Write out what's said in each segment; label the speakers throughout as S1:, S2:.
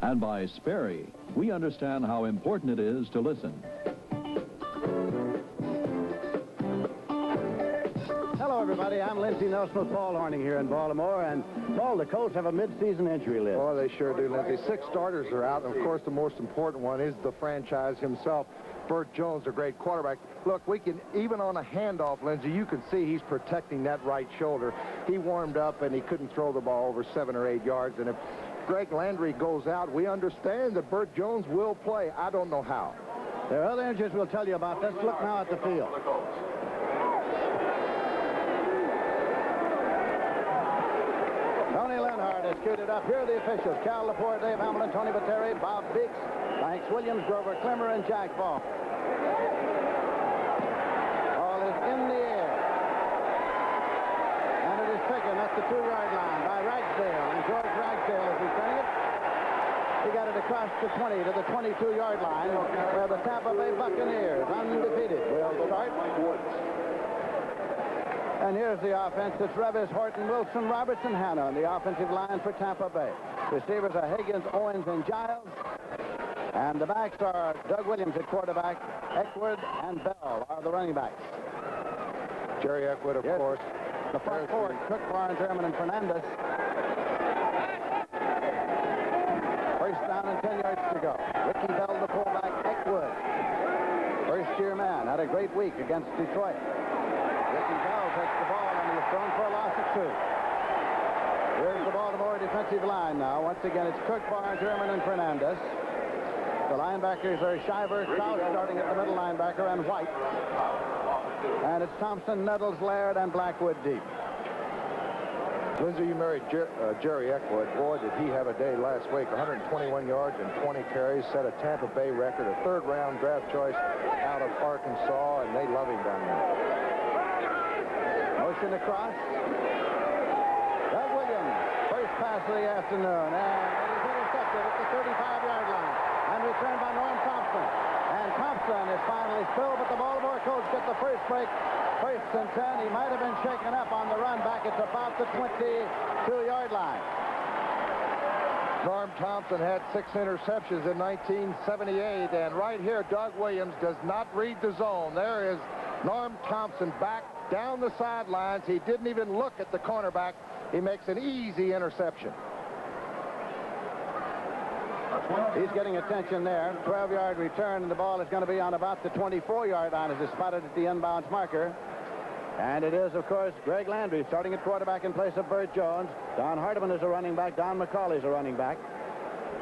S1: And by Sperry, we understand how important it is to listen.
S2: Hello, everybody. I'm Lindsey Nelson with Paul Horning here in Baltimore. And, Paul, the Colts have a mid-season injury list.
S3: Oh, they sure do, Lindsey. 6 starters are out. And, of course, the most important one is the franchise himself. Burt Jones, a great quarterback. Look, we can, even on a handoff, Lindsey, you can see he's protecting that right shoulder. He warmed up, and he couldn't throw the ball over 7 or 8 yards. And if Greg Landry goes out, we understand that Burt Jones will play. I don't know how.
S2: There are other injuries we'll tell you about. Let's look now at the field. Tony Lenhart is queued up. Here are the officials. Cal Lepore, Dave Hamilton, Tony Bateri, Bob Beeks, Banks Williams, Grover Clemmer, and Jack Ball. Ball is in the air. And it is taken at the 2-yard line by Ragsdale. And George Ragsdale is returning it. He got it across the 20 to the 22-yard line where the Tampa Bay Buccaneers, undefeated, will start. And here's the offense. It's Revis, Horton, Wilson, Robertson, Hanna on the offensive line for Tampa Bay. Receivers are Higgins, Owens, and Giles. And the backs are Doug Williams at quarterback, Eckwood and Bell are the running backs.
S3: Jerry Eckwood, of course.
S2: The front four, Cook, Barnes, Ehrman, and Fernandez. First down and 10 yards to go. Ricky Bell, the fullback, Eckwood. First-year man, had a great week against Detroit. Ricky Bell takes the ball and he's thrown for a loss of 2. Here's the Baltimore defensive line now. Once again, it's Cook, Barnes, Ehrman, and Fernandez. The linebackers are Shiver, Kraut starting at the middle linebacker, and White. And it's Thompson, Nettles, Laird, and Blackwood deep.
S3: Lindsey, you married Jerry Eckwood. Boy, did he have a day last week. 121 yards and 20 carries, set a Tampa Bay record, a 3rd-round draft choice out of Arkansas, and they love him down there.
S2: Motion across. Doug Williams, first pass of the afternoon, and it is intercepted at the 35-yard line and returned by Norm Thompson. And Thompson is finally spilled, but the Baltimore Colts get the first break. First and 10. He might have been shaken up on the run back. It's about the 22-yard line.
S3: Norm Thompson had 6 interceptions in 1978, and right here, Doug Williams does not read the zone. There is Norm Thompson back down the sidelines. He didn't even look at the cornerback. He makes an easy interception.
S2: He's getting attention there. 12-yard return, and the ball is going to be on about the 24-yard line as it's spotted at the inbounds marker. And it is, of course, Greg Landry starting at quarterback in place of Burt Jones. Don Hardiman is a running back. Don McCauley is a running back.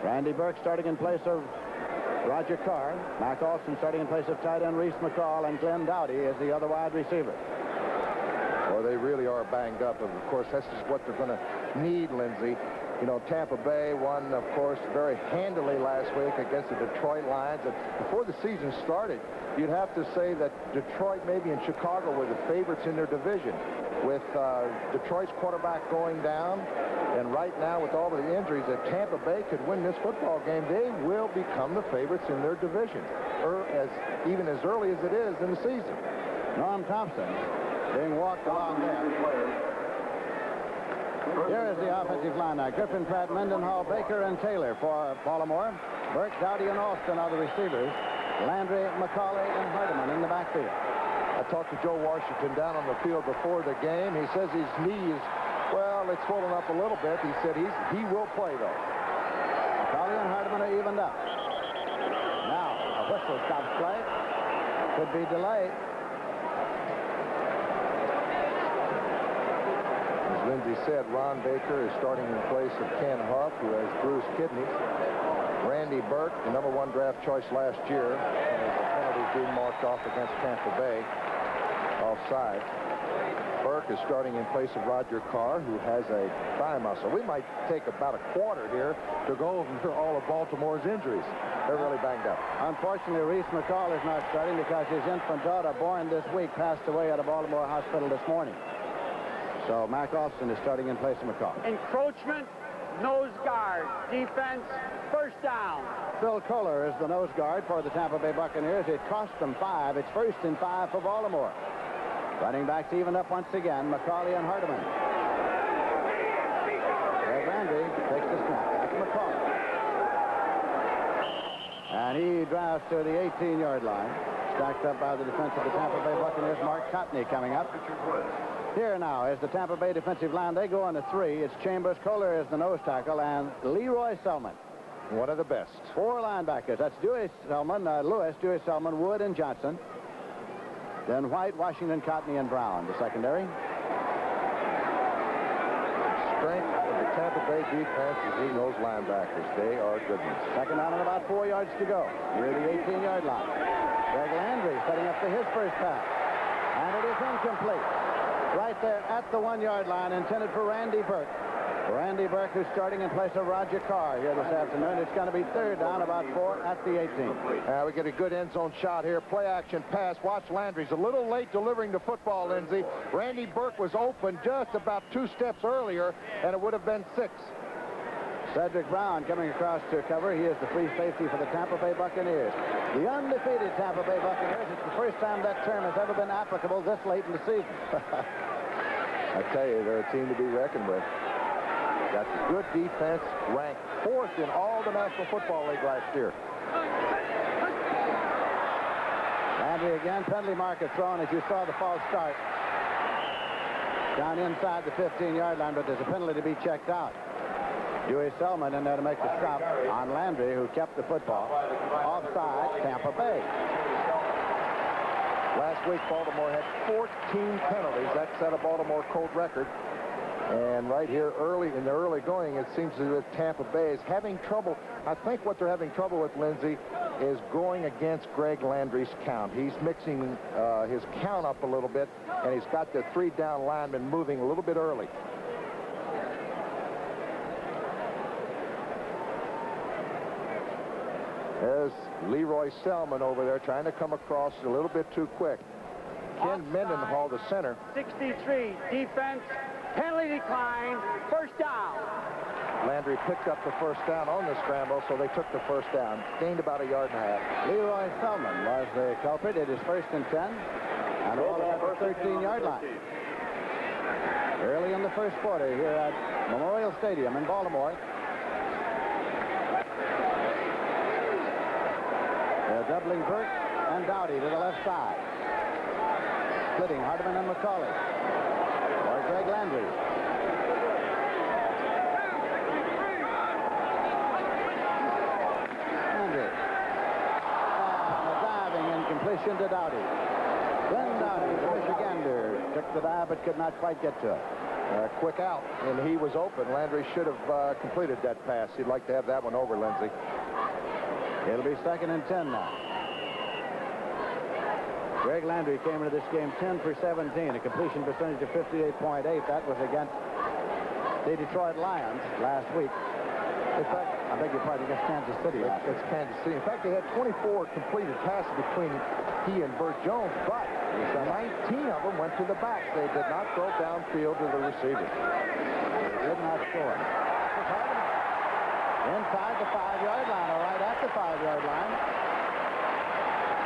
S2: Randy Burke starting in place of Roger Carr. Mac Alston starting in place of tight end Reese McCall, and Glenn Dowdy is the other wide receiver.
S3: Well, they really are banged up. And of course, that's just what they're going to need, Lindsey. You know, Tampa Bay won, of course, very handily last week against the Detroit Lions. And before the season started, you'd have to say that Detroit, maybe in Chicago, were the favorites in their division. With Detroit's quarterback going down, and right now with all of the injuries, if Tampa Bay could win this football game, they will become the favorites in their division, even as early as it is in the season.
S2: Norm Thompson being walked along there. Here is the offensive line now. Griffin, Pratt, Mendenhall, Baker, and Taylor for Baltimore. Burke, Dowdy, and Alston are the receivers. Landry, McCauley, and Hardiman in the backfield.
S3: I talked to Joe Washington down on the field before the game. He says his knee is, well, it's swollen up a little bit. He said he will play, though.
S2: McCauley and Hardiman are evened up. Now, a whistle stops play. Could be delayed.
S3: Lindsey said Ron Baker is starting in place of Ken Huff, who has bruised kidneys. Randy Burke, the #1 draft choice last year, has a penalty being marked off against Tampa Bay, offside. Burke is starting in place of Roger Carr, who has a thigh muscle. We might take about a quarter here to go over all of Baltimore's injuries. They're really banged up.
S2: Unfortunately, Reese McCall is not starting because his infant daughter, born this week, passed away at a Baltimore hospital this morning. So Mac Alston is starting in place of McCall.
S4: Encroachment, nose guard, defense, first down.
S2: Phil Kohler is the nose guard for the Tampa Bay Buccaneers. It cost them 5. It's 1st and 5 for Baltimore. Running backs evened up once again, McCauley and Hardiman. Greg Landry takes the snap. That's McCauley. And he drives to the 18-yard line. Stacked up by the defense of the Tampa Bay Buccaneers. Mark Cotney coming up. Here now is the Tampa Bay defensive line. They go on to 3. It's Chambers, Kohler is the nose tackle, and Leroy Selman.
S3: One of the best.
S2: 4 linebackers. That's Dewey Selman, Lewis, Dewey Selman, Wood, and Johnson. Then White, Washington, Cotney, and Brown, the secondary.
S3: Strength of the Tampa Bay defense is in those linebackers. They are goodness.
S2: Second down and about 4 yards to go. Near the 18-yard line. Greg Landry setting up for his first pass. And it is incomplete. Right there at the 1-yard line, intended for Randy Burke. Randy Burke, who's starting in place of Roger Carr here this afternoon. It's going to be third down, about 4 at the 18.
S3: We get a good end zone shot here. Play action pass. Watch Landry's a little late delivering the football, Lindsey. Randy Burke was open just about 2 steps earlier, and it would have been 6.
S2: Cedric Brown coming across to cover. He is the free safety for the Tampa Bay Buccaneers. The undefeated Tampa Bay Buccaneers. It's the first time that term has ever been applicable this late in the season.
S3: I tell you, they're a team to be reckoned with. Got good defense, ranked 4th in all the National Football League last year.
S2: Landry again, penalty marker thrown as you saw the false start. Down inside the 15-yard line, but there's a penalty to be checked out. Dewey Selman in there to make the stop on Landry, who kept the football. Offside, Tampa Bay.
S3: Last week, Baltimore had 14 penalties. That set a Baltimore Colt record. And right here in the early going, it seems as if Tampa Bay is having trouble. I think what they're having trouble with, Lindsey, is going against Greg Landry's count. He's mixing his count up a little bit, and he's got the 3-down linemen moving a little bit early. There's Leroy Selman over there trying to come across a little bit too quick. Ken Mendenhall, the center.
S4: 63, defense, penalty decline, first down.
S3: Landry picked up the first down on the scramble, so they took the first down. Gained about 1.5 yards.
S2: Leroy Selman was the culprit. It is 1st and 10. And all at the 13-yard line. Early in the first quarter here at Memorial Stadium in Baltimore. They're doubling Burke and Dowdy to the left side. Splitting Hardeman and McCauley. Or Greg Landry. Landry. And a diving incompletion to Dowdy. Then Dowdy, the Michigander, took the dive but could not quite get to it.
S3: Quick out, and he was open. Landry should have completed that pass. He'd like to have that one over, Lindsey.
S2: It'll be 2nd and 10 now. Greg Landry came into this game 10 for 17, a completion percentage of 58.8. That was against the Detroit Lions last week. In fact, I beg your pardon, against Kansas City.
S3: It's Kansas City. In fact, they had 24 completed passes between he and Burt Jones, but 19 of them went to the backs. They did not throw downfield to the receivers.
S2: They did not score. Inside the 5-yard line, or right at the 5-yard line.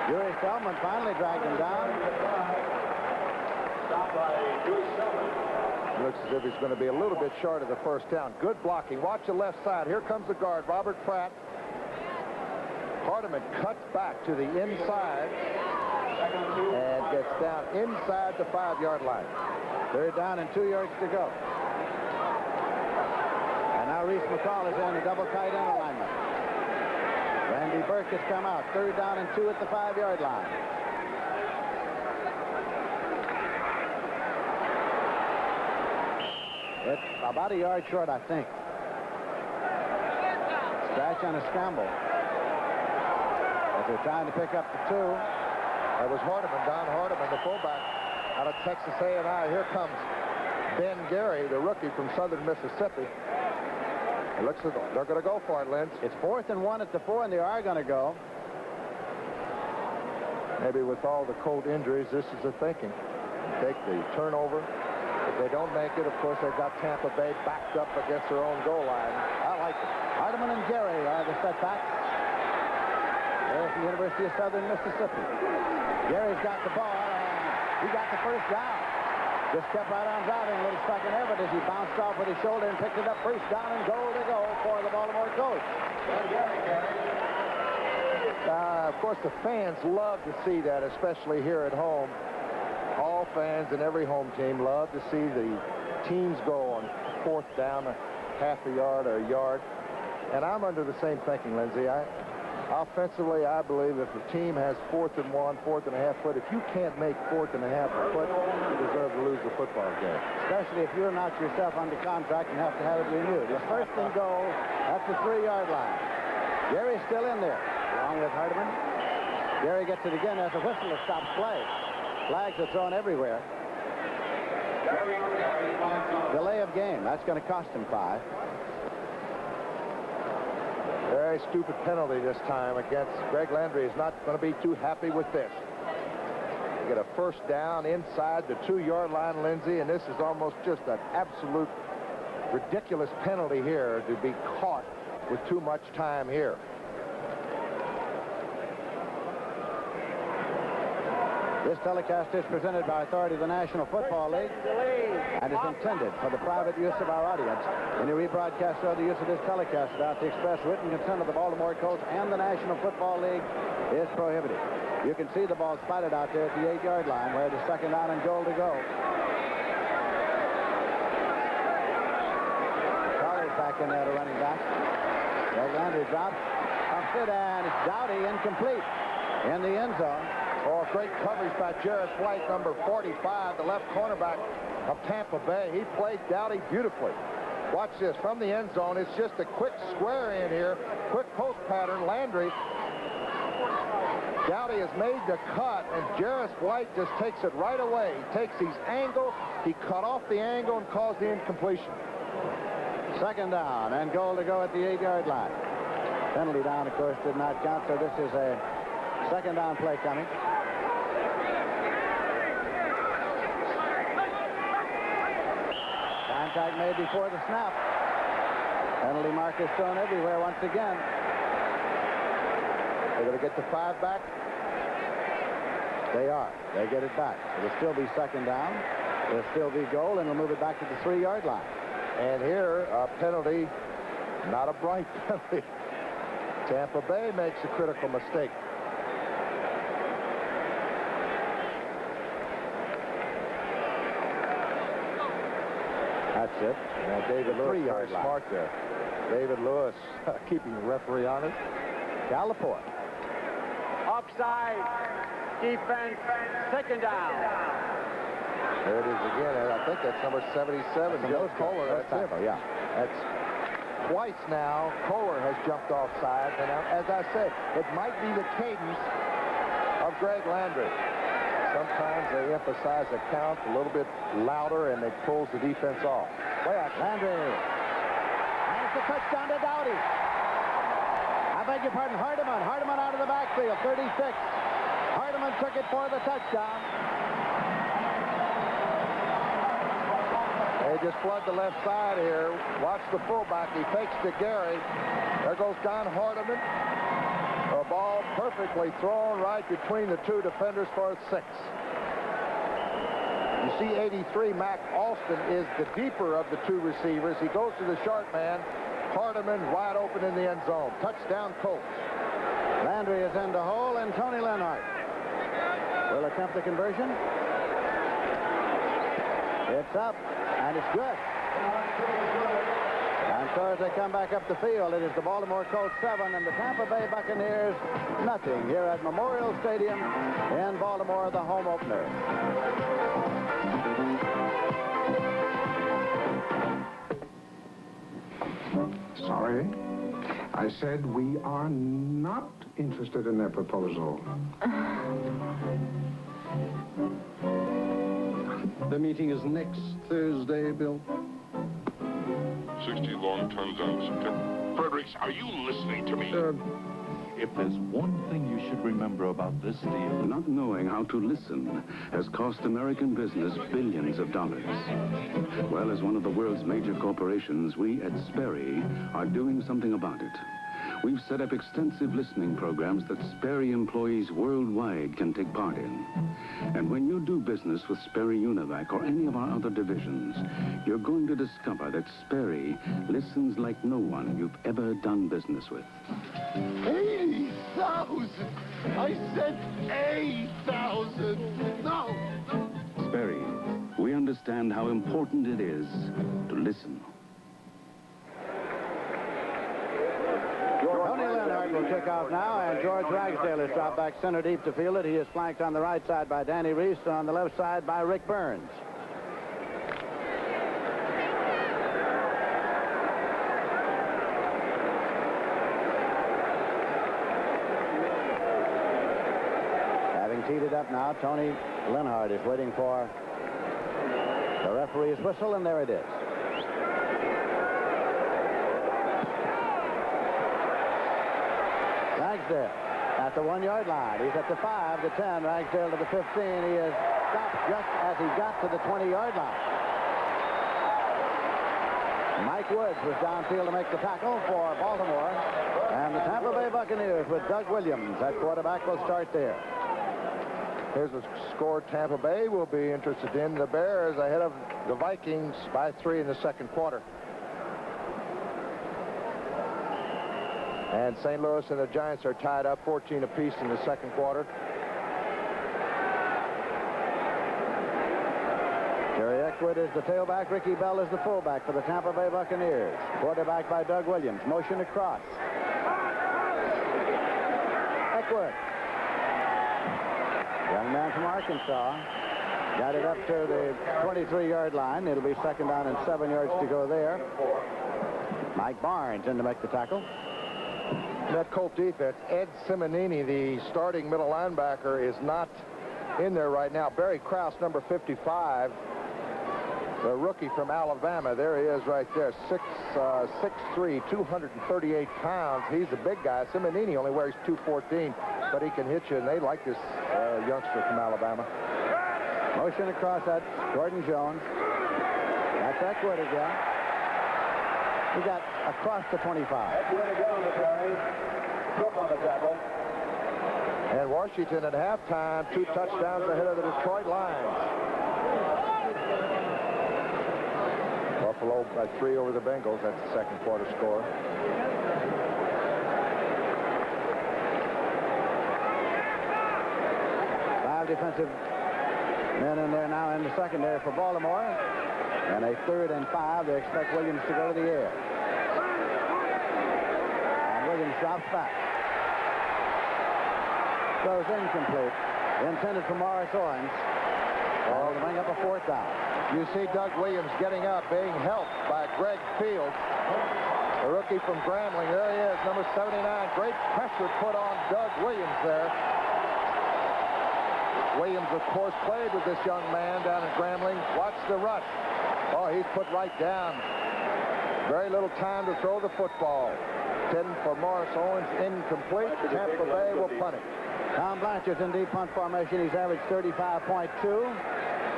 S2: Dewey Selman finally dragged him down.
S3: Looks as if he's going to be a little bit short of the first down. Good blocking. Watch the left side. Here comes the guard, Robert Pratt. Hardeman cuts back to the inside and gets down inside the 5-yard line.
S2: 3rd down and 2 yards to go. And now Reese McCall is in a double tight end alignment. Randy Burke has come out. 3rd down and 2 at the 5-yard line. It's about 1 yard short, I think. Scratch on a scramble. As they're trying to pick up the 2.
S3: That was Hardeman, Don Hardeman, the fullback out of Texas A&I. Here comes Ben Gary, the rookie from Southern Mississippi. It looks like they're going to go for it, Linz.
S2: It's 4th and 1 at the 4, and they are going to go.
S3: Maybe with all the Colt injuries, this is the thinking. Take the turnover. If they don't make it, of course, they've got Tampa Bay backed up against their own goal line. I like it.
S2: Hardeman and Gary are the setbacks. They're from the University of Southern Mississippi. Gary's got the ball, and he got the first down. Just kept right on driving, a little stuck in there, but as he bounced off with his shoulder and picked it up, first down and goal to go for the Baltimore Colts.
S3: Of course, the fans love to see that, especially here at home. All fans and every home team love to see the teams go on fourth down, a half a yard or a yard. And I'm under the same thinking, Lindsey. Offensively, I believe if a team has 4th and 1, 4th and a half foot, if you can't make 4th and a half foot, you deserve to lose the football game.
S2: Especially if you're not yourself under contract and have to have it renewed. It's 1st and goal at the 3-yard line. Gary's still in there, along with Hardeman. Gary gets it again as a whistle to stop play. Flags are thrown everywhere. Delay of game. That's going to cost him 5.
S3: Very stupid penalty this time against Greg Landry. Is not going to be too happy with this. You get a 1st down inside the 2-yard line, Lindsey, and this is almost just an absolute ridiculous penalty here to be caught with too much time here.
S2: This telecast is presented by authority of the National Football League and is intended for the private use of our audience. Any rebroadcast or other use of this telecast without the express written consent of the Baltimore Colts and the National Football League is prohibited. You can see the ball spotted out there at the 8-yard line where it is 2nd down and goal to go. Collar's back in there to running back. Greg Landry drops, ups it, and it's Dowdy incomplete in the end zone.
S3: Oh, great coverage by Jarris White, number 45, the left cornerback of Tampa Bay. He played Dowdy beautifully. Watch this. From the end zone, it's just a quick square in here. Quick post pattern. Landry. Dowdy has made the cut, and Jarris White just takes it right away. He takes his angle. He cut off the angle and caused the incompletion.
S2: 2nd down and goal to go at the 8-yard line. Penalty down, of course, did not count, so this is a 2nd down play coming. Contact made before the snap. Penalty mark is thrown everywhere once again.
S3: They're going to get the 5 back.
S2: They are. They get it back. It'll still be 2nd down. It'll still be goal, and we'll move it back to the 3-yard line.
S3: And here, a penalty, not a bright penalty. Tampa Bay makes a critical mistake.
S2: That's it.
S3: David Lewis, very smart there. David Lewis keeping the referee on it.
S2: Galliport.
S4: Offside. Defense. 2nd down.
S3: There it is again. And I think that's number 77. Joe Kohler. That's him.
S2: Yeah.
S3: That's twice now. Kohler has jumped offside. And as I said, it might be the cadence of Greg Landry. Sometimes they emphasize the count a little bit louder, and it pulls the defense off.
S2: Way out, Landry. And it's a touchdown to Dowdy. I beg your pardon, Hardeman. Hardeman out of the backfield, 36. Hardeman took it for the touchdown.
S3: They just flood the left side here. Watch the fullback. He fakes to Gary. There goes Don Hardeman. A ball perfectly thrown right between the 2 defenders for a 6. You see 83, Mac Alston, is the deeper of the 2 receivers. He goes to the short man. Hardeman wide open in the end zone. Touchdown, Colts.
S2: Landry is in the hole, and Tony Lenhart will attempt the conversion. It's up, and it's good. And so as they come back up the field, it is the Baltimore Colts 7 and the Tampa Bay Buccaneers nothing here at Memorial Stadium in Baltimore, the home opener.
S5: Sorry. I said we are not interested in their proposal.
S6: The meeting is next Thursday, Bill.
S7: 60 long tons on September. Fredericks, are you listening to me?
S1: If there's one thing you should remember about this deal...
S8: Not knowing how to listen has cost American business billions of dollars. Well, as one of the world's major corporations, we at Sperry are doing something about it. We've set up extensive listening programs that Sperry employees worldwide can take part in. And when you do business with Sperry Univac or any of our other divisions, you're going to discover that Sperry listens like no one you've ever done business with.
S5: Hey!
S7: 8,000. I said 8,000. No.
S8: Sperry, we understand how important it is to listen.
S2: Tony Leonard will kick off now, and George Ragsdale is dropped back center deep to field it. He is flanked on the right side by Danny Reese, on the left side by Rick Burns. Having teed it up now, Tony Leonard is waiting for the referee's whistle, and there it is. Ragsdale at the 1-yard line. He's at the 5, the 10, Ragsdale to the 15. He is stopped just as he got to the 20-yard line. Mike Woods was downfield to make the tackle for Baltimore. And the Tampa Bay Buccaneers with Doug Williams at quarterback will start there.
S3: Here's the score Tampa Bay will be interested in. The Bears ahead of the Vikings by 3 in the second quarter. And St. Louis and the Giants are tied up 14 apiece in the second quarter.
S2: Jerry Eckwood is the tailback. Ricky Bell is the fullback for the Tampa Bay Buccaneers. Quarterback by Doug Williams. Motion across. Eckwood. Young man from Arkansas. Got it up to the 23-yard line. It'll be second down and 7 yards to go there. Mike Barnes in to make the tackle.
S3: That Colt defense, Ed Simonini, the starting middle linebacker, is not in there right now. Barry Krause, number 55, the rookie from Alabama. There he is right there, 6'3", 238 pounds. He's a big guy. Simonini only wears 214, but he can hit you, and they like this youngster from Alabama.
S2: Motion across that Gordon Jones. That's Eckwood again. He got across the 25.
S3: And Washington at halftime, 2 touchdowns ahead of the Detroit Lions. Buffalo by 3 over the Bengals. That's the second quarter score.
S2: Five defensive men in there now in the secondary for Baltimore. And a 3rd and 5. They expect Williams to go to the air. And Williams drops back. Throws incomplete. Intended for Morris Owens. Ball to bring up a 4th down.
S3: You see Doug Williams getting up, being helped by Greg Fields, the rookie from Grambling. There he is, number 79. Great pressure put on Doug Williams there. Williams, of course, played with this young man down in Grambling. Watch the rush. Oh, he's put right down. Very little time to throw the football. 10 for Morris Owens, incomplete. Tampa Bay will punt it.
S2: Tom Blanchard's in deep punt formation. He's averaged 35.2.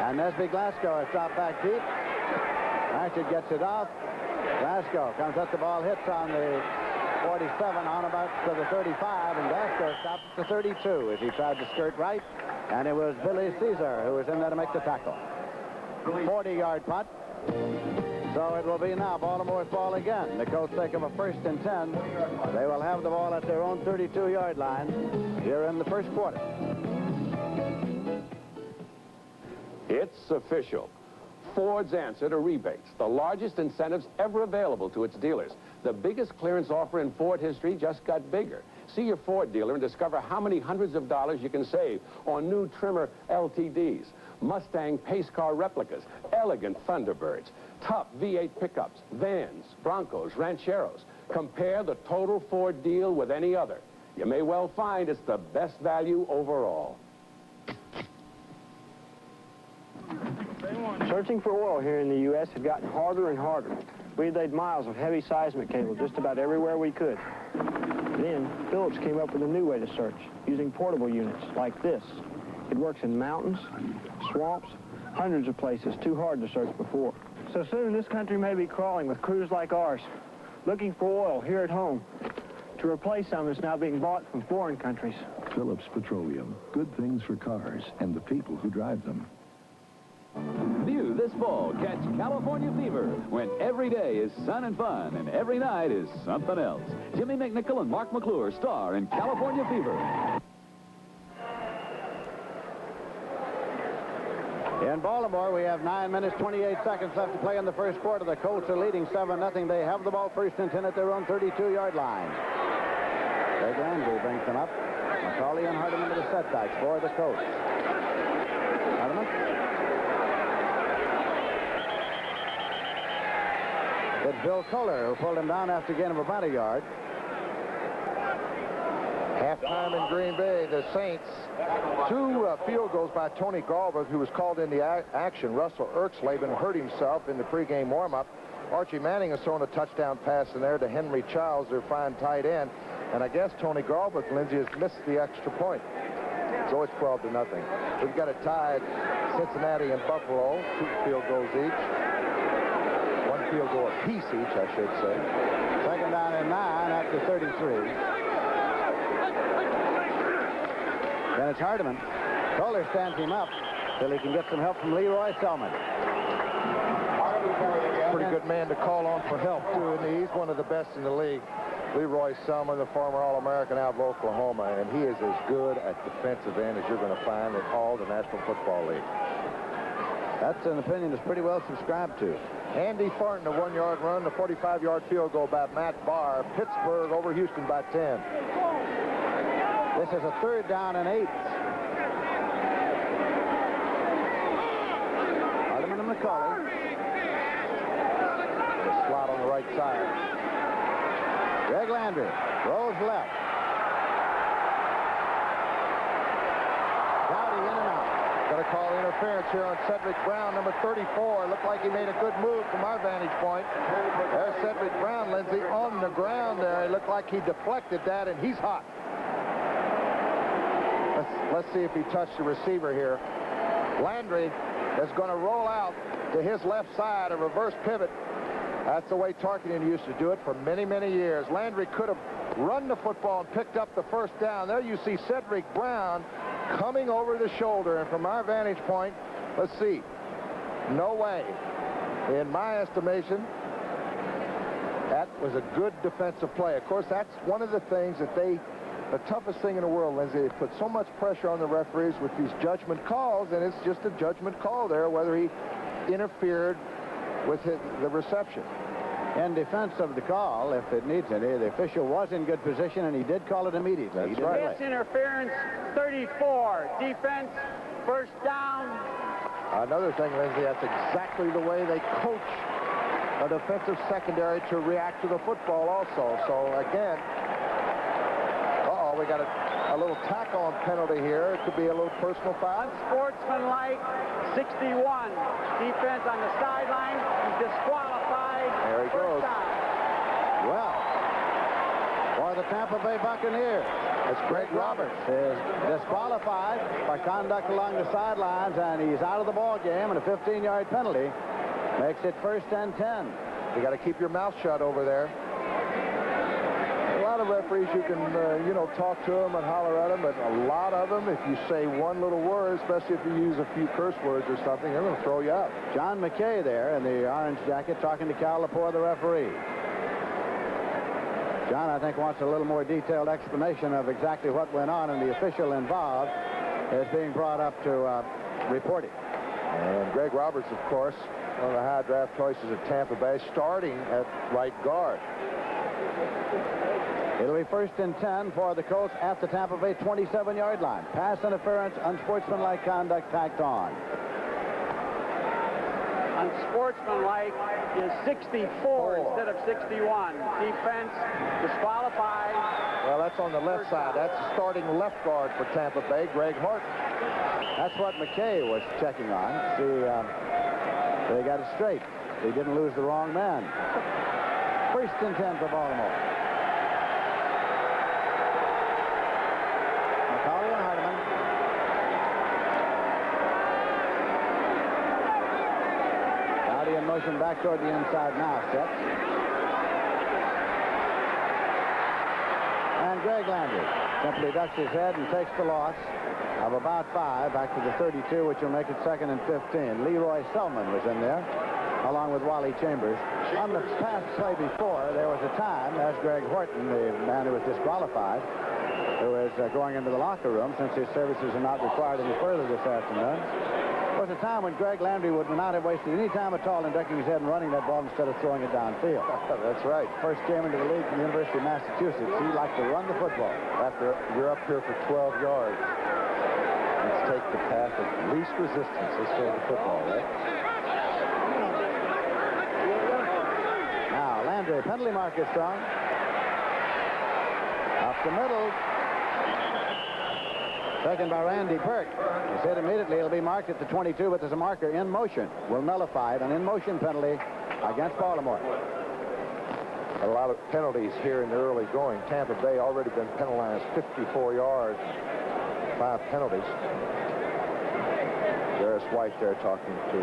S2: And Nesby Glasgow has dropped back deep. Blanchard gets it off. Glasgow comes up the ball, hits on the 47, on about to the 35, and Glasgow stops at the 32 as he tried to skirt right. And it was Billy Caesar who was in there to make the tackle. 40-yard punt. So it will be now Baltimore's ball again. The Colts take up a 1st and 10. They will have the ball at their own 32-yard line here in the first quarter.
S9: It's official. Ford's answer to rebates, the largest incentives ever available to its dealers. The biggest clearance offer in Ford history just got bigger. See your Ford dealer and discover how many hundreds of dollars you can save on new trimmer LTDs, Mustang pace car replicas, elegant Thunderbirds, top V8 pickups, vans, Broncos, Rancheros. Compare the total Ford deal with any other. You may well find it's the best value overall.
S10: Searching for oil here in the U.S. had gotten harder and harder. We laid miles of heavy seismic cable just about everywhere we could. Then, Phillips came up with a new way to search, using portable units like this. It works in mountains, swamps, hundreds of places too hard to search before. So soon, this country may be crawling with crews like ours, looking for oil here at home to replace some that's now being bought from foreign countries.
S1: Phillips Petroleum. Good things for cars and the people who drive them.
S11: View this
S1: This fall, catch California Fever when every day is sun and fun and every night is something else. Jimmy McNichol and Mark McClure star in California Fever.
S2: In Baltimore, we have 9 minutes, 28 seconds left to play in the first quarter. The Colts are leading 7-0. They have the ball first and 10 at their own 32-yard line. Greg Landry brings them up. McCauley and Hardiman to the setbacks for the Colts. Hardiman. It's Bill Kohler who pulled him down after a gain of about a yard.
S3: Halftime in Green Bay, the Saints. 2 field goals by Tony Galbraith, who was called in the action. Russell Erxleben hurt himself in the pregame warm-up. Archie Manning has thrown a touchdown pass in there to Henry Childs, their fine tight end. And I guess Tony Galbraith, Lindsay, has missed the extra point. So it's 12-0. We've got it tied, Cincinnati and Buffalo, 2 field goals each. 1 field goal apiece each, I should say.
S2: Second down and 9 after 33. Then it's Hardiman. Kohler stands him up till he can get some help from Leroy Selman.
S3: Pretty good man to call on for help, too, and he's one of the best in the league. Leroy Selman, the former All-American out of Oklahoma, and he is as good at defensive end as you're going to find in all the National Football League.
S2: That's an opinion that's pretty well subscribed to.
S3: Andy Farton, a 1-yard run, the 45-yard field goal by Matt Barr. Pittsburgh over Houston by 10.
S2: This is a 3rd down and 8. Hardiman and McCauley.
S3: The slot on the right side.
S2: Greg Landry rolls left. Dowdy in and out.
S3: Going to call interference here on Cedric Brown, number 34. Looked like he made a good move from our vantage point. There's Cedric Brown, Lindsay, on the ground there. It looked like he deflected that, and he's hot. Let's see if he touched the receiver here. Landry is going to roll out to his left side, a reverse pivot. That's the way Tarkenton used to do it for many, many years. Landry could have run the football and picked up the first down. There you see Cedric Brown coming over the shoulder. And from our vantage point, let's see. No way. In my estimation, that was a good defensive play. Of course, that's one of the things that the toughest thing in the world, Lindsay, they put so much pressure on the referees with these judgment calls, and it's just a judgment call there, whether he interfered with the reception.
S2: In defense of the call, if it needs any, the official was in good position, and he did call it immediately.
S4: That's right. Pass interference, 34. Defense, first down.
S3: Another thing, Lindsay, that's exactly the way they coach a defensive secondary to react to the football also. So, again, we got a little tack-on penalty here. It could be a little personal foul.
S4: Unsportsmanlike, 61. Defense on the sideline. He's disqualified.
S3: There he goes.
S2: Well, for the Tampa Bay Buccaneers,
S3: it's Greg Roberts.
S2: Is disqualified by conduct along the sidelines, and he's out of the ball game, and a 15-yard penalty makes it 1st and 10.
S3: You got to keep your mouth shut over there. A lot of referees, you can, talk to them and holler at them, but a lot of them, if you say one little word, especially if you use a few curse words or something, they're going to throw you out.
S2: John McKay there in the orange jacket talking to Cal Lepore, the referee. John, I think, wants a little more detailed explanation of exactly what went on, and the official involved is being brought up to report it.
S3: And Greg Roberts, of course, one of the high draft choices at Tampa Bay, starting at right guard.
S2: It'll be 1st and 10 for the Colts at the Tampa Bay 27-yard line. Pass interference, unsportsmanlike conduct tacked on.
S4: Unsportsmanlike is 64 instead of 61. Defense disqualified.
S3: Well, that's on the left side. That's the starting left guard for Tampa Bay, Greg Horton.
S2: That's what McKay was checking on. See, they got it straight. They didn't lose the wrong man. 1st and 10 for Baltimore. McCauley and Hardiman. Dowdy in motion back toward the inside now. Sets. And Greg Landry simply ducks his head and takes the loss of about 5 back to the 32, which will make it 2nd and 15. Leroy Selman was in there, along with Wally Chambers. On the past play before, there was a time, as Greg Horton, the man who was disqualified, who is going into the locker room since his services are not required any further this afternoon. There was a time when Greg Landry would not have wasted any time at all in ducking his head and running that ball instead of throwing it downfield.
S3: That's right.
S2: First came into the league from the University of Massachusetts. He liked to run the football.
S3: After you're up here for 12 yards, let's take the path of least resistance. Let's throw the football, right?
S2: Now, Landry, penalty marker strong. Up the middle. Taken by Randy Burke. He said immediately it'll be marked at the 22, but there's a marker in motion. Will nullify it, an in-motion penalty against Baltimore.
S3: A lot of penalties here in the early going. Tampa Bay already been penalized 54 yards, 5 penalties. There's White there talking to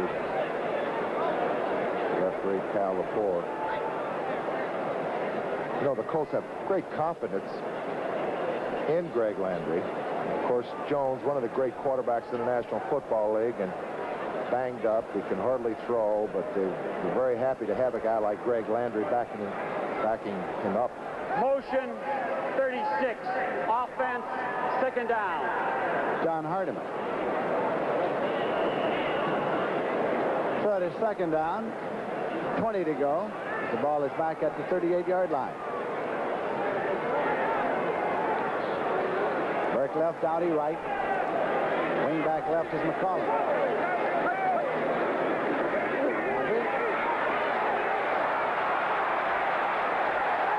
S3: referee Cal Lepore. You know, the Colts have great confidence in Greg Landry. And of course, Jones, one of the great quarterbacks in the National Football League, and banged up. He can hardly throw, but they're very happy to have a guy like Greg Landry backing him up.
S4: Motion 36. Offense, 2nd down.
S2: John Hardiman. So it is 2nd down, 20 to go. The ball is back at the 38-yard line. Burke left, Dowdy right. Wing back left is McCauley.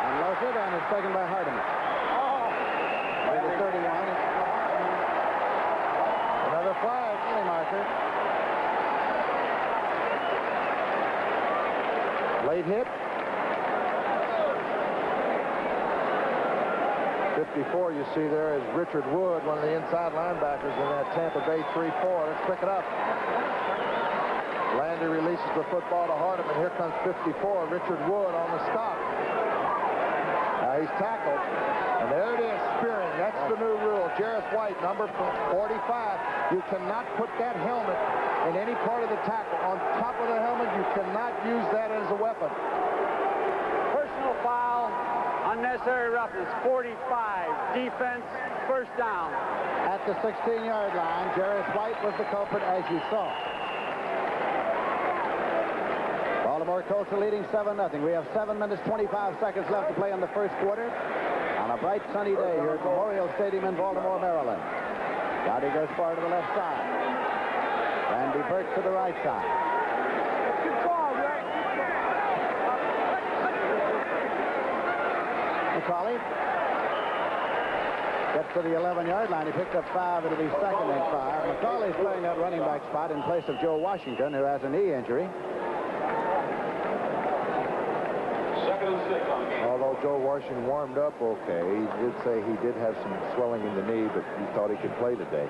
S2: Unloaded and it's taken by Hardiman. By the 31. Another flag, penalty marker. Late hit.
S3: 54, you see there is Richard Wood, one of the inside linebackers in that Tampa Bay 3-4. Let's pick it up. Landry releases the football to Hardiman. Here comes 54, Richard Wood on the stop. Now he's tackled, and there it is, spearing. That's the new rule. Jareth White, number 45. You cannot put that helmet in any part of the tackle. On top of the helmet, you cannot use that as a weapon.
S4: Personal foul. Unnecessary roughness, 45. Defense, 1st down.
S2: At the 16-yard line, Jareth White was the culprit, as you saw. Baltimore Colts are leading 7-0. We have 7 minutes, 25 seconds left to play in the first quarter on a bright, sunny day here at Memorial Stadium in Baltimore, Maryland. Dowdy goes far to the left side. Randy Burke to the right side. McCauley gets to the 11-yard line. He picked up 5. It'll be 2nd and 5. McCauley's playing that running back spot in place of Joe Washington, who has a knee injury.
S3: Although Joe Washington warmed up okay, he did say he did have some swelling in the knee, but he thought he could play today.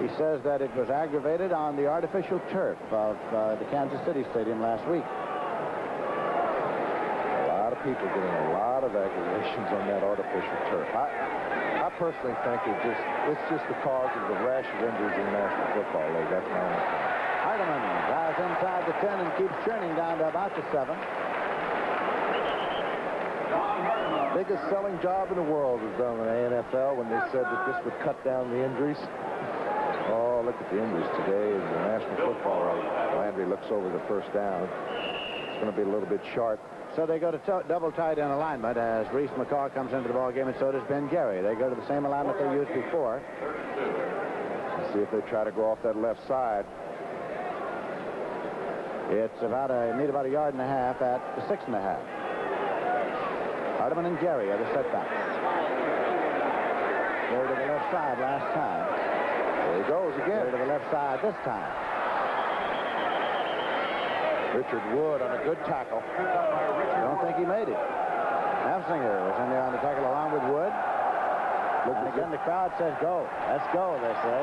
S2: He says that it was aggravated on the artificial turf of the Kansas City Stadium last week.
S3: People getting a lot of aggravations on that artificial turf. I personally think it's just the cause of the rash of injuries in the National Football League. That's my own opinion.
S2: Hardiman drives inside the 10 and keeps churning down to about the 7.
S3: Biggest selling job in the world was done in the NFL when they said that this would cut down the injuries. Oh, look at the injuries today in the National Football League. Landry looks over the 1st down. It's going to be a little bit sharp.
S2: So they go to double tight end alignment as Reese McCaw comes into the ball game, and so does Ben Gary. They go to the same alignment they used before.
S3: Let's see if they try to go off that left side.
S2: It's about a 1.5 yards at the 6.5. Hardiman and Gary are the setbacks. Go to the left side last time.
S3: There he goes again.
S2: Go to the left side this time.
S3: Richard Wood on a good tackle.
S2: Don't think he made it. Hafsinger was in there on the tackle along with Wood. And again, the crowd says go. Let's go, they say.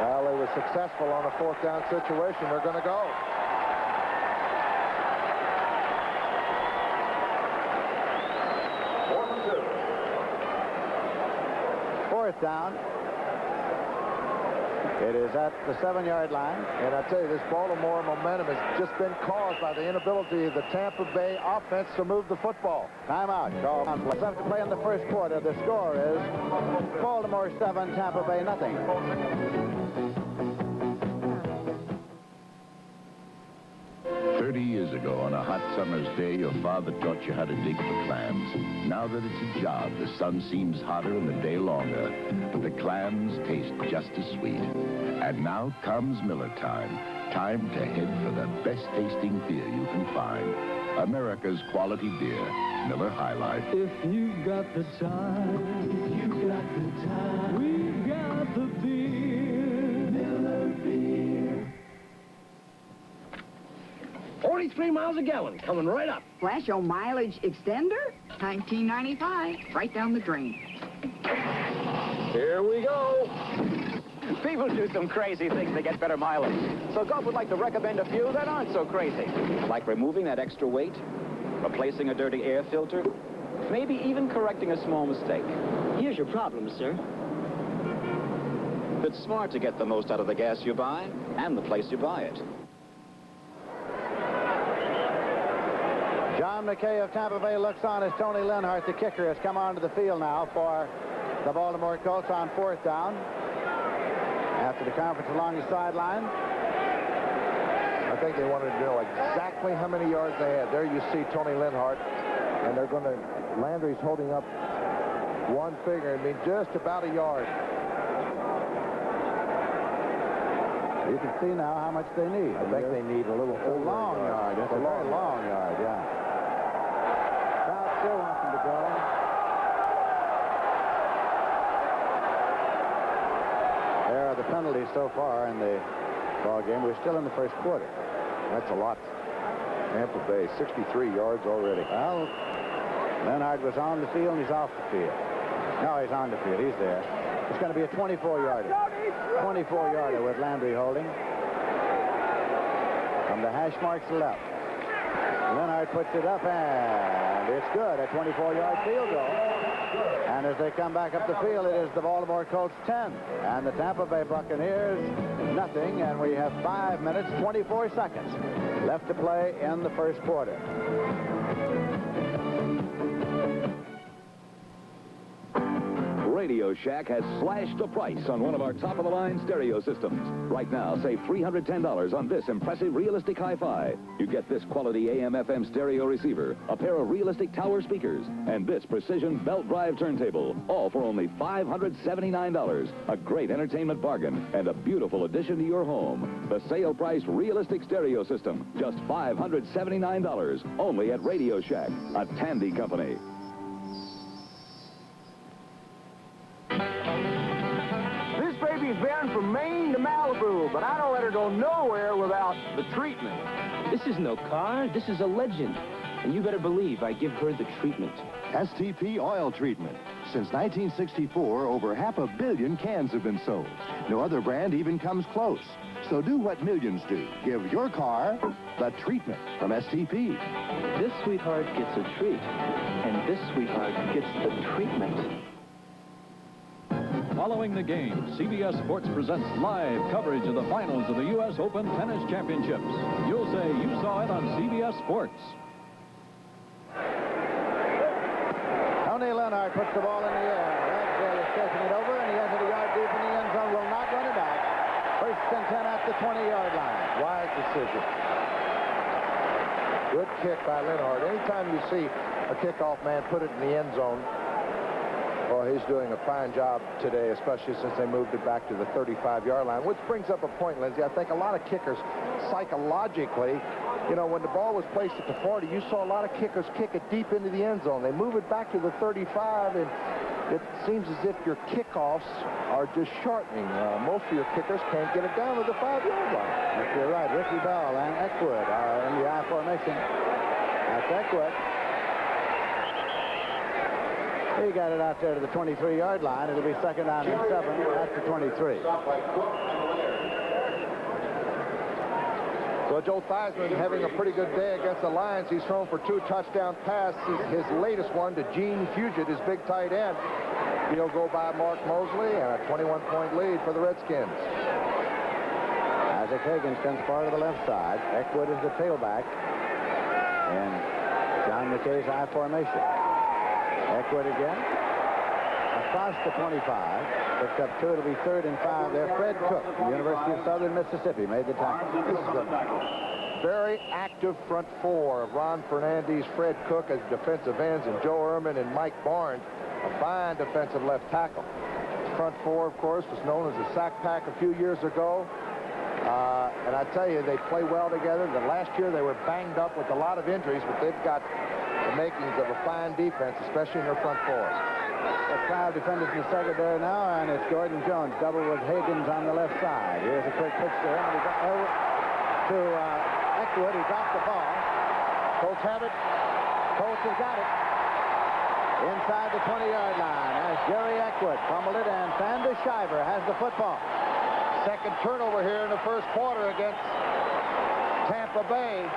S3: Well, they were successful on a 4th down situation. They're going to go.
S2: 4th down. It is at the 7-yard line.
S3: And I tell you, this Baltimore momentum has just been caused by the inability of the Tampa Bay offense to move the football.
S2: Timeout. Let's have to play in the first quarter. The score is Baltimore 7, Tampa Bay nothing.
S11: 30 years ago, on a hot summer's day, your father taught you how to dig for clams. Now that it's a job, the sun seems hotter and the day longer, but the clams taste just as sweet. And now comes Miller time. Time to head for the best-tasting beer you can find. America's quality beer, Miller High Life.
S12: If you've got the time, we've got the beer, Miller beer.
S13: 43 miles a gallon, coming right up.
S14: Flash your mileage extender? $19.95, right down the drain.
S9: Here we go. People do some crazy things to get better mileage. So Gulf would like to recommend a few that aren't so crazy. Like removing that extra weight, replacing a dirty air filter, maybe even correcting a small mistake.
S13: Here's your problem, sir.
S9: It's smart to get the most out of the gas you buy and the place you buy it.
S2: John McKay of Tampa Bay looks on as Tony Linhart, the kicker, has come onto the field now for the Baltimore Colts on 4th down. After the conference along the sideline.
S3: I think they wanted to know exactly how many yards they had. There you see Tony Linhart, and they're going to, Landry's holding up one finger. I mean, just about a yard.
S2: You can see now how much they need.
S3: I think they need a little over
S2: long yard. It's a very long yard, yeah. Crowd still wants them to go. There are the penalties so far in the ball game. We're still in the first quarter.
S3: That's a lot. Tampa Bay, 63 yards already.
S2: Well, Leonard was on the field and he's off the field. No, he's on the field. He's there. It's going to be a 24-yarder. 24-yarder with Landry holding. From the hash marks left. Leonard puts it up, and it's good. A 24-yard field goal. And as they come back up the field, it is the Baltimore Colts 10 and the Tampa Bay Buccaneers nothing. And we have 5 minutes, 24 seconds left to play in the first quarter.
S1: Radio Shack has slashed the price on one of our top-of-the-line stereo systems. Right now, save $310 on this impressive realistic hi-fi. You get this quality AM/FM stereo receiver, a pair of realistic tower speakers, and this precision belt drive turntable, all for only $579. A great entertainment bargain and a beautiful addition to your home. The sale price realistic stereo system, just $579, only at Radio Shack, a Tandy company.
S15: Baby's been from Maine to Malibu, but I don't let her go nowhere without the treatment.
S16: This is no car, this is a legend. And you better believe I give her the treatment.
S17: STP oil treatment. Since 1964, over 500 million cans have been sold. No other brand even comes close. So do what millions do. Give your car the treatment from STP.
S16: This sweetheart gets a treat, and this sweetheart gets the treatment.
S18: Following the game, CBS Sports presents live coverage of the finals of the U.S. Open Tennis Championships. You'll say you saw it on CBS Sports.
S2: Tony Leonard puts the ball in the air. Ramsdale is taking it over, and he has it a yard deep in the end zone. Will not run it back. First and 10 at the 20-yard line.
S3: Wise decision. Good kick by Leonard. Anytime you see a kickoff man put it in the end zone, well, he's doing a fine job today, especially since they moved it back to the 35-yard line, which brings up a point, Lindsay. I think a lot of kickers, psychologically, you know, when the ball was placed at the 40, you saw a lot of kickers kick it deep into the end zone. They move it back to the 35, and it seems as if your kickoffs are just shortening. Most of your kickers can't get it down to the 5-yard line.
S2: You're right. Ricky Bell and Eckwood are in the I formation. That's Eckwood. He got it out there to the 23-yard line. It'll be second down and 7 at the 23.
S3: So Joe Theismann having a pretty good day against the Lions. He's thrown for 2 touchdown passes. His latest one to Gene Fugit, his big tight end. field goal by Mark Mosley, and a 21-point lead for the Redskins.
S2: Isaac Hagins comes far to the left side. Eckwood is the tailback. And John McKay's I formation. Eckwood again. Across the 25. Picks up 2. It'll be 3rd and 5 there. Fred Cook, the University of Southern Mississippi, made the tackle.
S3: This is a very active front four of Ron Fernandez, Fred Cook as defensive ends, and Joe Ehrman and Mike Barnes, a fine defensive left tackle. Front four, of course, was known as the Sack Pack a few years ago. And I tell you, they play well together. The last year they were banged up with a lot of injuries, but they've got the makings of a fine defense, especially in their front four.
S2: Got 5 defenders in the secondary now, and it's Gordon Jones, double with Hagins on the left side. Here's a quick pitch to him, to Eckwood. He dropped the ball. Colts have it. Colts has got it. Inside the 20-yard line as Jerry Eckwood fumbled it, and Sanders Shiver has the football.
S3: Second turnover here in the first quarter against Tampa Bay.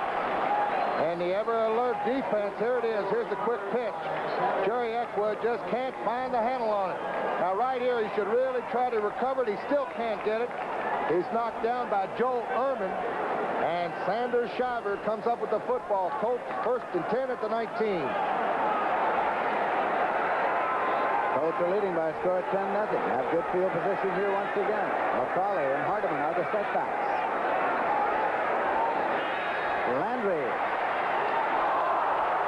S3: And the ever-alert defense, here it is. Here's the quick pitch. Jerry Eckwood just can't find the handle on it. Now, right here, he should really try to recover it. He still can't get it. He's knocked down by Joe Ehrman. And Sanders Shiver comes up with the football. Colts 1st and 10 at the 19.
S2: Colts are leading by a score of 10-0. Have good field position here once again. McCauley and Hardiman are the setbacks. Landry.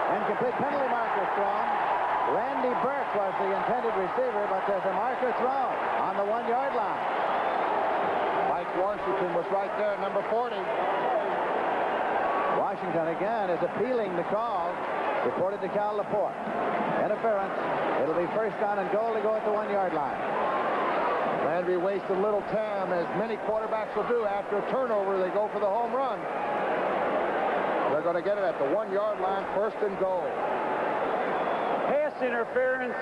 S2: Incomplete penalty marker thrown. Randy Burke was the intended receiver, but there's a marker thrown on the 1-yard line.
S3: Mike Washington was right there, number 40.
S2: Washington again is appealing the call. Reported to Cal Laporte. Interference. It'll be 1st down and goal to go at the 1-yard line.
S3: Landry wasted little time, as many quarterbacks will do. After a turnover, they go for the home run. They're going to get it at the 1-yard line, 1st and goal.
S4: Pass interference,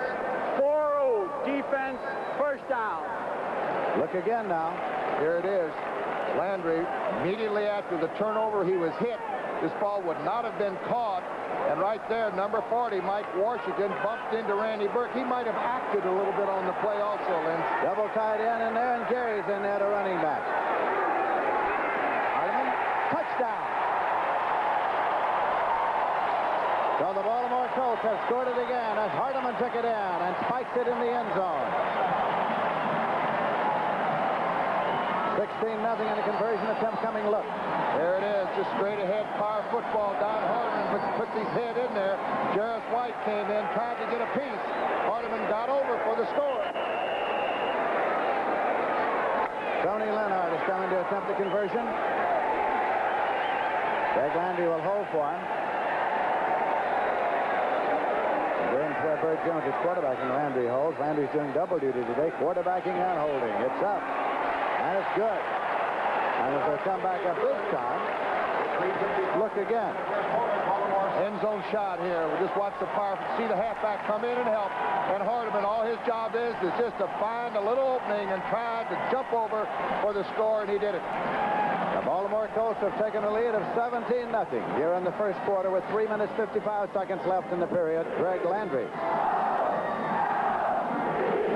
S4: 4-0. Defense, 1st down.
S2: Look again now.
S3: Here it is. Landry, immediately after the turnover, he was hit. This ball would not have been caught. And right there, number 40, Mike Washington, bumped into Randy Burke. He might have acted a little bit on the play also, Lynn.
S2: Double tight end in there, and Gary's in there to running back. Hardiman, touchdown. So the Baltimore Colts have scored it again as Hardiman took it in and spikes it in the end zone. 16-0 in a conversion attempt coming. Look.
S3: There it is, just straight ahead power football. Don Hardiman puts his head in there. Jarris White came in, tried to get a piece. Hardiman got over for the score.
S2: Tony Leonard is coming to attempt the conversion. Greg Landry will hold for him. James Burt Jones is quarterbacking. Landry holds. Landry's doing double duty today, quarterbacking and holding. It's up, and it's good. And if they come back up this time, look again.
S3: End zone shot here. We just watch the power. See the halfback come in and help. And Hardiman, all his job is just to find a little opening and try to jump over for the score, and he did it.
S2: The Baltimore Colts have taken a lead of 17-0 here in the first quarter with 3 minutes 55 seconds left in the period. Greg Landry.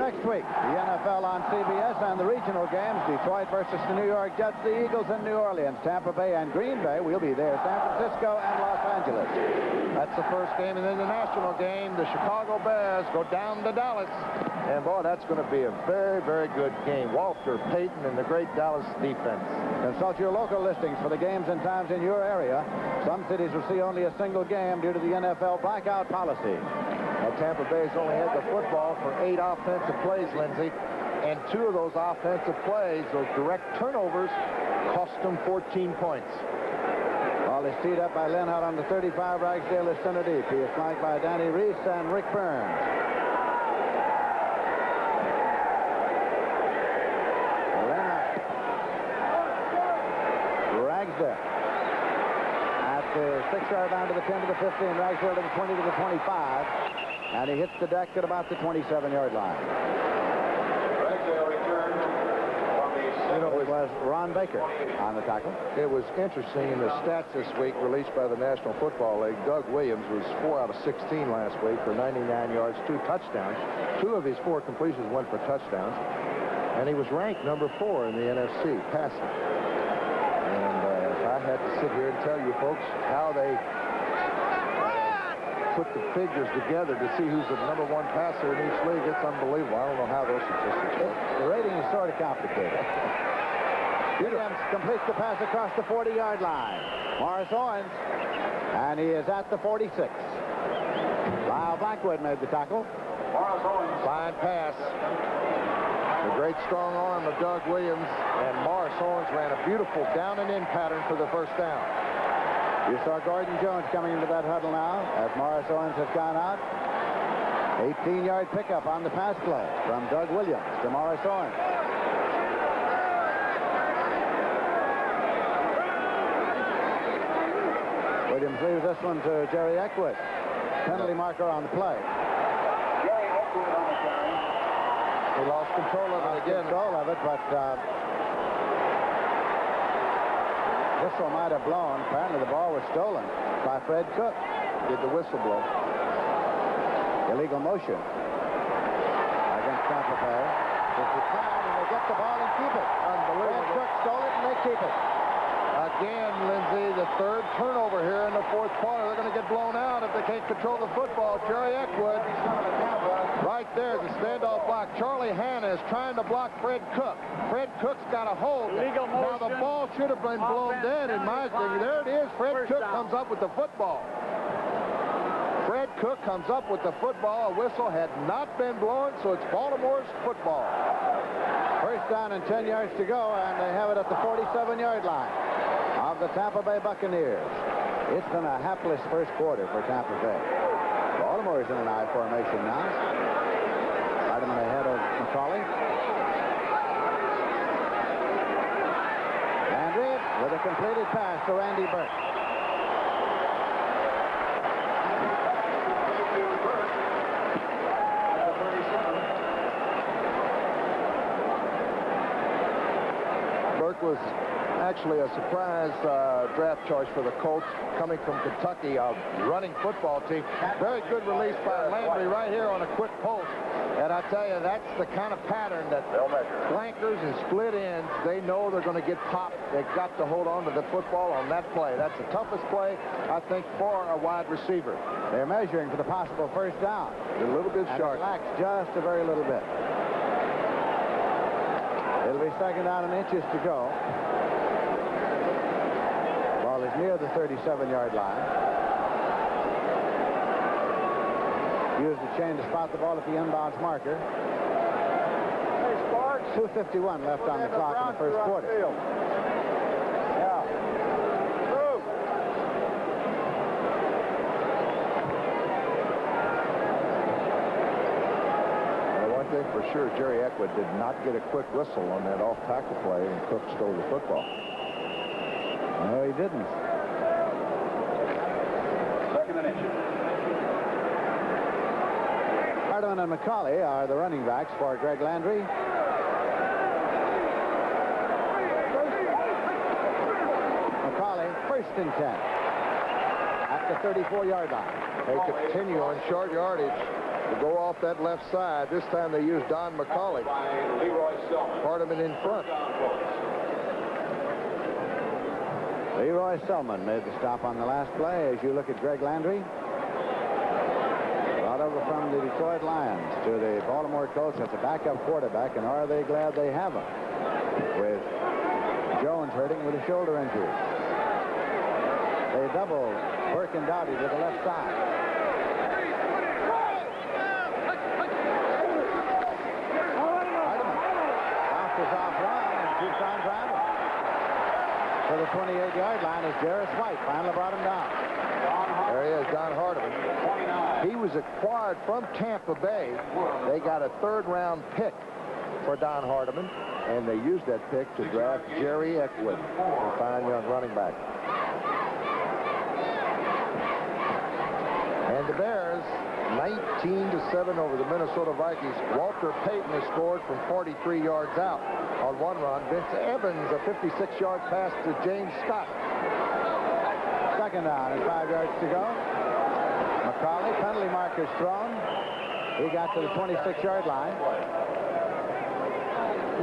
S2: Next week, the NFL on CBS and the regional games, Detroit versus the New York Jets, the Eagles in New Orleans, Tampa Bay and Green Bay. We'll be there, San Francisco and Los Angeles.
S3: That's the first game, and then the national game, the Chicago Bears go down to Dallas. And, boy, that's going to be a very, very good game. Walter Payton and the great Dallas defense.
S2: Consult your local listings for the games and times in your area. Some cities will see only a single game due to the NFL blackout policy.
S3: Tampa Bay's only had the football for 8 offensive plays, Lindsey, and 2 of those offensive plays, those direct turnovers, cost them 14 points.
S2: Ball is teed up by Leonhardt on the 35. Ragsdale is center deep. He is flanked by Danny Reese and Rick Burns. Leonhardt. Ragsdale. At the 6-yard line to the 10 to the 15. Ragsdale to the 20 to the 25. And he hits the deck at about the 27-yard line.
S19: Ragsdale returned from the
S2: You know, it was Ron Baker on the tackle.
S3: It was interesting in the stats this week released by the National Football League. Doug Williams was 4 out of 16 last week for 99 yards, 2 touchdowns. 2 of his 4 completions went for touchdowns. And he was ranked number 4 in the NFC passing. And if I had to sit here and tell you folks how they put the figures together to see who's the number 1 passer in each league, it's unbelievable. I don't know how those statistics work.
S2: The rating is sort of complicated. Williams completes the pass across the 40-yard line. Morris Owens, and he is at the 46. Lyle Blackwood made the tackle.
S3: Morris Owens. Fine pass. The great strong arm of Doug Williams, and Morris Owens ran a beautiful down and in pattern for the first down.
S2: You saw Gordon Jones coming into that huddle now as Morris Owens has gone out. 18-yard pickup on the pass play from Doug Williams to Morris Owens. Williams leaves this one to Jerry Eckwood. Penalty marker on the play.
S3: He lost control of it again.
S2: Control of it, but whistle might have blown. Apparently the ball was stolen by Fred Cook.
S3: Did the whistle blow?
S2: Illegal motion against Tampa Bay. It's declined, and they get the ball and keep it. Unbelievable. Fred Cook stole it, and they keep it.
S3: Again, Lindsay, the 3rd turnover here in the 4th quarter. They're going to get blown out if they can't control the football. Jerry Eckwood, right there, the standoff block. Charlie Hanna is trying to block Fred Cook. Fred Cook's got a hold. Now the ball should have been blown dead in my opinion. There it is. Fred Cook comes up with the football. Fred Cook comes up with the football. A whistle had not been blown, so it's Baltimore's football.
S2: First down and 10 yards to go, and they have it at the 47-yard line of the Tampa Bay Buccaneers. It's been a hapless first quarter for Tampa Bay. Baltimore's in an I formation now. Hardeman ahead of McCauley. Landry with a completed pass to Randy Burke.
S3: Burke was actually a surprise draft choice for the Colts, coming from Kentucky, a running football team. Very good release by Landry right here on a quick post. And I tell you, that's the kind of pattern that flankers and split ends, they know they're going to get popped. They've got to hold on to the football on that play. That's the toughest play, I think, for a wide receiver.
S2: They're measuring for the possible first down.
S3: A little bit sharp.
S2: It lacks just a very little bit. It'll be 2nd down and inches to go. Ball is near the 37-yard line. Use the chain to spot the ball at the inbounds marker. 2:51 left on the clock in the first quarter.
S3: For sure, Jerry Eckwood did not get a quick whistle on that off-tackle play, and Cook stole the football.
S2: No, he didn't.
S3: 2nd and inches.
S2: Hardeman and McCauley are the running backs for Greg Landry. McCauley, 1st and 10 at the 34-yard line.
S3: They continue on short yardage to go off that left side. This time they used Don McCauley. Hardeman in front.
S2: Leroy Selman made the stop on the last play. As you look at Greg Landry, brought over from the Detroit Lions to the Baltimore Colts as a backup quarterback, and are they glad they have him, with Jones hurting with a shoulder injury. They double Burke and Dowdy to the left side. To the 28-yard line as Jarris White finally brought him down.
S3: There he is, Don Hardeman. He was acquired from Tampa Bay. They got a 3rd-round pick for Don Hardeman, and they used that pick to draft Jerry Eckwood, a fine young running back. And the Bears 19-7 over the Minnesota Vikings. Walter Payton has scored from 43 yards out on one run. Vince Evans, a 56-yard pass to James Scott.
S2: Second down and 5 yards to go. McCauley, penalty markers thrown. He got to the 26-yard line.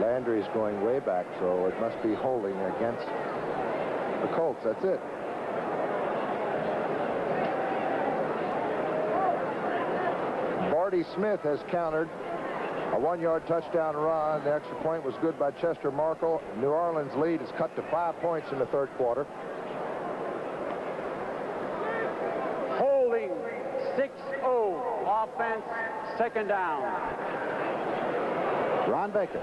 S3: Landry's going way back, so it must be holding against the Colts. That's it. Barty Smith has countered a 1-yard touchdown run. The extra point was good by Chester Markle. New Orleans' lead is cut to 5 points in the third quarter.
S4: Holding 6-0. Offense, second down.
S2: Ron Baker.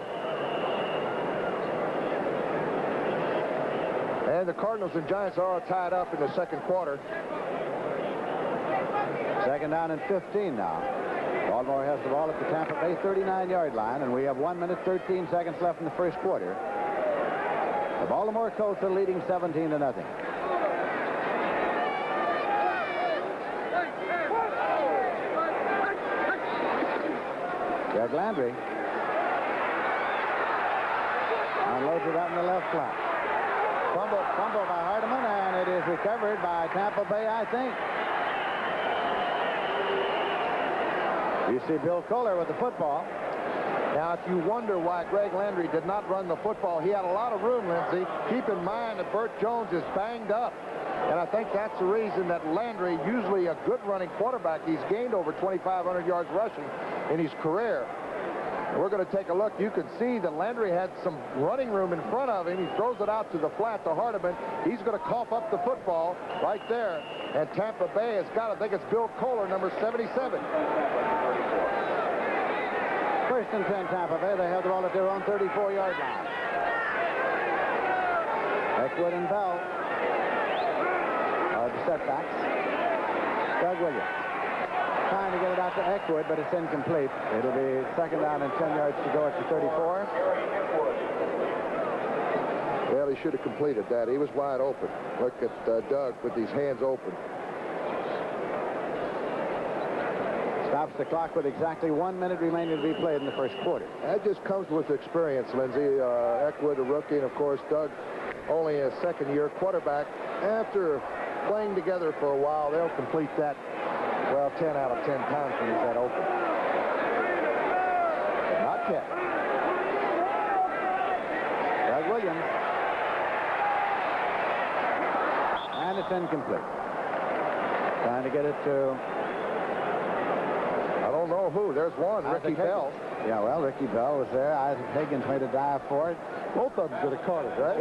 S3: And the Cardinals and Giants are all tied up in the second quarter.
S2: Second down and 15 now. Baltimore has the ball at the Tampa Bay 39-yard line, and we have 1 minute, 13 seconds left in the first quarter. The Baltimore Colts are leading 17-0. Greg Landry unloads it out in the left flank. Fumble by Hardeman, and it is recovered by Tampa Bay, I think. You see Bill Kohler with the football.
S3: Now, if you wonder why Greg Landry did not run the football, he had a lot of room, Lindsey. Keep in mind that Burt Jones is banged up. And I think that's the reason that Landry, usually a good running quarterback, he's gained over 2,500 yards rushing in his career. We're going to take a look. You can see that Landry had some running room in front of him. He throws it out to the flat to Hardeman. He's going to cough up the football right there. And Tampa Bay has got, I think it's Bill Kohler, number 77.
S2: First and 10, Tampa Bay. They have the ball at their own 34-yard line. Eckwood and Bell are the setbacks. Doug Williams trying to get it out to Eckwood, but it's incomplete. It'll be second down and 10 yards to go at the 34.
S3: Well, he should have completed that. He was wide open. Look at Doug with these hands open.
S2: Stops the clock with exactly 1 minute remaining to be played in the first quarter.
S3: That just comes with experience, Lindsey. Eckwood, a rookie, and of course, Doug, only a second-year quarterback. After playing together for a while, they'll complete that, well, 10 out of 10 times when he's that open. Not yet. Doug Williams. And it's incomplete. Trying to get it to... I don't know who. There's one, Ricky Bell.
S2: Yeah, well, Ricky Bell was there. Isaac Hagins made a dive for it.
S3: Both of them could have caught it, right?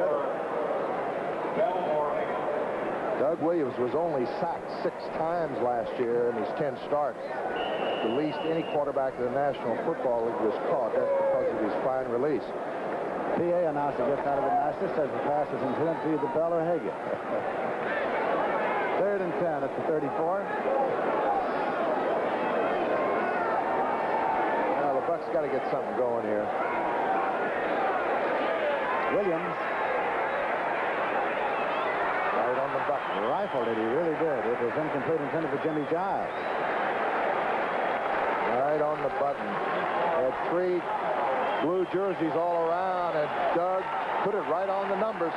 S3: Doug Williams was only sacked 6 times last year in his 10 starts. The least any quarterback in the National Football League was caught. That's because of his fine release.
S2: PA announcer gets out of it nicely, says the pass is intended to either Bell or Hagan. Third and 10 at the 34.
S3: Well, the Bucs got to get something going here.
S2: Williams. Right on the button. Rifled it, he really did. It was incomplete, intended for Jimmy Giles.
S3: Right on the button. Had 3 blue jerseys all around, and Doug put it right on the numbers.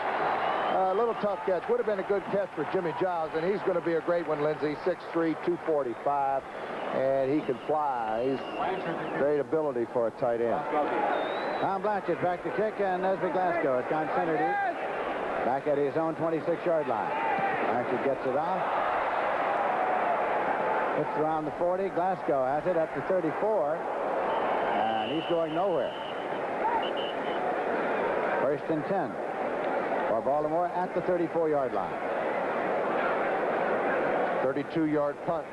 S3: A little tough catch. Would have been a good catch for Jimmy Giles, and he's going to be a great one, Lindsey. 6'3", 245, and he can fly. He's great ability for a tight end.
S2: Tom Blanchard back to kick, and Nesby Glasgow has gone center deep. Back at his own 26-yard line. Blanchard gets it off. It's around the 40. Glasgow has it at the 34. And he's going nowhere. First and 10 for Baltimore at the 34-yard line.
S3: 32-yard punt.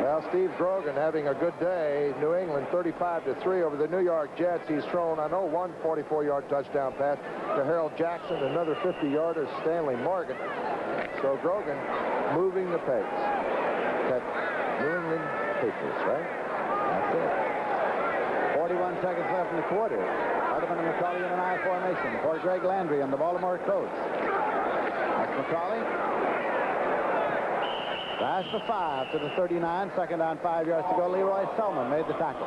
S3: Well, Steve Grogan having a good day. New England 35-3 over the New York Jets. He's thrown, I know, one 44-yard touchdown pass to Harold Jackson, another 50-yarder to Stanley Morgan. So Grogan moving the pace. That New England Patriots, right? That's it.
S2: 41 seconds left in the quarter. Hardeman and McCauley in an I formation for Greg Landry and the Baltimore Colts. That's McCauley. Pass for 5 to the 39. Second down, 5 yards to go. Leroy Selman made the tackle.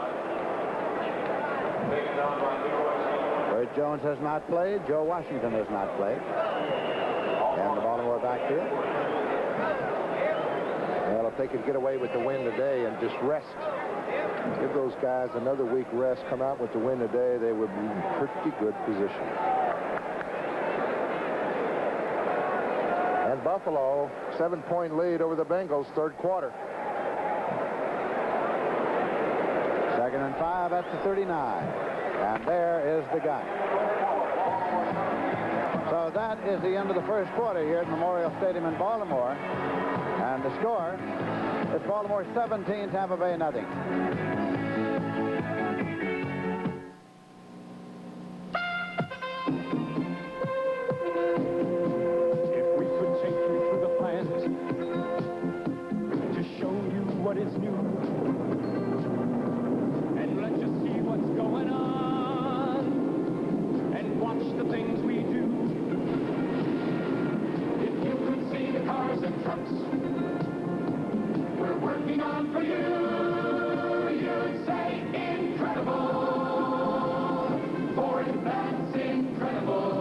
S2: Bert Jones has not played. Joe Washington has not played. And the Baltimore backfield.
S3: Well, if they could get away with the win today and just rest, give those guys another week rest, come out with the win today, they would be in pretty good position. And Buffalo, 7-point lead over the Bengals, third quarter.
S2: Second and 5 at the 39. And there is the gun. So that is the end of the first quarter here at Memorial Stadium in Baltimore. And the score is Baltimore 17, Tampa Bay nothing.
S12: If we could take you through the past to show you what is new and let you see what's going on and watch the things we do. If you could see the cars and trucks we're working on for you, you'd say incredible. For that's incredible.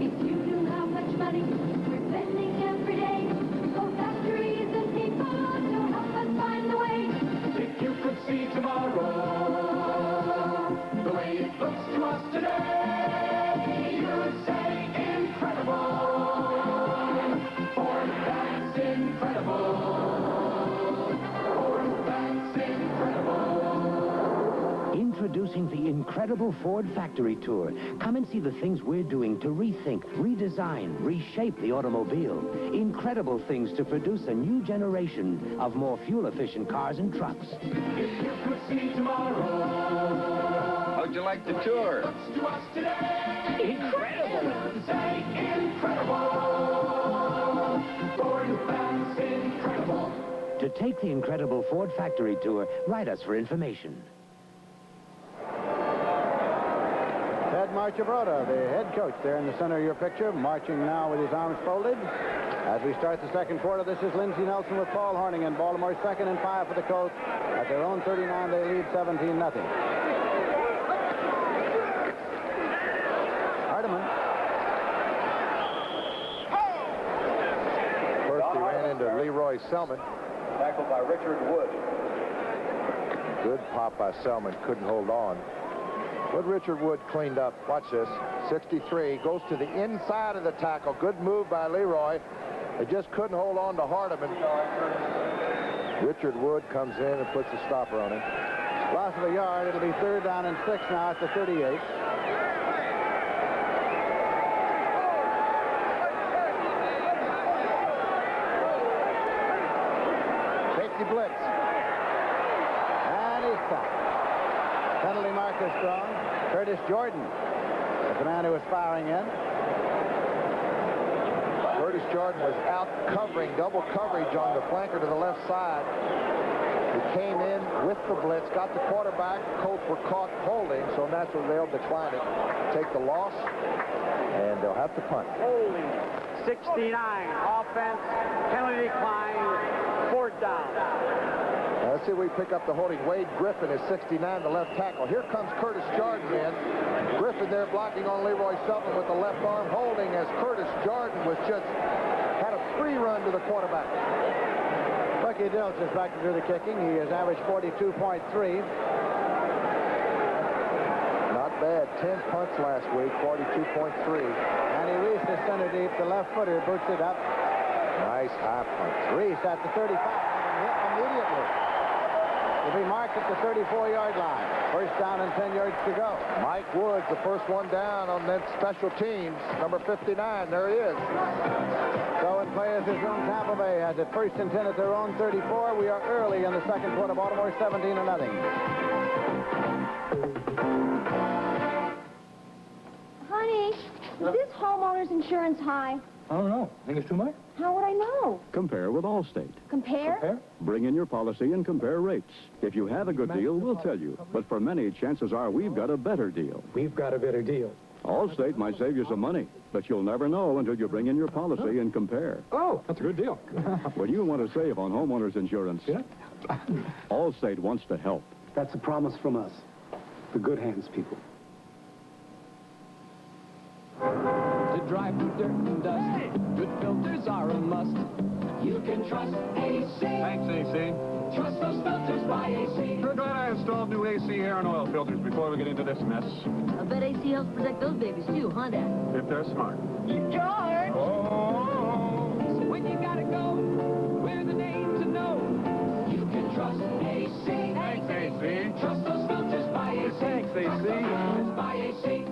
S19: If you knew how much money we're spending every day for factories and people to help us find the way.
S12: If you could see tomorrow the way it looks to us today, you'd say incredible. For that's incredible. For that's incredible.
S20: Introducing the incredible Ford Factory Tour. Come and see the things we're doing to rethink, redesign, reshape the automobile. Incredible things to produce a new generation of more fuel-efficient cars and trucks.
S12: If you could see tomorrow.
S21: How'd you like the tour?
S12: Looks to us today.
S20: Incredible.
S12: Say incredible. Ford, that's incredible.
S20: To take the incredible Ford Factory Tour, write us for information.
S2: Ted Marchibroda, the head coach there in the center of your picture, marching now with his arms folded. As we start the second quarter, this is Lindsey Nelson with Paul Horning, and Baltimore 2nd and 5 for the Colts. At their own 39, they lead 17-0. Hardeman.
S3: First he ran into Leroy Selman.
S22: Tackled by Richard Wood.
S3: Good pop by Selman, couldn't hold on. But Richard Wood cleaned up. Watch this. 63 goes to the inside of the tackle. Good move by Leroy. They just couldn't hold on to Hardeman. Richard Wood comes in and puts a stopper on him.
S2: Loss of a yard. It'll be third down and 6 now at the 38. Safety blitz. And he's stopped. Penalty marker strong. Curtis Jordan is the man who was firing in.
S3: Curtis Jordan was out covering, double coverage on the flanker to the left side. He came in with the blitz, got the quarterback. Colts were caught holding, so naturally they'll decline it. Take the loss, and they'll have to punt.
S4: Holding 69. Offense, penalty decline, fourth down.
S3: Let's see if we pick up the holding. Wade Griffin is 69, the left tackle. Here comes Curtis Jordan in. Griffin there blocking on Leroy Selman with the left arm holding as Curtis Jordan was just had a free run to the quarterback.
S2: Bucky Dilch is back to do the kicking. He has averaged 42.3.
S3: Not bad. 10 punts last week, 42.3.
S2: And he reached the center deep. The left footer boots it up.
S3: Nice high punt.
S2: Reese at the 35 and hit immediately. Will be marked at the 34-yard line. First down and 10 yards to go.
S3: Mike Woods, the first one down on that special teams. Number 59, there he is.
S2: So in play is his own Tampa Bay has it first and 10 at their own 34. We are early in the second quarter. Baltimore 17-0.
S19: Honey, is this homeowner's insurance high?
S18: I don't know. Think it's too much?
S19: How would I know?
S18: Compare with Allstate.
S19: Compare?
S18: Bring in your policy and compare rates. If you have a good deal, we'll tell you. But for many, chances are we've got a better deal.
S23: We've got a better deal.
S18: Allstate might save you some money, but you'll never know until you bring in your policy and compare.
S5: Oh, that's a good deal.
S18: When you want to save on homeowners insurance, Allstate wants to help.
S5: That's a promise from us, the good hands people.
S12: To drive through dirt and dust, good filters are a must. You can trust AC.
S6: Thanks, AC.
S12: Trust those filters by AC.
S6: We're glad I installed new AC air and oil filters before we get into this mess.
S23: I bet AC helps protect those babies too, huh, Dad?
S6: If they're smart.
S12: George!
S6: Oh!
S12: So when you gotta go, we're the name to know. You can trust AC.
S6: Thanks, AC.
S12: Trust those filters by AC.
S6: Thanks, AC.
S12: Trust those filters by AC.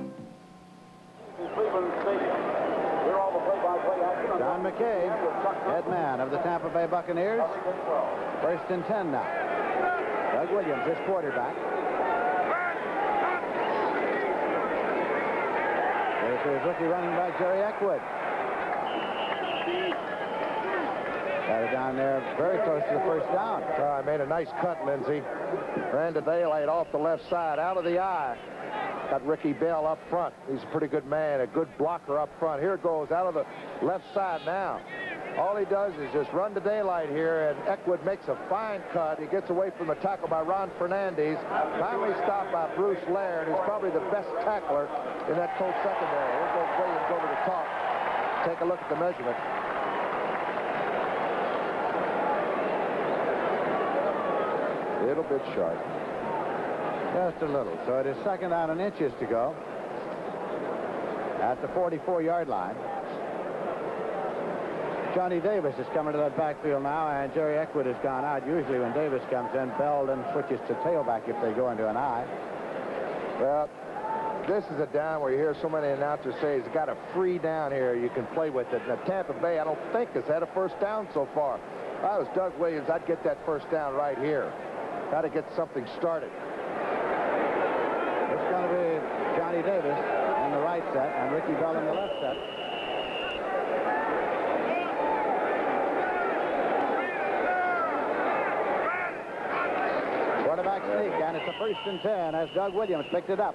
S2: Cleveland Stadium. We're all the play-by-play action. John McKay, head man of the Tampa Bay Buccaneers. 1st and 10 now. Doug Williams, his quarterback. There's his rookie running back, Jerry Eckwood. Got it down there very close to the first down.
S3: Made a nice cut, Lindsey. Ran to daylight off the left side, out of the eye. Got Ricky Bell up front. He's a pretty good man, a good blocker up front. Here it goes, out of the left side now. All he does is just run to daylight here, and Eckwood makes a fine cut. He gets away from the tackle by Ron Fernandez. Finally stopped by Bruce Laird, who's probably the best tackler in that Colts secondary. Here goes Williams over the top. Take a look at the measurement. A little bit short.
S2: Just a little. So it is 2nd down and inches to go at the 44-yard line. Johnny Davis is coming to that backfield now, and Jerry Eckwood has gone out. Usually when Davis comes in, Bell then switches to tailback if they go into an I.
S3: Well, this is a down where you hear so many announcers say he's got a free down here. You can play with it. Now, Tampa Bay, I don't think, has had a first down so far. If I was Doug Williams, I'd get that first down right here. Got to get something started.
S2: It's going to be Johnny Davis in the right set and Ricky Bell in the left set. Quarterback sneak, and it's a 1st and 10 as Doug Williams picked it up.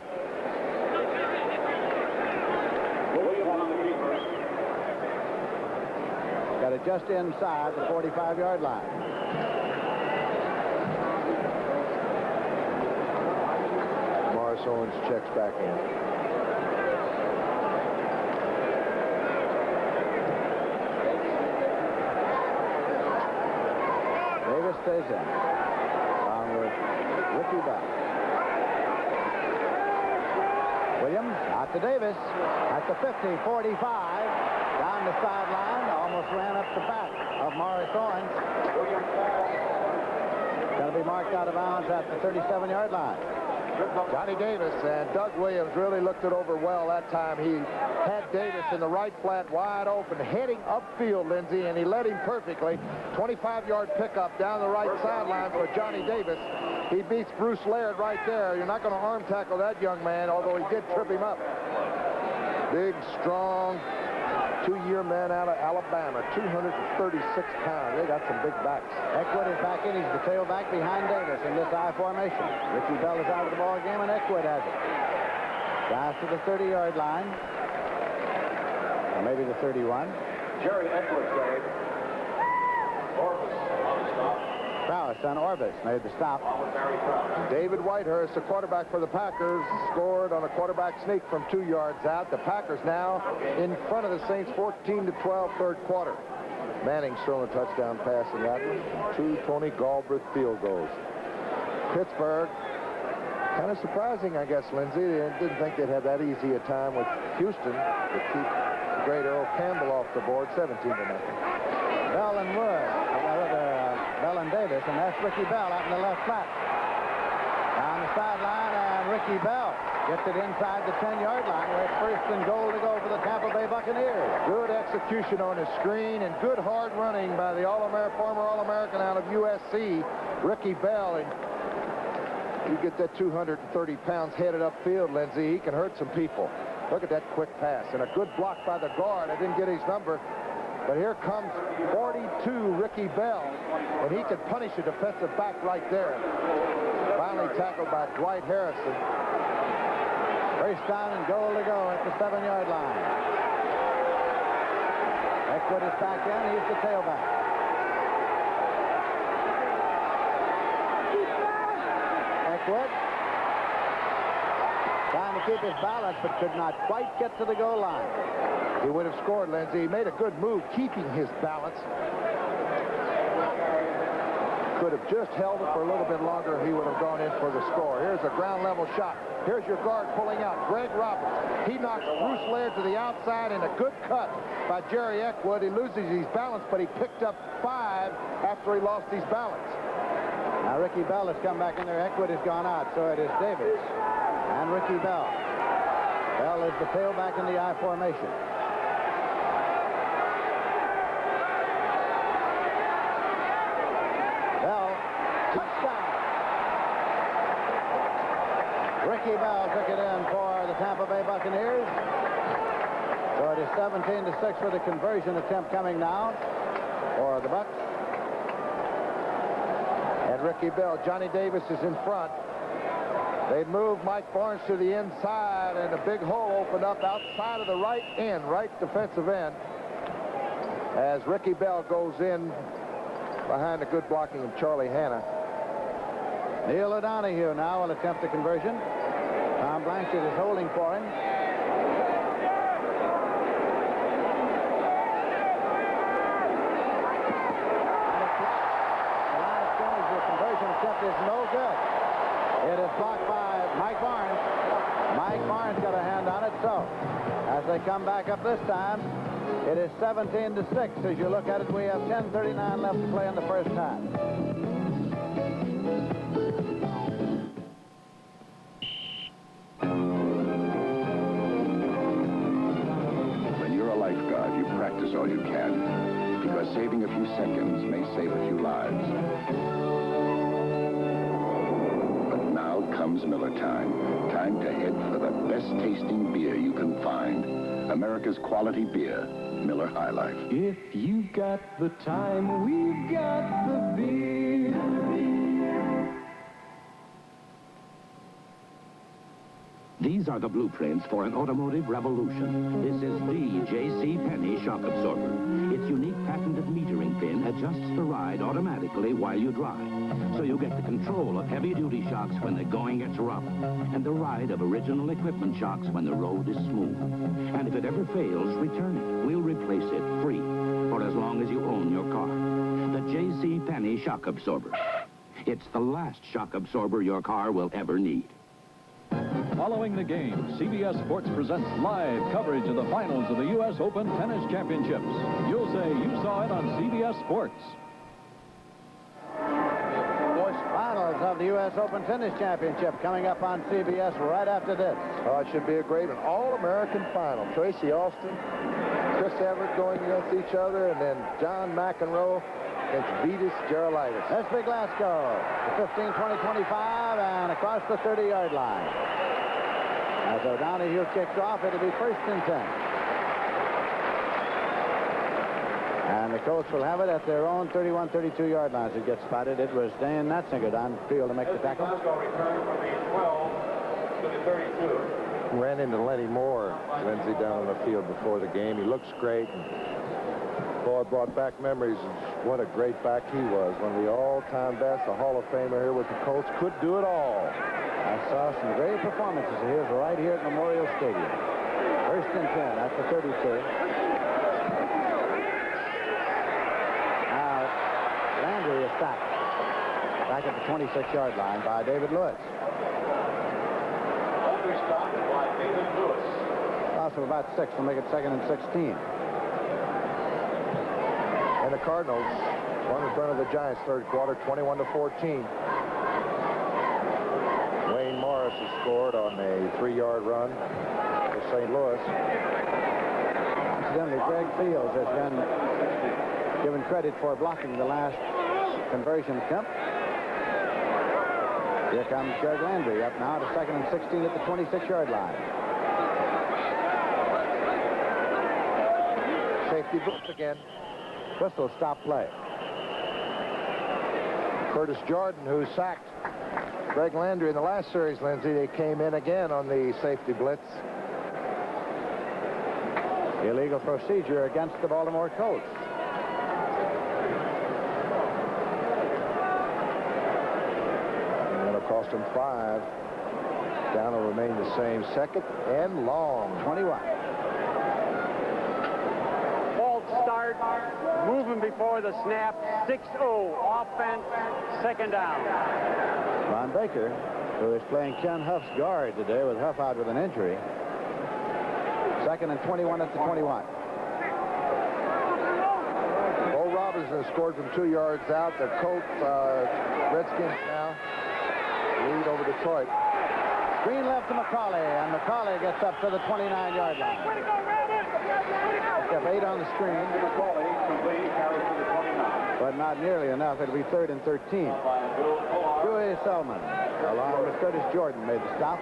S2: Got it just inside the 45-yard line.
S3: Morris Owens checks back in.
S2: Davis stays in. Along with Ricky Bell. Williams out to Davis at the 50, 45. Down the sideline. Almost ran up the back of Morris Owens. Going to be marked out of bounds at the 37-yard line.
S3: Johnny Davis, and Doug Williams really looked it over well that time. He had Davis in the right flat wide open, heading upfield, Lindsey, and he led him perfectly. 25-yard pickup down the right sideline for Johnny Davis. He beats Bruce Laird right there. You're not going to arm tackle that young man, although he did trip him up. Big, strong, 2-year man out of Alabama, 236 pounds. They got some big backs.
S2: Eckwood is back in. He's the tailback behind Davis in this I formation. Ricky Bell is out of the ball game, and Eckwood has it. Pass to the 30-yard line. Or maybe the 31.
S22: Jerry Eckwood played. Orvis on the stop.
S2: Prowse on Orvis made the stop.
S3: David Whitehurst, the quarterback for the Packers, scored on a quarterback sneak from 2 yards out. The Packers now in front of the Saints 14-12 third quarter. Manning's thrown a touchdown pass in that one. 2 Tony Galbraith field goals. Pittsburgh, kind of surprising, I guess, Lindsey. They didn't think they'd have that easy a time with Houston to keep the great Earl Campbell off the board, 17-0.
S2: Bell and Wood, Bell and Davis, and that's Ricky Bell out in the left flat. Down the sideline, and Ricky Bell gets it inside the 10-yard line where it's 1st and goal to go for the Tampa Bay Buccaneers.
S3: Good execution on his screen and good hard running by the former All-American out of USC, Ricky Bell. And you get that 230 pounds headed upfield, Lindsey, he can hurt some people. Look at that quick pass and a good block by the guard. I didn't get his number. But here comes 42 Ricky Bell, and he can punish a defensive back right there. Finally tackled by Dwight Harrison.
S2: First down and goal to go at the 7-yard line. Eckwood is back in. He's the tailback. Eckwood trying to keep his balance, but could not quite get to the goal line.
S3: He would have scored, Lindsey. He made a good move keeping his balance. Could have just held it for a little bit longer. He would have gone in for the score. Here's a ground level shot. Here's your guard pulling out, Greg Roberts. He knocks Bruce Laird to the outside, and a good cut by Jerry Eckwood. He loses his balance, but he picked up 5 after he lost his balance.
S2: Now Ricky Bell has come back in there. Eckwood has gone out, so it is Davis and Ricky Bell. Bell is the tailback in the I formation. Bell, touchdown. Ricky Bell took it in for the Tampa Bay Buccaneers. So it is 17-6 with a conversion attempt coming now for the Bucs.
S3: And Ricky Bell, Johnny Davis is in front. They moved Mike Barnes to the inside, and a big hole opened up outside of the right end, right defensive end, as Ricky Bell goes in behind the good blocking of Charlie Hanna.
S2: Neil O'Donohue now will attempt the conversion. Tom Blanchard is holding for him. Is no good. It is blocked by Mike Barnes. Mike Barnes got a hand on it, so as they come back up this time, it is 17-6. As you look at it, we have 10:39 left to play in the first half.
S11: When you're a lifeguard, you practice all you can, because saving a few seconds may save a few lives. Comes Miller time. Time to head for the best tasting beer you can find. America's quality beer, Miller High Life.
S12: If you've got the time, we've got the beer.
S20: These are the blueprints for an automotive revolution. This is the J.C. Penney shock absorber. Its unique patented metering pin adjusts the ride automatically while you drive. So you get the control of heavy-duty shocks when the going gets rough, and the ride of original equipment shocks when the road is smooth. And if it ever fails, return it. We'll replace it free for as long as you own your car. The J.C. Penney shock absorber. It's the last shock absorber your car will ever need.
S18: Following the game, CBS Sports presents live coverage of the finals of the U.S. Open Tennis Championships. You'll say you saw it on CBS Sports.
S2: Finals of the U.S. Open Tennis Championship coming up on CBS right after this.
S3: Oh, it should be a great all-American final. Tracy Austin, Chris Everett going against each other, and then John McEnroe against Vitas Gerulaitis.
S2: SB Glasgow, the 15, 20, 25, and across the 30-yard line. As O'Donohue kicks off, it'll be 1st and 10. And the Colts will have it at their own 31, 32-yard lines. It gets spotted. It was Dan Natzinger on field to make the tackle.
S22: Glasgow returned from the 12 to the 32.
S3: Ran into Lenny Moore, Lindsey, down on the field before the game. He looks great. And boy, brought back memories of what a great back he was. One of the all-time best, a Hall of Famer here with the Colts. Could do it all.
S2: I saw some great performances of his right here at Memorial Stadium. 1st and 10 at the 32. Now, Landry is stopped back at the 26-yard line by David Lewis.
S22: Landry stopped by David Lewis.
S2: Loss of about 6 will make it 2nd and 16.
S3: And the Cardinals won in front of the Giants third quarter, 21-14. Wayne Morris has scored on a 3-yard run for St. Louis.
S2: Incidentally, Greg Fields has been given credit for blocking the last conversion attempt. Here comes Greg Landry up now to 2nd and 16 at the 26-yard line.
S3: Safety boots again.
S2: Bristol stop play.
S3: Curtis Jordan, who sacked Greg Landry in the last series, Lindsay. They came in again on the safety blitz.
S2: Illegal procedure against the Baltimore Colts.
S3: And it'll cost him 5. Down will remain the same. Second and long.
S2: 21.
S4: False start. Moving before the snap. 6-0. Offense. Second down.
S2: Ron Baker, who is playing Ken Huff's guard today with Huff out with an injury. Second and 21 at the 21.
S3: Bo Robinson scored from 2 yards out. The Colts, Redskins now lead over Detroit.
S2: Screen left to McCauley, and McCauley gets up to the 29-yard line. Up 8 on the screen.
S22: McCauley complete, carries to the 29.
S2: But not nearly enough. It'll be 3rd and 13. Dewey Selman, along with Curtis Jordan, made the stop.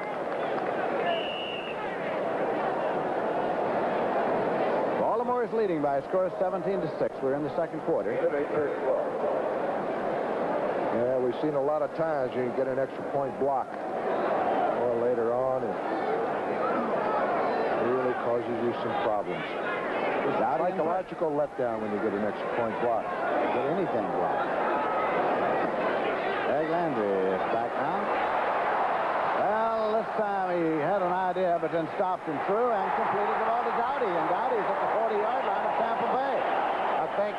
S2: Baltimore is leading by a score of 17-6. We're in the second quarter.
S3: Yeah, we've seen a lot of times you get an extra point block. Or later on, it really causes you some problems. It's a psychological letdown when you get an extra point block.
S2: Get anything blocked. Greg Landry is back now. Well, this time he had an idea, but then stopped and threw and completed the ball to Dowdy. And Dowdy's at the 40-yard line of Tampa Bay.
S3: I think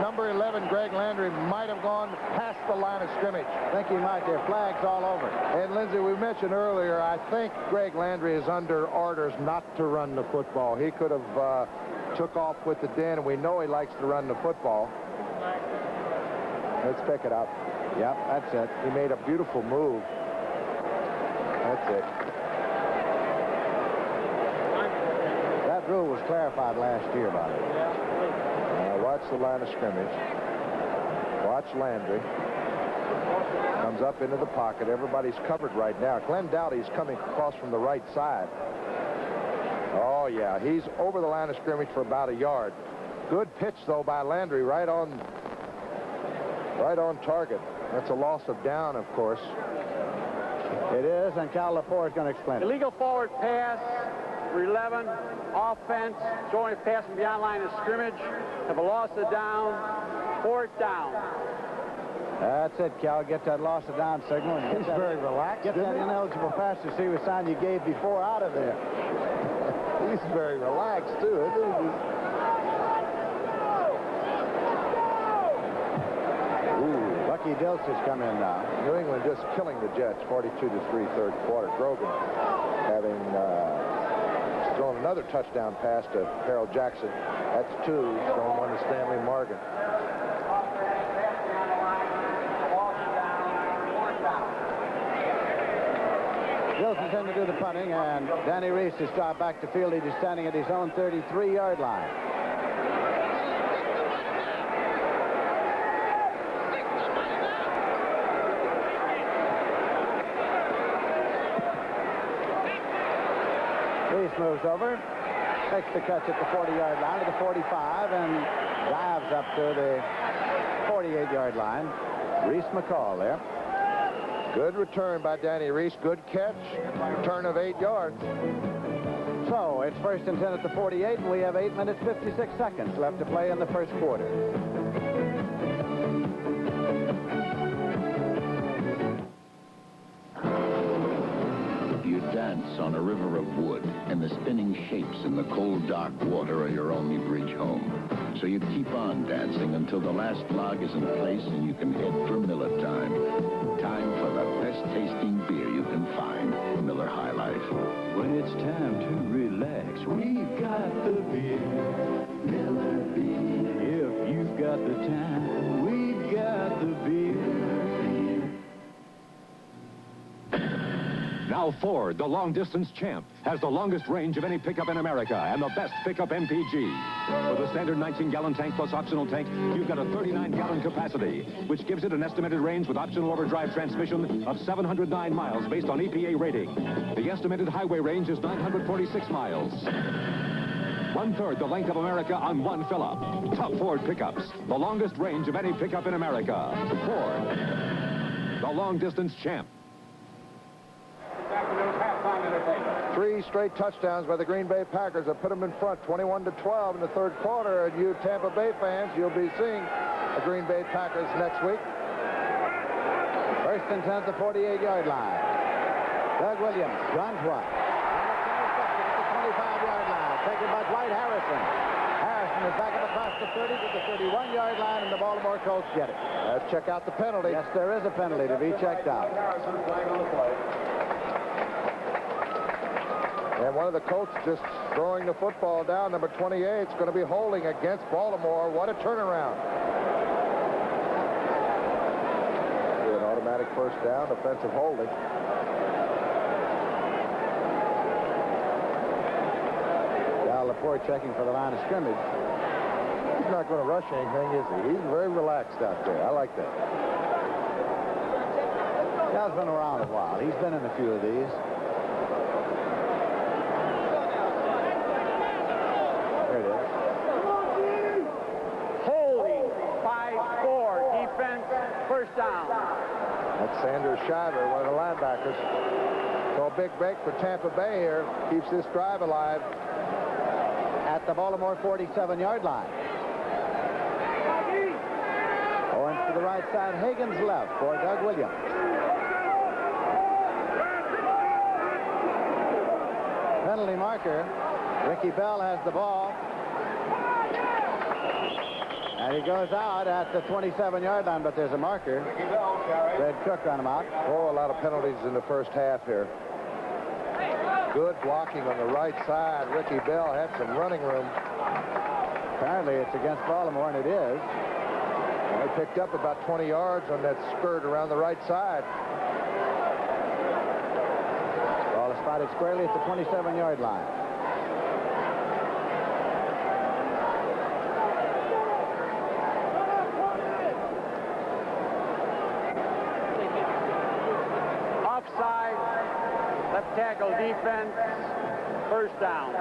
S3: number 11, Greg Landry, might have gone past the line of scrimmage.
S2: I think he might. There are flags all over.
S3: And, Lindsay, we mentioned earlier, I think Greg Landry is under orders not to run the football. He could have took off with the den, and we know he likes to run the football. Let's pick it up.
S2: Yep, that's it.
S3: He made a beautiful move. That's it.
S2: That rule was clarified last year, by the way.
S3: Watch the line of scrimmage. Watch Landry. Comes up into the pocket. Everybody's covered right now. Glenn Dowdy's coming across from the right side. Oh, yeah. He's over the line of scrimmage for about a yard. Good pitch, though, by Landry. Right on target. That's a loss of down, of course.
S2: It is, and Cal Lepore is going to explain it.
S4: Illegal forward pass. 11. Offense. Showing a pass from beyond line of scrimmage. Have a loss of down. 4th down.
S2: That's it, Cal. Get that loss of down signal. And
S3: He's very relaxed.
S2: Get that ineligible pass receiver sign you gave before out of there.
S3: He's very relaxed, too, isn't he?
S2: Bucky Dilts has come in now.
S3: New England just killing the Jets, 42-3, third quarter. Grogan having thrown another touchdown pass to Harold Jackson. That's 2. Throwing one to Stanley Morgan.
S2: Dilts is in to do the punting, and Danny Reese is dropped back to field. He's standing at his own 33-yard line. Reese moves over, takes the catch at the 40-yard line to the 45, and dives up to the 48-yard line. Reese McCall there.
S3: Good return by Danny Reese. Good catch. Return of 8 yards.
S2: So it's 1st and 10 at the 48, and we have 8 minutes, 56 seconds left to play in the first quarter.
S11: You dance on a river of wood, and the spinning shapes in the cold, dark water are your only bridge home. So you keep on dancing until the last log is in place and you can head for Miller time. Time for the best tasting beer you can find, Miller High Life.
S12: When it's time to relax, we've got the beer, Miller beer. If you've got the time, we've got the beer.
S18: Now Ford, the long-distance champ, has the longest range of any pickup in America and the best pickup MPG. With a standard 19-gallon tank plus optional tank, you've got a 39-gallon capacity, which gives it an estimated range with optional overdrive transmission of 709 miles based on EPA rating. The estimated highway range is 946 miles. 1/3 the length of America on one fill-up. Tough Ford pickups. The longest range of any pickup in America. Ford. The long-distance champ.
S3: Three straight touchdowns by the Green Bay Packers have put them in front, 21-12 in the third quarter. And you Tampa Bay fans, you'll be seeing the Green Bay Packers next week.
S2: First and 10 at the 48-yard line. Doug Williams runs one. Interception at the 25-yard line. Taken by Dwight Harrison. Harrison is back across the 30 to the 31-yard line, and the Baltimore Colts get it.
S3: Let's check out the penalty.
S2: Yes, there is a penalty to be checked out.
S3: And one of the Colts just throwing the football down. Number 28 is going to be holding against Baltimore. What a turnaround. An automatic first down, offensive holding.
S2: Al Laporte checking for the line of scrimmage.
S3: He's not going to rush anything, is he? He's very relaxed out there. I like that.
S2: Al's been around a while. He's been in a few of these. There it is.
S4: Holding 5-4 defense, first down.
S3: That's Sanders Shiver, one of the linebackers. So a big break for Tampa Bay here. Keeps this drive alive.
S2: At the Baltimore 47-yard line. Owens to the right side, Hagins left for Doug Williams. Penalty marker. Ricky Bell has the ball. And he goes out at the 27-yard line, but there's a marker. Fred Cook on him out.
S3: Oh, a lot of penalties in the first half here. Good blocking on the right side. Ricky Bell had some running room.
S2: Apparently it's against Baltimore, and it is.
S3: They picked up about 20 yards on that skirt around the right side.
S2: Ball is spotted squarely at the 27-yard line.
S4: Offside, left tackle defense, first down.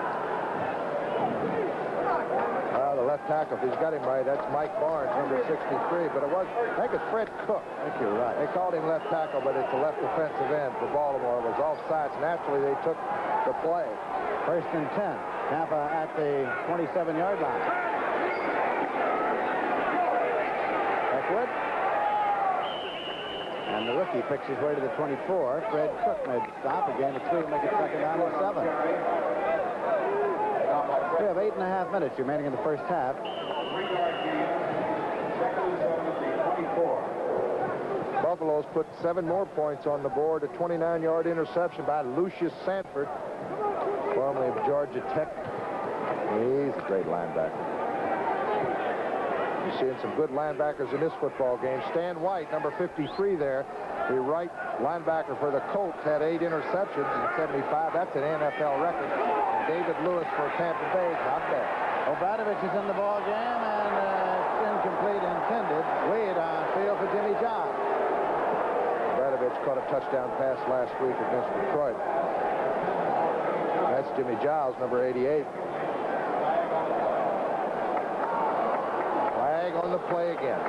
S3: The left tackle, if he's got him right, that's Mike Barnes, number 63. But it was, I think it's Fred Cook.
S2: I think you're right.
S3: They called him left tackle, but it's a left defensive end for Baltimore. It was offsides. Naturally, they took the play.
S2: First and 10. Tampa at the 27-yard line. Eckwood. And the rookie picks his way to the 24. Fred Cook made the stop. Again, the 3 make it second down and 7. We have 8.5 minutes remaining in the first half.
S3: Buffalo's put 7 more points on the board. A 29-yard interception by Lucius Sanford, formerly of Georgia Tech. He's a great linebacker. You're seeing some good linebackers in this football game. Stan White, number 53 there, the right linebacker for the Colts, had 8 interceptions in 75. That's an NFL record. David Lewis for Tampa Bay is not there.
S2: Obradovich is in the ball game, and it's incomplete intended. Wade on field for Jimmie John.
S3: Obradovich caught a touchdown pass last week against Detroit. That's Jimmy Giles, number 88. Flag on the play again.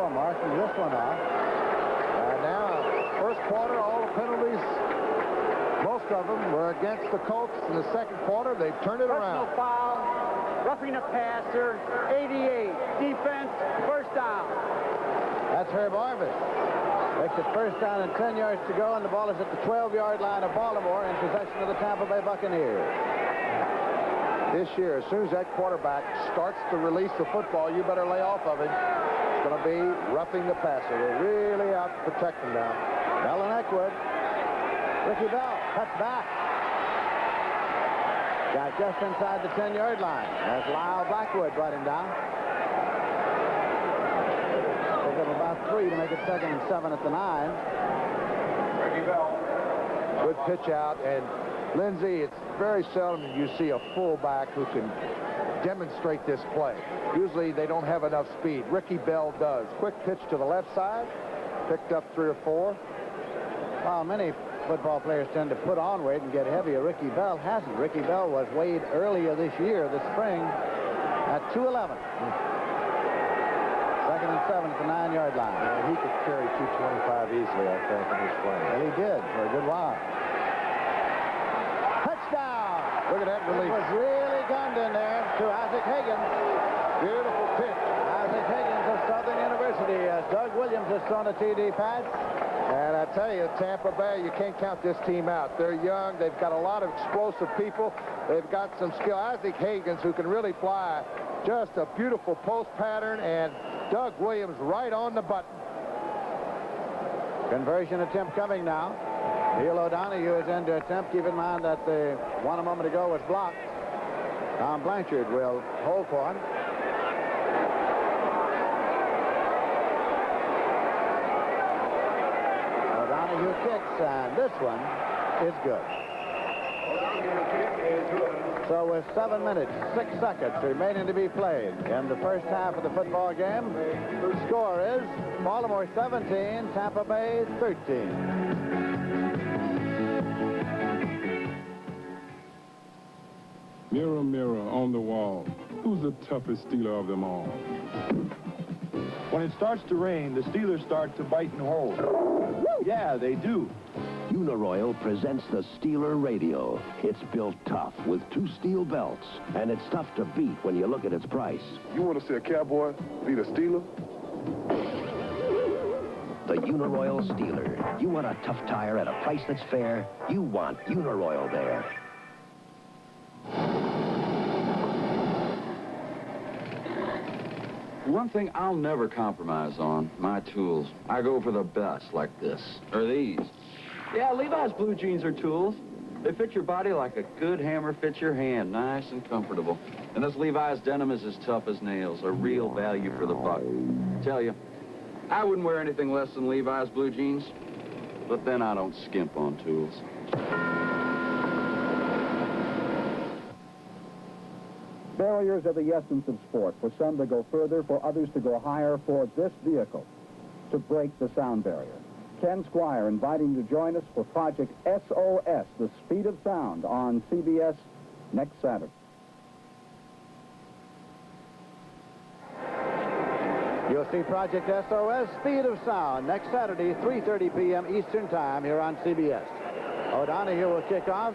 S2: Marking this one off.
S3: Now, first quarter, all the penalties, most of them were against the Colts. In the second quarter, they've turned it around.
S4: Personal foul, roughing the passer, 88, defense, first down.
S2: That's Herb Arvis. Makes it first down and 10 yards to go, and the ball is at the 12-yard line of Baltimore in possession of the Tampa Bay Buccaneers.
S3: This year, as soon as that quarterback starts to release the football, you better lay off of him. It's going to be roughing the passer. They're really out to protect him now.
S2: Bell and Eckwood. Ricky Bell cuts back. Got just inside the 10-yard line. That's Lyle Blackwood brought him down. Pick up about 3 to make it second and 7 at the 9.
S3: Ricky Bell. Good pitch out, and Lindsey, it's very seldom you see a fullback who can demonstrate this play. Usually they don't have enough speed. Ricky Bell does. Quick pitch to the left side. Picked up 3 or 4.
S2: Well, many football players tend to put on weight and get heavier. Ricky Bell hasn't. Ricky Bell was weighed earlier this year, this spring, at 211. Second and 7 at the 9-yard line.
S3: Yeah, he could carry 225 easily, I think, in his play.
S2: Well, he did for a good while. Touchdown!
S3: Look at that release.
S2: It was really gunned in there to Isaac Hagins.
S3: Beautiful pitch.
S2: Isaac Hagins of Southern University. Doug Williams has thrown a TD pass.
S3: And I tell you, Tampa Bay, you can't count this team out. They're young. They've got a lot of explosive people. They've got some skill. Isaac Hagins, who can really fly. Just a beautiful post pattern, and Doug Williams right on the button.
S2: Conversion attempt coming now. Neil O'Donoghue is in to attempt. Keep in mind that the one a moment ago was blocked. Tom Blanchard will hold for him. O'Donoghue kicks, and this one is good. So with 7 minutes, 6 seconds remaining to be played in the first half of the football game, the score is Baltimore 17, Tampa Bay 13.
S6: Mirror, mirror on the wall, who's the toughest Steeler of them all?
S7: When it starts to rain, the Steelers start to bite and hold. Yeah, they do.
S20: Uniroyal presents the Steeler Radio. It's built tough with 2 steel belts, and it's tough to beat when you look at its price.
S6: You want to see a cowboy beat a Steeler?
S20: The Uniroyal Steeler. You want a tough tire at a price that's fair? You want Uniroyal there.
S8: One thing I'll never compromise on, my tools. I go for the best, like this, or these. Yeah, Levi's blue jeans are tools. They fit your body like a good hammer fits your hand, nice and comfortable. And this Levi's denim is as tough as nails, a real value for the buck. Tell you, I wouldn't wear anything less than Levi's blue jeans, but then I don't skimp on tools.
S10: Barriers are the essence of sport. For some to go further, for others to go higher, for this vehicle to break the sound barrier. Ken Squire inviting you to join us for Project SOS, the speed of sound, on CBS next Saturday.
S2: You'll see Project SOS, Speed of Sound, next Saturday, 3:30 p.m. Eastern Time here on CBS. O'Donoghue will kick off.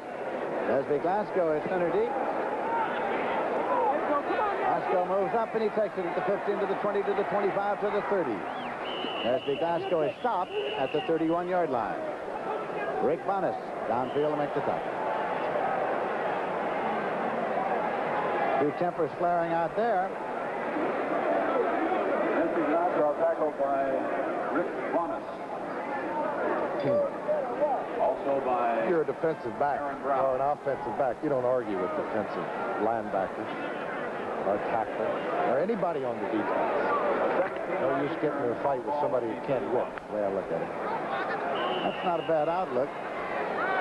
S2: Leslie Glasgow is center deep. Glasgow moves up, and he takes it at the 15 to the 20 to the 25 to the 30. Leslie Glasgow is stopped at the 31-yard line. Rick Bonus downfield to make the tackle. 2 tempers flaring out there.
S22: Leslie Glasgow tackled by Rick Bonus. Also by...
S3: You're a defensive back or an offensive back. You don't argue with defensive linebackers or tackler or anybody on the defense. No use getting in a fight with somebody who can't whip, the way I look at it.
S2: That's not a bad outlook.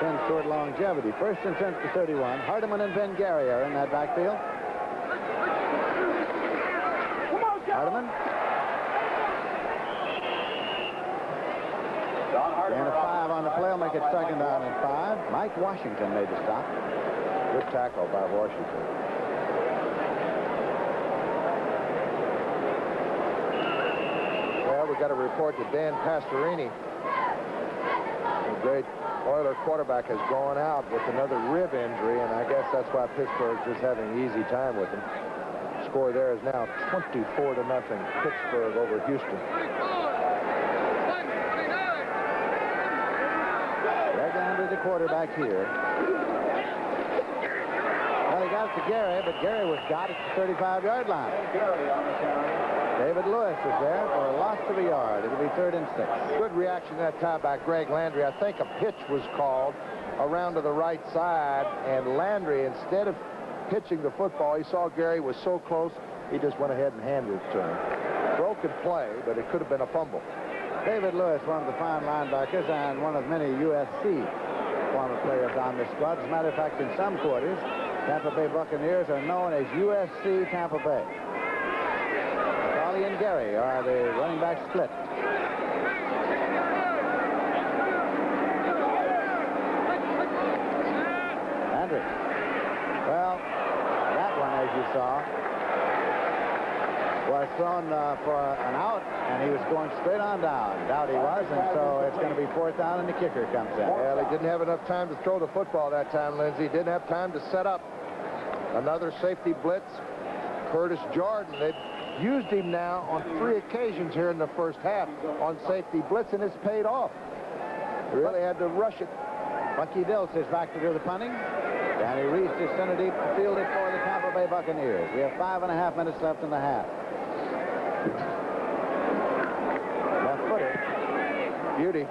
S2: 10 short longevity. First and 10 to 31. Hardiman and Ben Gary are in that backfield. Hardiman. And a 5 on the play will make it second down and 5. Mike Washington made the stop.
S3: Good tackle by Washington. Well, we got a report that Dan Pastorini, the great Oiler quarterback, has gone out with another rib injury, and I guess that's why Pittsburgh's just having an easy time with him. Score there is now 24-0 Pittsburgh over Houston.
S2: Greg Landry, the quarterback here. Well, he got it to Gary, but Gary was got at the 35-yard line. David Lewis is there for a loss of a yard. It'll be 3rd and 6.
S3: Good reaction that time by Greg Landry. I think a pitch was called around to the right side, and Landry, instead of pitching the football, he saw Gary was so close, he just went ahead and handed it to him. Broken play, but it could have been a fumble.
S2: David Lewis, one of the fine linebackers and one of many USC former players on the squad. As a matter of fact, in some quarters, Tampa Bay Buccaneers are known as USC Tampa Bay. Charlie and Gary are the running back split. Landry. Well, that one, as you saw, was thrown for an out, and he was going straight on down. Doubt he was, and so it's going to be 4th down, and the kicker comes in.
S3: Well, he didn't have enough time to throw the football that time, Lindsey. Didn't have time to set up. Another safety blitz. Curtis Jordan. They've used him now on 3 occasions here in the first half on safety blitz, and it's paid off. They really had to rush it.
S2: Bucky Dilts is back to do the punting. Danny Reese is center deep to field it for the Tampa Bay Buccaneers. We have 5.5 minutes left in the half. Left-footed.
S3: Beauty.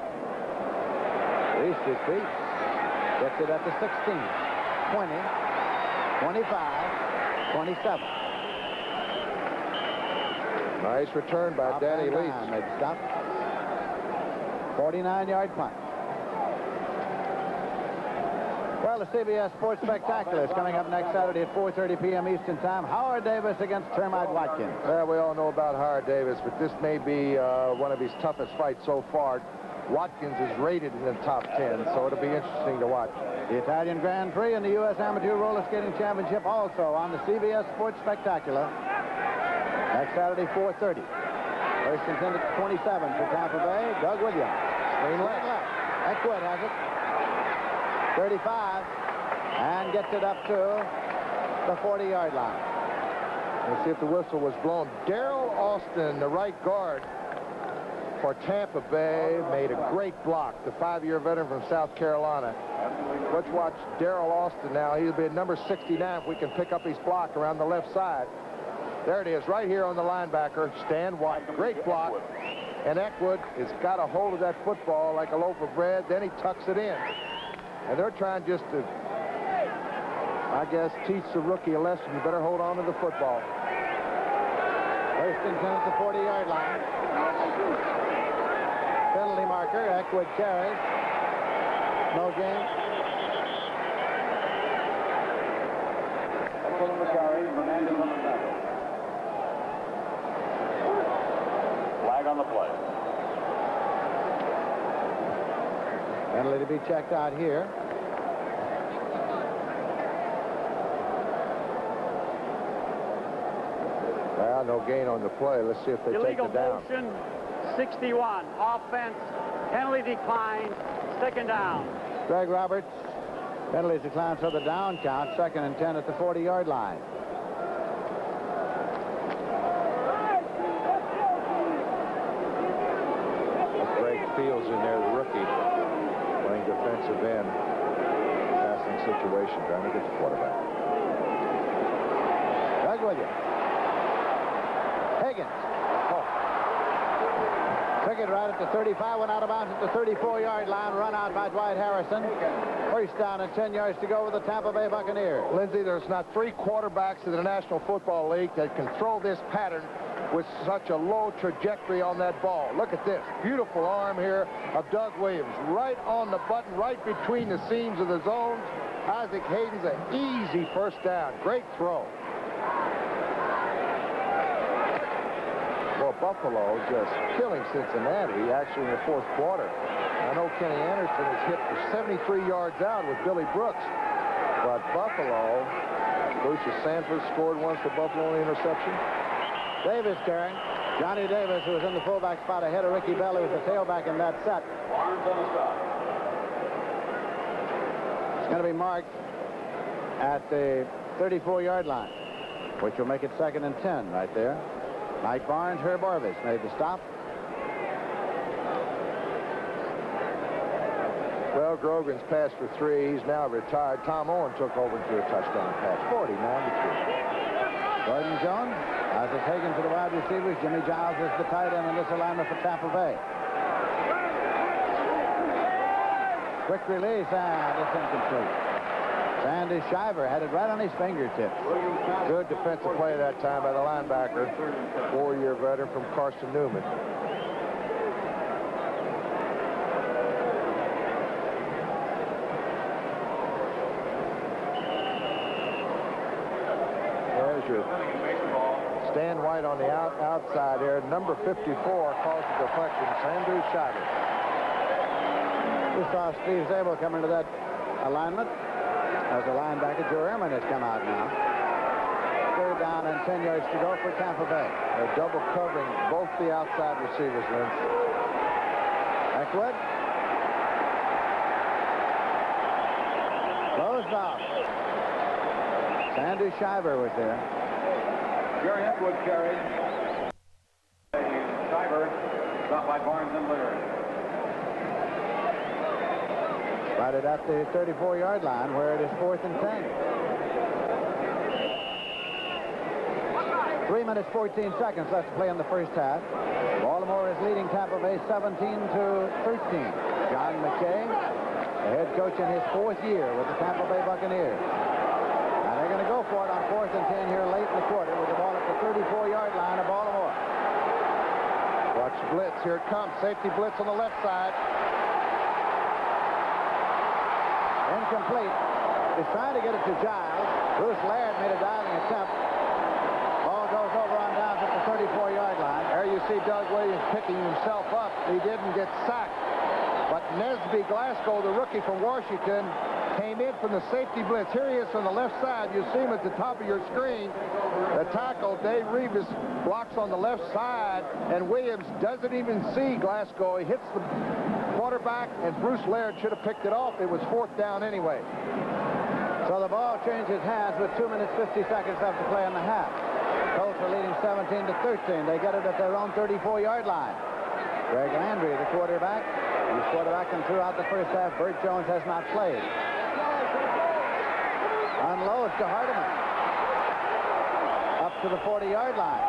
S2: Reese his feet. Gets it at the 16. 20. 25. 27.
S3: Nice return by Danny Leach.
S2: They've stopped. 49-yard punt. Well, the CBS Sports Spectacular is coming up next Saturday at 4:30 p.m. Eastern Time. Howard Davis against Termite Watkins.
S3: Well, we all know about Howard Davis, but this may be one of his toughest fights so far. Watkins is rated in the top 10, so it'll be interesting to watch.
S2: The Italian Grand Prix and the U.S. Amateur Roller Skating Championship also on the CBS Sports Spectacular. Next Saturday, 4:30. First and 10 at 27 for Tampa Bay. Doug Williams. Screen left. Eckwood has it. 35. And gets it up to the 40-yard line.
S3: Let's see if the whistle was blown. Darrell Austin, the right guard for Tampa Bay, made a great block. The 5-year veteran from South Carolina. Let's watch Darrell Austin now. He'll be at number 69 if we can pick up his block around the left side. There it is, right here on the linebacker, Stan White. Great block. And Eckwood has got a hold of that football like a loaf of bread. Then he tucks it in. And they're trying just to, I guess, teach the rookie a lesson. You better hold on to the football.
S2: First and 10 at the 40-yard line. Penalty marker. Eckwood carries. No gain.
S22: Eckwood on the carry. Hernandez on the tackle. Flag on the play.
S2: Penalty to be checked out here.
S3: Well, no gain on the play. Let's see if they take it down.
S4: Illegal motion, 61. Offense, penalty declined, 2nd down.
S2: Greg Roberts. Penalties declined for the down count. 2nd and 10 at the 40-yard line.
S3: Greg Fields in there, the rookie, playing defensive end. Passing situation, trying to get the quarterback.
S2: Doug Williams. Hagins. Oh. Took it right at the 35, went out of bounds at the 34-yard line, run out by Dwight Harrison. First down and 10 yards to go with the Tampa Bay Buccaneers.
S3: Lindsey, there's not 3 quarterbacks in the National Football League that can throw this pattern with such a low trajectory on that ball. Look at this. Beautiful arm here of Doug Williams. Right on the button, right between the seams of the zones. Isaac Hayden's an easy first down. Great throw. Well, Buffalo just killing Cincinnati, actually in the 4th quarter. I know Kenny Anderson has hit for 73 yards out with Billy Brooks. But Buffalo, Lucius Sanford scored once for Buffalo on the interception.
S2: Davis carrying. Johnny Davis, who was in the fullback spot ahead of Ricky Bell, who was the tailback in that set. It's going to be marked at the 34-yard line, which will make it 2nd and 10 right there. Mike Barnes, Herb Orvis made the stop.
S3: Well, Grogan's passed for 3. He's now retired. Tom Owen took over to a touchdown pass. 49-3.
S2: Gordon Jones, Isaac Hagins to the wide receivers. Jimmy Giles is the tight end in this alignment for Tampa Bay. Quick release, and it's incomplete. Sandy Shiver had it right on his fingertips.
S3: Good defensive play that time by the linebacker. 4-year veteran from Carson Newman. feature. Stan White on the outside there. Number 54 calls the deflection. Sanders Shiver.
S2: We saw Steve Zabel come into that alignment as a linebacker. Joe Ehrman has come out now. 3rd down and 10 yards to go for Tampa Bay.
S3: They're double covering both the outside receivers, Vince.
S2: Eckwood. Closed off. Sandy Shiver was there.
S22: Jerry Eckwood carried. Shiver stopped by Barnes and Leary.
S2: Right at the 34-yard line where it is 4th and 10. 3 minutes, 14 seconds left to play in the first half. Baltimore is leading Tampa Bay 17-13. John McKay, the head coach in his 4th year with the Tampa Bay Buccaneers. And they're going to go for it on 4th and 10 here late in the quarter with the ball at the 34-yard line of Baltimore.
S3: Watch blitz. Here it comes. Safety blitz on the left side.
S2: Incomplete. He's trying to get it to Giles. Bruce Laird made a diving attempt. Ball goes over on down to the 34-yard line.
S3: There you see Doug Williams picking himself up. He didn't get sacked. But Nesby Glasgow, the rookie from Washington, came in from the safety blitz. Here he is from the left side. You see him at the top of your screen. The tackle, Dave Reeves, blocks on the left side, and Williams doesn't even see Glasgow. He hits the quarterback, and Bruce Laird should have picked it off. It was 4th down anyway.
S2: So the ball changes hands with 2 minutes, 50 seconds left to play in the half. Colts are leading 17-13. They get it at their own 34-yard line. Greg Landry, the quarterback. He's quarterbacking throughout the first half. Burt Jones has not played. Unloads to Hardiman. Up to the 40-yard line.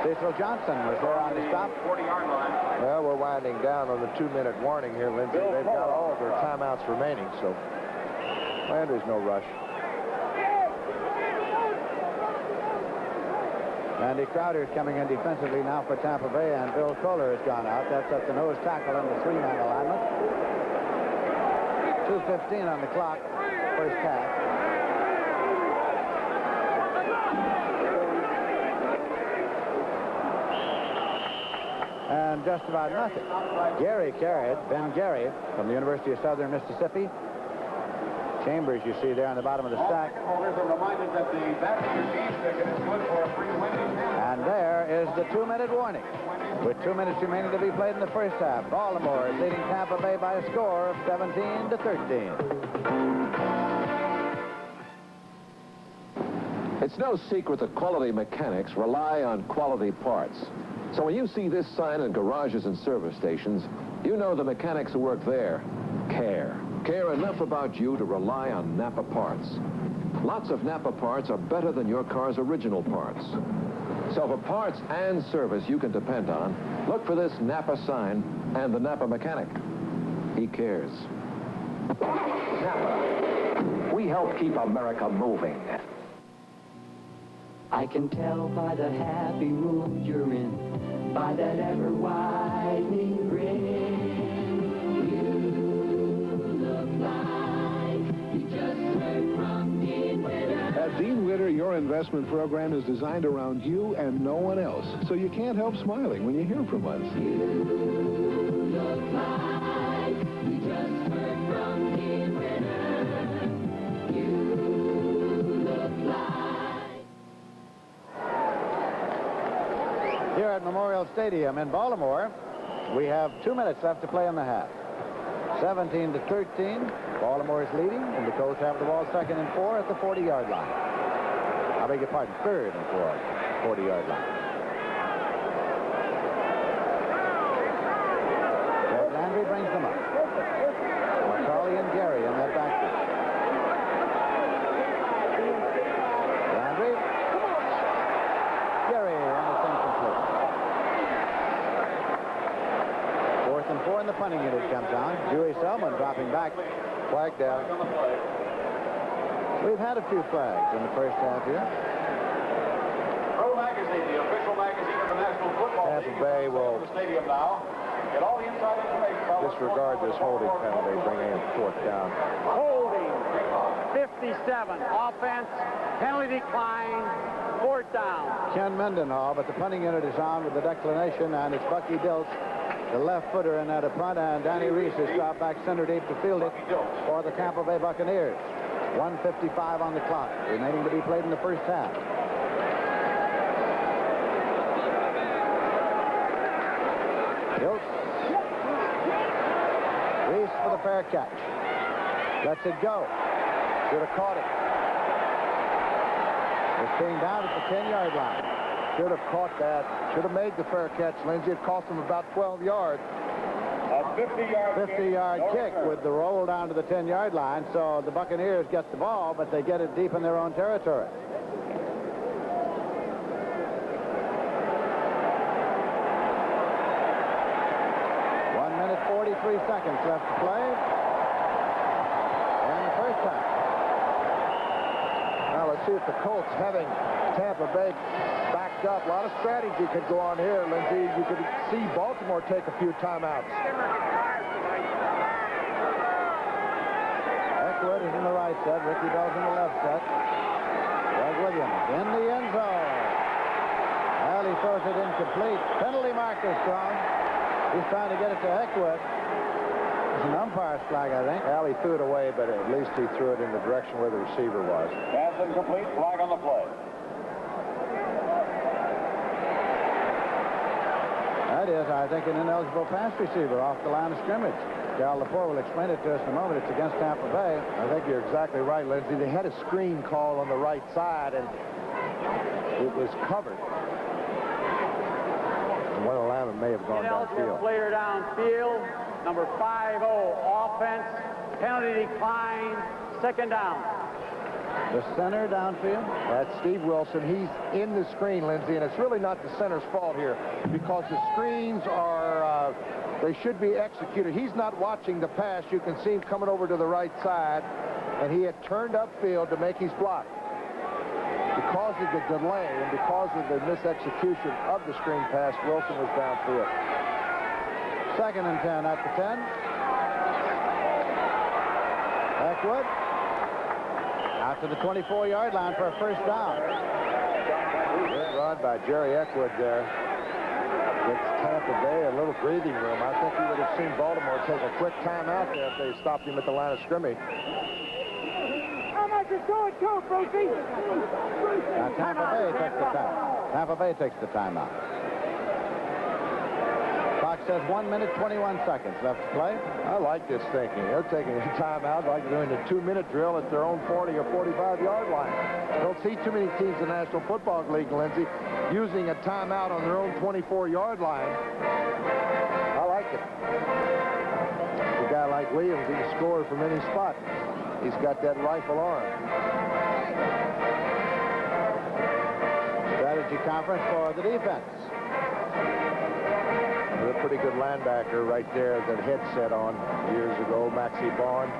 S2: Cecil Johnson was there on the stop.
S22: 40-yard line.
S3: Well, we're winding down on the 2-minute warning here, Lindsay. They've got all of their timeouts remaining, so Landry's no rush.
S2: Andy Crowder is coming in defensively now for Tampa Bay, and Bill Kohler has gone out. That's at the nose tackle in the 3-man alignment. 2:15 on the clock, first half. And just about nothing. Gary carried, Ben Gary from the University of Southern Mississippi. Chambers, you see there on the bottom of the stack.
S22: Holders are reminded that the back-end ticket is good for a free winning.
S2: And there is the 2-minute warning. With 2 minutes remaining to be played in the first half, Baltimore is leading Tampa Bay by a score of 17-13.
S9: It's no secret that quality mechanics rely on quality parts. So when you see this sign in garages and service stations, you know the mechanics who work there care. Care enough about you to rely on Napa parts. Lots of Napa parts are better than your car's original parts. So for parts and service you can depend on, look for this Napa sign and the Napa mechanic. He cares.
S13: Napa. We help keep America moving.
S14: I can tell by the happy mood you're in, by that ever-widening grin. You look like you just heard from Dean Witter.
S24: At Dean Witter, your investment program is designed around you and no one else, so you can't help smiling when you hear from us.
S14: You look like you just heard from Dean Witter. You look like.
S2: Here at Memorial Stadium in Baltimore, we have 2 minutes left to play in the half. 17-13. Baltimore is leading, and the Colts have the ball 2nd and 4 at the 40-yard line. I beg your pardon, 3rd and 4, 40-yard line. Greg Landry brings them up. McCauley and Gary in that backfield. Landry. Gary on the same complete. 4th and 4, and the punting unit comes on. Dewey Selman dropping back.
S3: Flag down.
S2: We've had a few flags in the first half here.
S22: Pro Magazine, the official magazine of the National Football League,
S3: Tampa Bay will
S22: the stadium now. Get all the inside information about
S3: disregard this holding penalty, bringing it 4th down.
S22: holding.
S4: 57. Offense, penalty decline, 4th down.
S2: Ken Mendenhall, but the punting unit is on with the declination, and it's Bucky Dilts, the left footer in at a punt, and Danny Reese is dropped back center deep to field it for the Tampa Bay Buccaneers. 1:55 on the clock, remaining to be played in the first half. Dilts. Reese for the fair catch. Lets it go. Should have caught it. It's being down at the 10-yard line.
S3: Should have caught that. Should have made the fair catch, Lindsey. It cost him about 12 yards.
S22: A 50-yard
S2: kick with the roll down to the 10-yard line. So the Buccaneers get the ball, but they get it deep in their own territory. One minute, 43 seconds left to play in the first half.
S3: Now let's see if the Colts, having Tampa Bay backed up, a lot of strategy could go on here, Lindsey. You could see Baltimore take a few timeouts.
S2: Eckwood is in the right set. Ricky Bell's in the left set. Greg Williams in the end zone. Well, he throws it incomplete. Penalty marker's thrown. He's trying to get it to Eckwood. It's an umpire's flag, I think.
S3: Well, he threw it away, but at least he threw it in the direction where the receiver was.
S22: Pass incomplete. Flag on the play.
S2: That is, I think, an ineligible pass receiver off the line of scrimmage. Cal Lepore will explain it to us in a moment. It's against Tampa Bay.
S3: I think you're exactly right, Lindsey. They had a screen call on the right side, and it was covered. And one alignment may have gone downfield.
S4: Player downfield. Number 50, offense. Penalty decline, 2nd down.
S2: The center downfield?
S3: That's Steve Wilson. He's in the screen, Lindsey, and it's really not the center's fault here because the screens are, they should be executed. He's not watching the pass. You can see him coming over to the right side, and he had turned upfield to make his block. Because of the delay and because of the misexecution of the screen pass, Wilson was downfield.
S2: 2nd and 10 at the 10. Eckwood out to the 24-yard line for a first down.
S3: Good run by Jerry Eckwood there. Gets Tampa Bay a little breathing room. I think he would have seen Baltimore take a quick timeout there if they stopped him at the line of scrimmage.
S12: How much is going to, Brucey?
S2: Now Tampa Bay takes the time. Tampa Bay takes the timeout. Clock says 1 minute, 21 seconds left to play.
S3: I like this thinking. They're taking a timeout like doing a 2-minute drill at their own 40 or 45-yard line. Don't see too many teams in the National Football League, Lindsey, using a timeout on their own 24-yard line. I like it. A guy like Williams, he can score from any spot. He's got that rifle arm.
S2: Strategy conference for the defense.
S3: A pretty good linebacker right there that headset on years ago, Maxie Bond.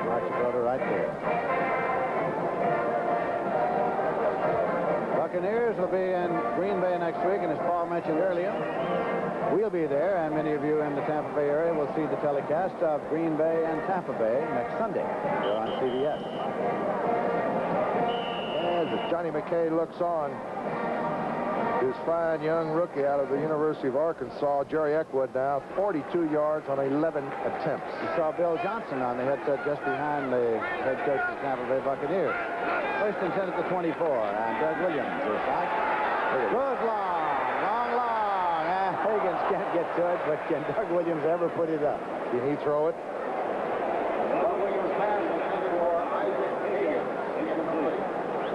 S2: Mark's brother right there. Buccaneers will be in Green Bay next week, and as Paul mentioned earlier, we'll be there, and many of you in the Tampa Bay area will see the telecast of Green Bay and Tampa Bay next Sunday here on CBS.
S3: As Johnny McKay looks on, his fine young rookie out of the University of Arkansas, Jerry Eckwood, now 42 yards on 11 attempts.
S2: You saw Bill Johnson on the headset just behind the head coach of the Tampa Bay Buccaneers. 1st and 10 at the 24, and Doug Williams is back. Good long. Hagins can't get to it, but can Doug Williams ever put it up?
S3: Can he throw it?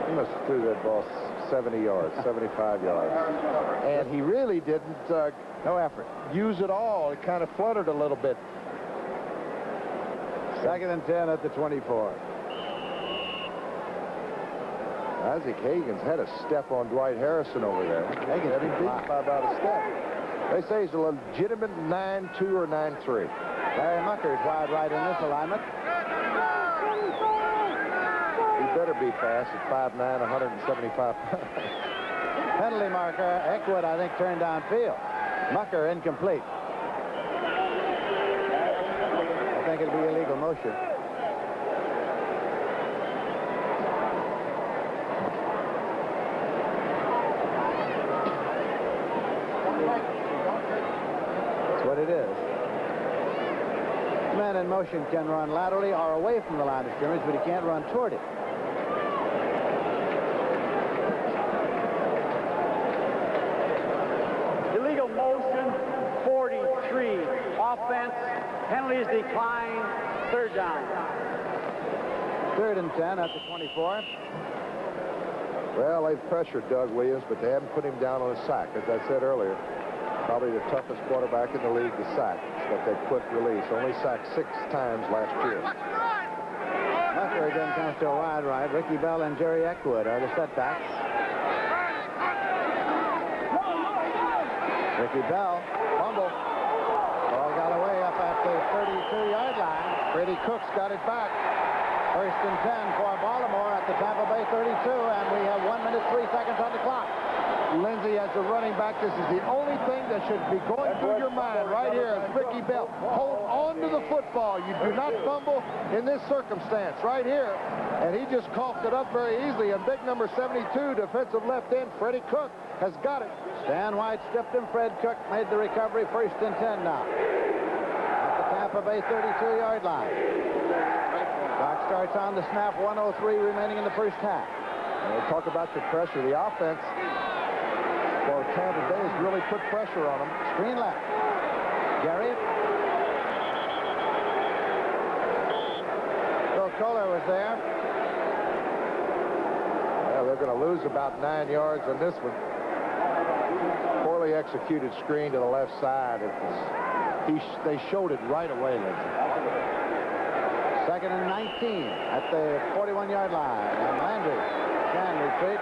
S3: He must have threw that ball 70 yards, 75 yards. And he really didn't,
S2: no effort,
S3: use it all. It kind of fluttered a little bit.
S2: 2nd and 10 at the 24.
S3: Isaac Hagins had a step on Dwight Harrison over there. Hagins had him beat by about a step. They say he's a legitimate 9-2 or 9-3.
S2: Larry Mucker's wide right in this alignment.
S3: He better be fast at 5'9", 175 pounds.
S2: Penalty marker. Eckwood, I think, turned downfield. Mucker, incomplete. I think it'll be illegal motion. That's what it is. Man in motion can run laterally or away from the line of scrimmage, but he can't run toward it.
S4: Illegal motion, 43. Offense, penalties decline, third down.
S2: 3rd and 10 at the 24.
S3: Well, they've pressured Doug Williams, but they haven't put him down on a sack. As I said earlier, probably the toughest quarterback in the league to sack. It's what they quick release. Only sacked 6 times last year.
S2: Mucker again comes to a wide right. Ricky Bell and Jerry Eckwood are the setbacks. Ricky Bell, fumble. Ball got away up at the 32-yard line.
S3: Freddie Cook's got it back.
S2: 1st and 10 for Baltimore at the Tampa Bay 32, and we have 1 minute 3 seconds on the clock.
S3: Lindsay, as a running back, this is the only thing that should be going through your mind right here is Ricky Bell. Hold on to the football. You do not fumble in this circumstance right here. And he just coughed it up very easily. And big number 72, defensive left end, Freddie Cook, has got it.
S2: Stan White stepped him. Fred Cook made the recovery. 1st and 10 now. At the Tampa Bay 32-yard line. Clock starts on the snap. 1:03 remaining in the first half.
S3: And we talk about the pressure. The offense for Tampa Bay has really put pressure on them.
S2: Screen left. Gary. Bill Kohler was there.
S3: Well, they're going to lose about 9 yards on this one. Poorly executed screen to the left side. They showed it right away, Lindsay.
S2: 2nd and 19 at the 41-yard line. And Landry can retreat.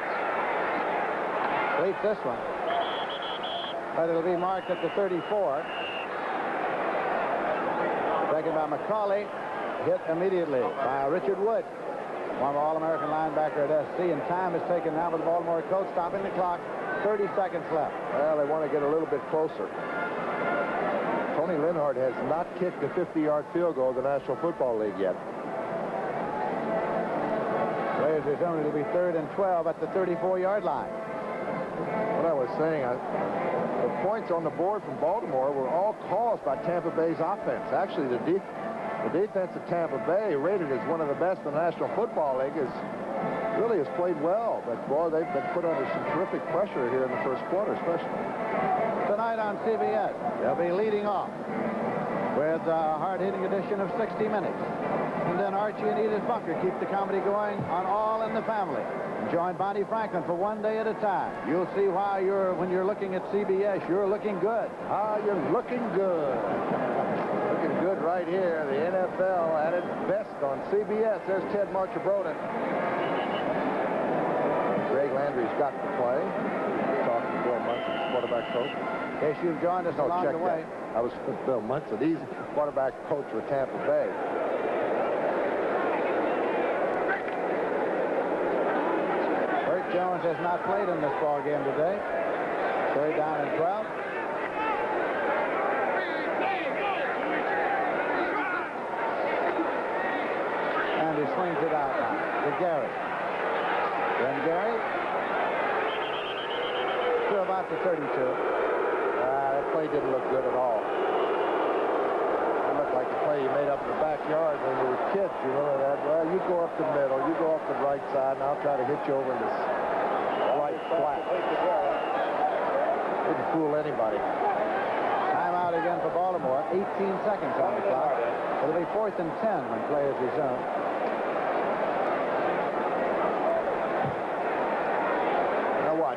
S2: Leads this one. But it'll be marked at the 34. Taken by McCauley. Hit immediately by Richard Wood, former All-American linebacker at SC. And time is taken now with the Baltimore Colts stopping the clock. 30 seconds left.
S3: Well, they want to get a little bit closer. Tony Linhart has not kicked a 50-yard field goal in the National Football League yet.
S2: Players are only to be 3rd and 12 at the 34-yard line.
S3: What I was saying, the points on the board from Baltimore were all caused by Tampa Bay's offense. Actually, the defense of Tampa Bay, rated as one of the best in the National Football League, really has played well. But, boy, they've been put under some terrific pressure here in the first quarter, especially.
S2: Tonight on CBS, they'll be leading off with a hard-hitting edition of 60 Minutes. And then Archie and Edith Bunker keep the comedy going on All in the Family. Join Bonnie Franklin for One Day at a Time. You'll see why when you're looking at CBS, you're looking good.
S3: You're looking good. Looking good right here. The NFL at its best on CBS. There's Ted Marchibroda. Greg Landry's got to play. Talking to Bill Munson, quarterback coach.
S2: In case you've joined us along the way.
S3: I was with Bill Munson. He's quarterback coach for Tampa Bay.
S2: Burt Jones has not played in this ball game today. 3rd down and 12. And he swings it out now to Gary. Then Gary to about the 32.
S3: That play didn't look good at all. It looked like the play you made up in the backyard when you were kids. You remember that? Well, you go up the middle, you go up the right side, and I'll try to hit you over in this right flat. Didn't fool anybody.
S2: Timeout again for Baltimore. 18 seconds on the clock. It'll be 4th and 10 when play is resumed.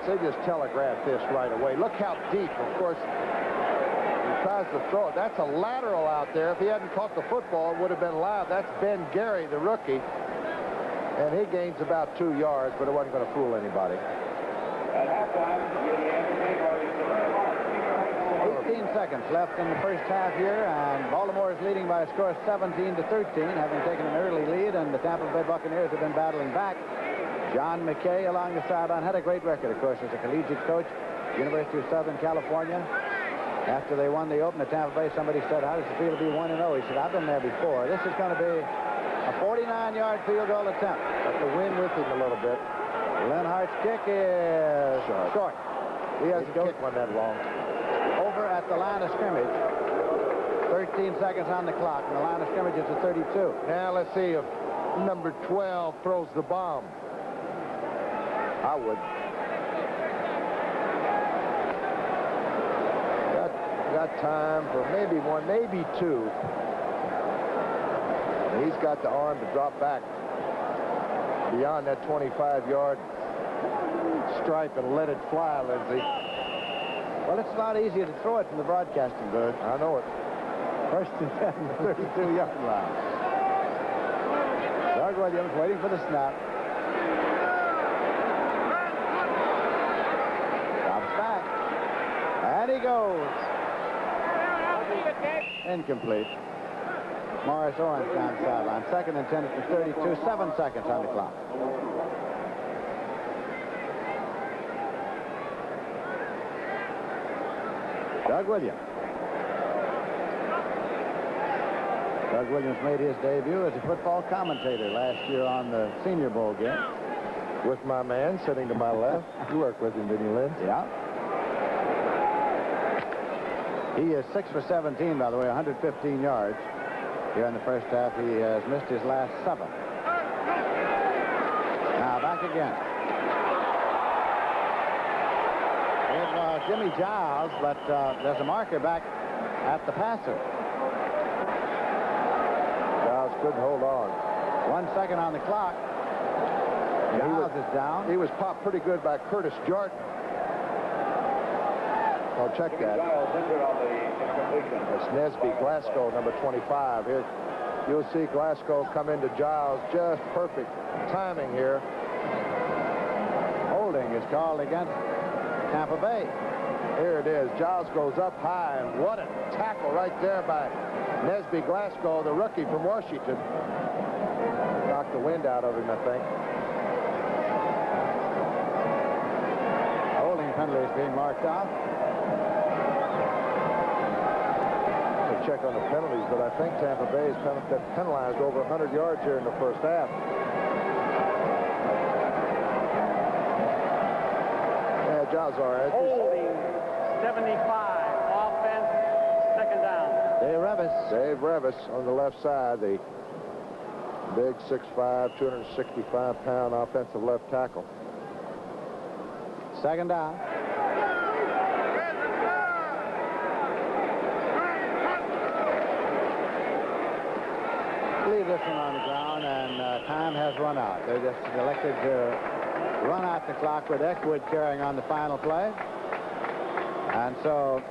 S3: They just telegraphed this right away. Look how deep, of course, he tries to throw it. That's a lateral out there. If he hadn't caught the football, it would have been live. That's Ben Gary, the rookie. And he gains about 2 yards, but it wasn't going to fool anybody.
S2: At halftime, 18 seconds left in the first half here, and Baltimore is leading by a score of 17-13, having taken an early lead, and the Tampa Bay Buccaneers have been battling back. John McKay along the sideline. Had a great record, of course, as a collegiate coach, University of Southern California. After they won the Open at Tampa Bay, somebody said, how does it feel to be 1-0? He said, I've been there before. This is going to be a 49-yard field goal attempt.
S3: But the wind with him a little bit.
S2: Lenhart's kick is short.
S3: He hasn't kicked one that long.
S2: Over at the line of scrimmage. 13 seconds on the clock, and the line of scrimmage is at 32.
S3: Now let's see if number 12 throws the bomb. I would. Got time for maybe one, maybe two. And he's got the arm to drop back beyond that 25-yard stripe and let it fly, Lindsay.
S2: Well, it's a lot easier to throw it from the broadcasting booth.
S3: I know it.
S2: First and 10, 32-yard line. Doug Williams waiting for the snap. Drops back. And he goes. Incomplete. Morris Owens down the sideline. Second and 10 at the 32. 7 seconds on the clock. Doug Williams. Doug Williams made his debut as a football commentator last year on the Senior Bowl game.
S3: With my man sitting to my left. You worked with him, didn't you, Lynn?
S2: Yeah. He is 6 for 17, by the way, 115 yards. Here in the first half, he has missed his last 7. Now back again. It was Jimmy Giles, but there's a marker back at the passer.
S3: Giles couldn't hold on.
S2: 1 second on the clock. Giles is down.
S3: He was popped pretty good by Curtis Jordan. I'll check that. It's Nesby Glasgow, number 25. Here, you'll see Glasgow come into Giles. Just perfect timing here.
S2: Holding is called against Tampa Bay.
S3: Here it is. Giles goes up high, and what a tackle right there by Nesby Glasgow, the rookie from Washington. Knocked the wind out of him, I think.
S2: Holding penalty is being marked off.
S3: Check on the penalties, but I think Tampa Bay has penalized over 100 yards here in the first half. Yeah, Giles all right.
S4: Holding 75. Offense, second down.
S3: Dave Revis on the left side, the big 6'5", 265-pound offensive left tackle.
S2: Second down. Leave this one on the ground, and time has run out. They just elected to run out the clock with Eckwood carrying on the final play. And so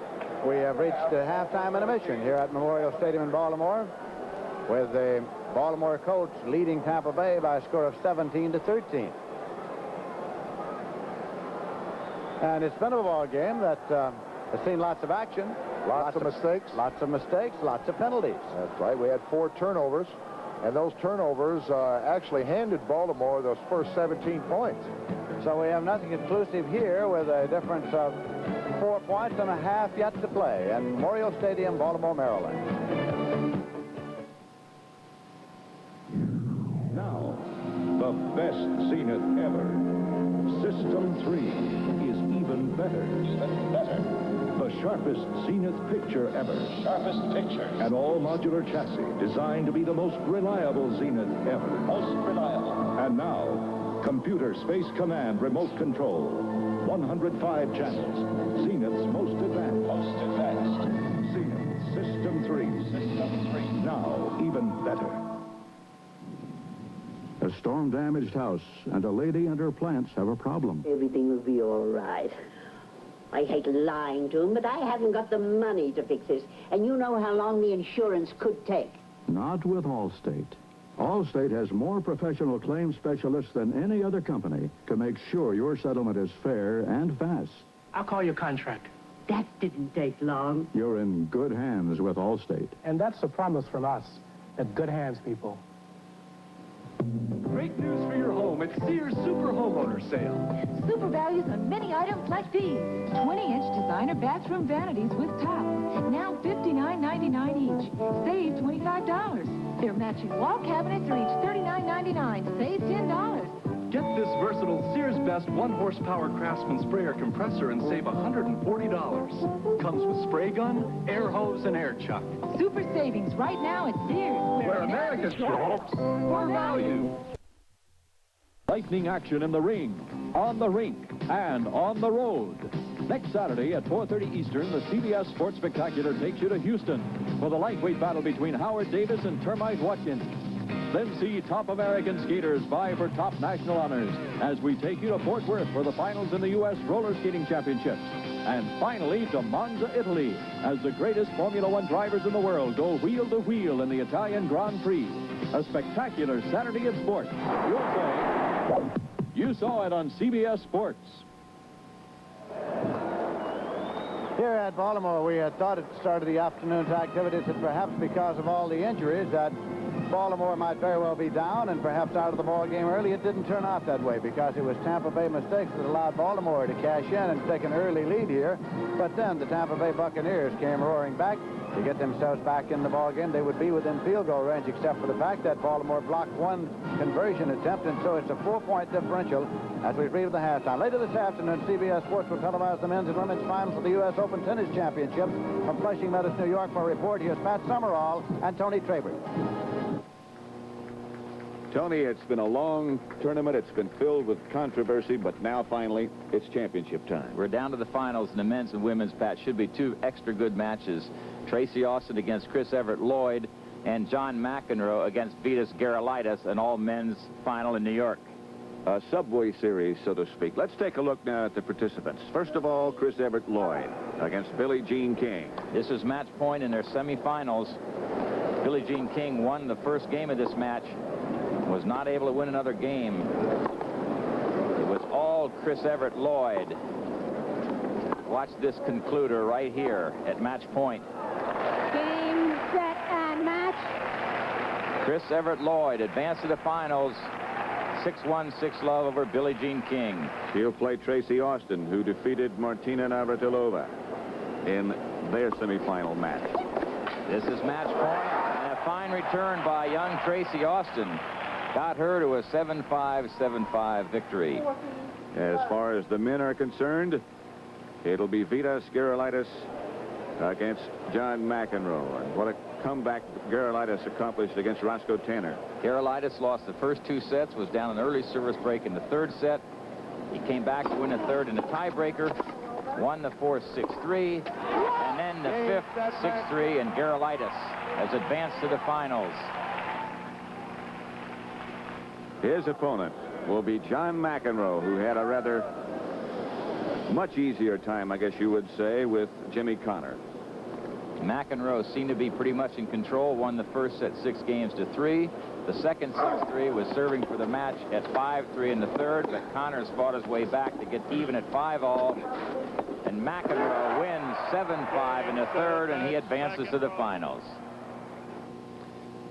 S2: we have reached halftime intermission here at Memorial Stadium in Baltimore, with the Baltimore Colts leading Tampa Bay by a score of 17-13. And it's been a ball game that has seen lots of action.
S3: Lots of mistakes.
S2: Lots of mistakes, lots of penalties.
S3: That's right. We had 4 turnovers, and those turnovers actually handed Baltimore those first 17 points.
S2: So we have nothing conclusive here with a difference of 4 points and a half yet to play in Memorial Stadium, Baltimore, Maryland.
S18: Now, the best Zenith ever. System 3 is even better. The sharpest Zenith picture ever.
S12: Sharpest picture.
S18: An all-modular chassis designed to be the most reliable Zenith ever.
S12: Most reliable.
S18: And now, computer space command remote control. 105 channels. Zenith's most advanced.
S12: Most advanced.
S18: Zenith System 3.
S12: System 3.
S18: Now, even better.
S1: A storm-damaged house and a lady and her plants have a problem.
S15: Everything will be all right. I hate lying to him, but I haven't got the money to fix this. And you know how long the insurance could take.
S1: Not with Allstate. Allstate has more professional claims specialists than any other company to make sure your settlement is fair and fast.
S16: I'll call your contract.
S15: That didn't take long.
S1: You're in good hands with Allstate.
S16: And that's a promise from us, at Good Hands, people. Great news for your home at Sears Super Homeowner Sale.
S17: Super values on many items like these. 20-inch designer bathroom vanities with top. Now $59.99 each. Save $25. Their matching wall cabinets are each $39.99. Save $10.
S16: Get this versatile Sears Best 1-horsepower Craftsman sprayer compressor and save $140. Comes with spray gun, air hose, and air chuck.
S17: Super savings right now at Sears.
S16: Where America shops for value.
S19: Lightning action in the ring, on the rink, and on the road. Next Saturday at 4:30 Eastern, the CBS Sports Spectacular takes you to Houston for the lightweight battle between Howard Davis and Termite Watkins. Then see top American skaters vie for top national honors as we take you to Fort Worth for the finals in the U.S. Roller Skating Championships. And finally to Monza, Italy, as the greatest Formula One drivers in the world go wheel to wheel in the Italian Grand Prix. A spectacular Saturday of sport. You'll say you saw it on CBS Sports.
S2: Here at Baltimore, we had thought at the start of the afternoon's activities that perhaps because of all the injuries that Baltimore might very well be down and perhaps out of the ball game early. It didn't turn out that way because it was Tampa Bay mistakes that allowed Baltimore to cash in and take an early lead here. But then the Tampa Bay Buccaneers came roaring back to get themselves back in the ball game. They would be within field goal range except for the fact that Baltimore blocked one conversion attempt, and so it's a 4-point differential as we read the halftime. Later this afternoon, CBS Sports will televise the men's and women's finals of the U.S. Open Tennis Championship. From Flushing Meadows, New York, for a report, here's Pat Summerall and Tony Traber.
S21: Tony, it's been a long tournament. It's been filled with controversy, but now finally it's championship time.
S25: We're down to the finals in the men's and women's, Pat. Should be two extra good matches. Tracy Austin against Chris Everett Lloyd and John McEnroe against Vitas Gerulaitis, an all-men's final in New York.
S21: A subway series, so to speak. Let's take a look now at the participants. First of all, Chris Everett Lloyd against Billie Jean King.
S25: This is match point in their semifinals. Billie Jean King won the first game of this match. Was not able to win another game. It was all Chris Everett Lloyd. Watch this concluder right here at match point.
S17: Game, set, and match.
S25: Chris Everett Lloyd advanced to the finals. 6-1, 6-love over Billie Jean King.
S21: She'll play Tracy Austin, who defeated Martina Navratilova in their semifinal match.
S25: This is match point, and a fine return by young Tracy Austin. Got her to a 7-5, 7-5 victory.
S21: As far as the men are concerned, it'll be Vitas Gerulaitis against John McEnroe. And what a comeback Gerulaitis accomplished against Roscoe Tanner.
S25: Gerulaitis lost the first two sets, was down an early service break in the third set. He came back to win the third in a tiebreaker, won the fourth 6-3, and then the fifth 6-3, and Gerulaitis has advanced to the finals.
S21: His opponent will be John McEnroe, who had a rather much easier time, I guess you would say, with Jimmy Connor.
S25: McEnroe seemed to be pretty much in control, won the first set 6-3. The second 6-3 was serving for the match at 5-3 in the third, but Connors fought his way back to get even at 5-all. And McEnroe wins 7-5 in the third, and he advances to the finals.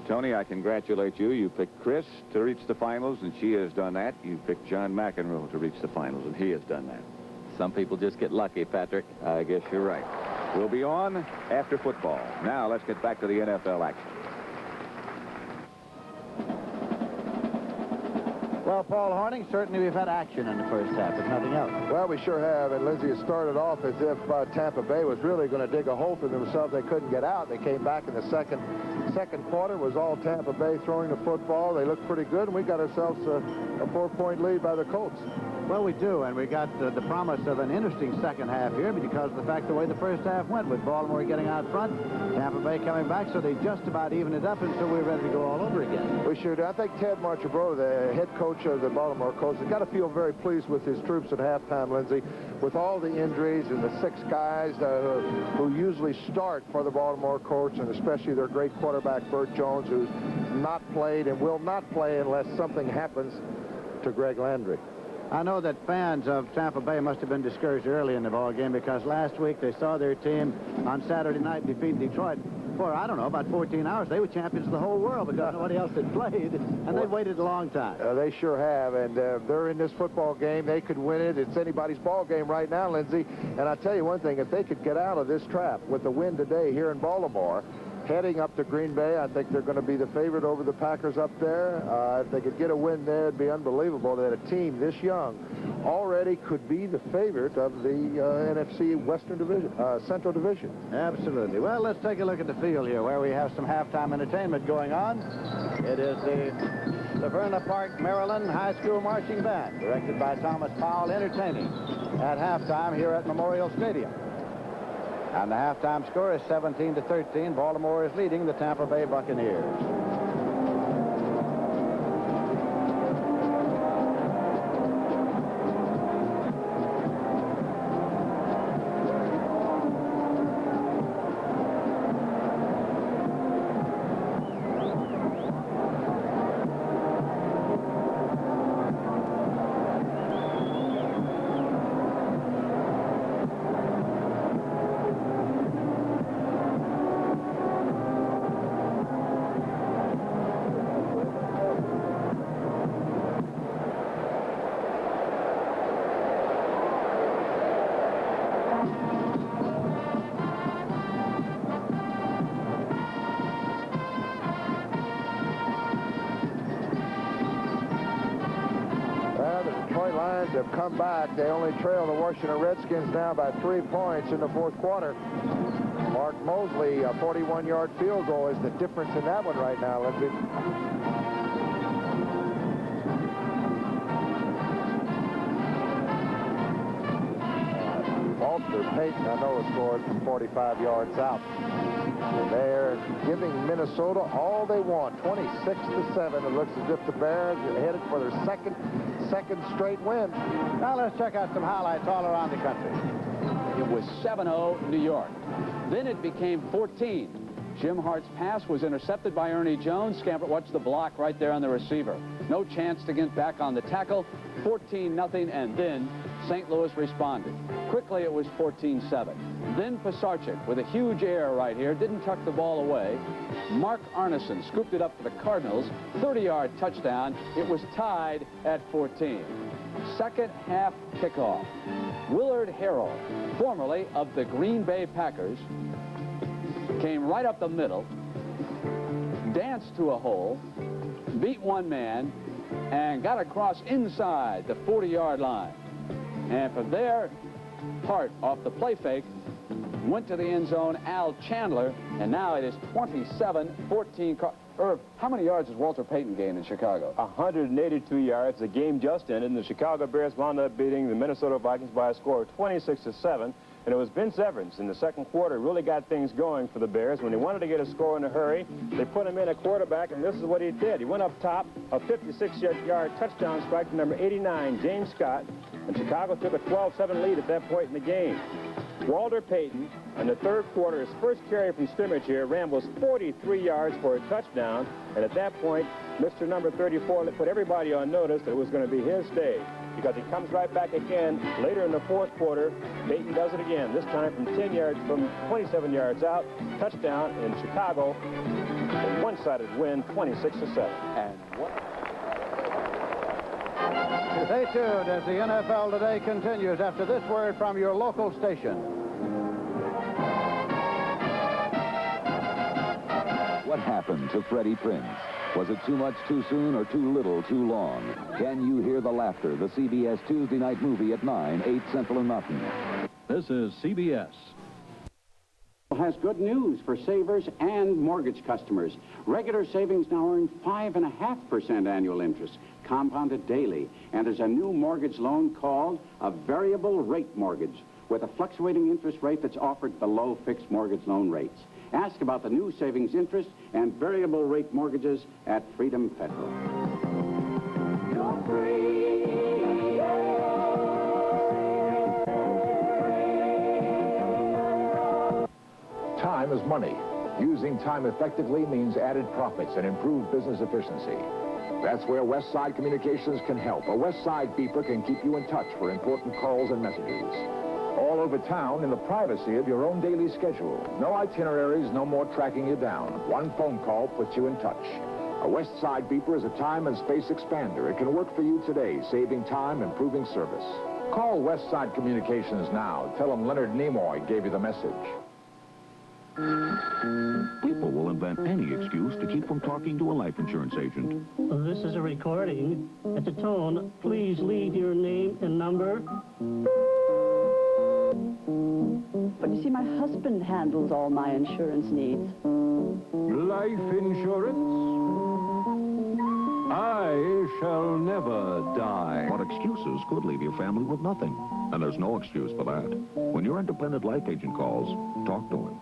S21: Tony, I congratulate you. You picked Chris to reach the finals, and she has done that. You picked John McEnroe to reach the finals, and he has done that.
S25: Some people just get lucky, Patrick.
S21: I guess you're right. We'll be on after football. Now let's get back to the NFL action.
S2: Well, Paul Horning, certainly we've had action in the first half, if nothing else.
S3: Well, we sure have, and Lindsay, it started off as if Tampa Bay was really going to dig a hole for themselves. They couldn't get out. They came back in the second quarter. It was all Tampa Bay throwing the football. They looked pretty good, and we got ourselves a 4-point lead by the Colts.
S2: Well, we do, and we got the promise of an interesting second half here because of the fact the way the first half went with Baltimore getting out front, Tampa Bay coming back, so they just about evened it up until we were ready to go all over again.
S3: We sure do. I think Ted Marchibro, the head coach of the Baltimore Colts, has got to feel very pleased with his troops at halftime, Lindsay, with all the injuries and the 6 guys who usually start for the Baltimore Colts, and especially their great quarterback, Burt Jones, who's not played and will not play unless something happens to Greg Landry.
S2: I know that fans of Tampa Bay must have been discouraged early in the ball game because last week they saw their team on Saturday night defeat Detroit for, I don't know, about 14 hours, they were champions of the whole world because nobody else had played, and they waited a long time.
S3: They sure have, and they're in this football game. They could win it. It's anybody's ball game right now, Lindsey. And I'll tell you one thing, if they could get out of this trap with the win today here in Baltimore, heading up to Green Bay, I think they're going to be the favorite over the Packers up there. If they could get a win there, it'd be unbelievable that a team this young already could be the favorite of the NFC Western Division, Central Division.
S2: Absolutely. Well, let's take a look at the field here where we have some halftime entertainment going on. It is the Severna Park, Maryland High School Marching Band, directed by Thomas Powell, entertaining at halftime here at Memorial Stadium. And the halftime score is 17-13. Baltimore is leading the Tampa Bay Buccaneers.
S3: Have come back. They only trail the Washington Redskins now by 3 points in the fourth quarter. Mark Mosley, a 41-yard field goal is the difference in that one right now, Lindsey. Walter Payton, I know, scored from 45 yards out. They're giving Minnesota all they want, 26-7. It looks as if the Bears are headed for their second straight win.
S2: Now let's check out some highlights all around the country.
S5: It was 7-0 New York. Then it became 14. Jim Hart's pass was intercepted by Ernie Jones. Scampert watched the block right there on the receiver. No chance to get back on the tackle. 14-0, and then St. Louis responded. Quickly, it was 14-7. Then Pisarcik, with a huge error right here, didn't tuck the ball away. Mark Arneson scooped it up for the Cardinals. 30-yard touchdown. It was tied at 14. Second half kickoff. Willard Harrell, formerly of the Green Bay Packers, came right up the middle, danced to a hole, beat one man, and got across inside the 40-yard line. And from there, Hart, off the play fake, went to the end zone. Al Chandler, and now it is 27-14. Irv, how many yards has Walter Payton gained in Chicago?
S6: 182 yards. The game just ended, and the Chicago Bears wound up beating the Minnesota Vikings by a score of 26-7. And it was Vince Evans in the second quarter really got things going for the Bears. When they wanted to get a score in a hurry, they put him in at quarterback, and this is what he did. He went up top, a 56-yard touchdown strike to number 89, James Scott, and Chicago took a 12-7 lead at that point in the game. Walter Payton, in the third quarter, his first carry from scrimmage here, ran was 43 yards for a touchdown, and at that point, Mr. number 34 put everybody on notice that it was going to be his day, because he comes right back again later in the fourth quarter. Payton does it again, this time from 10 yards, from 27 yards out, touchdown in Chicago, a one-sided win, 26-7.
S5: And what?
S2: Stay tuned as the NFL Today continues after this word from your local station.
S7: What happened to Freddie Prinze? Was it too much too soon or too little too long? Can you hear the laughter? The CBS Tuesday night movie at 9, 8 Central and Mountain.
S19: This is CBS.
S11: Has good news for savers and mortgage customers. Regular savings now earn 5.5% annual interest, compounded daily. And there's a new mortgage loan called a variable rate mortgage, with a fluctuating interest rate that's offered below fixed mortgage loan rates. Ask about the new savings interest and variable rate mortgages at Freedom Federal. You're free.
S18: Time is money. Using time effectively means added profits and improved business efficiency. That's where Westside Communications can help. A Westside beeper can keep you in touch for important calls and messages. All over town in the privacy of your own daily schedule. No itineraries, no more tracking you down. One phone call puts you in touch. A West Side beeper is a time and space expander. It can work for you today, saving time, improving service. Call West Side Communications now. Tell them Leonard Nimoy gave you the message.
S8: People will invent any excuse to keep from talking to a life insurance agent.
S9: This is a recording. At the tone, please leave your name and number.
S10: But you see, my husband handles all my insurance needs.
S19: Life insurance? I shall never die.
S8: But excuses could leave your family with nothing. And there's no excuse for that. When your independent life agent calls, talk to him.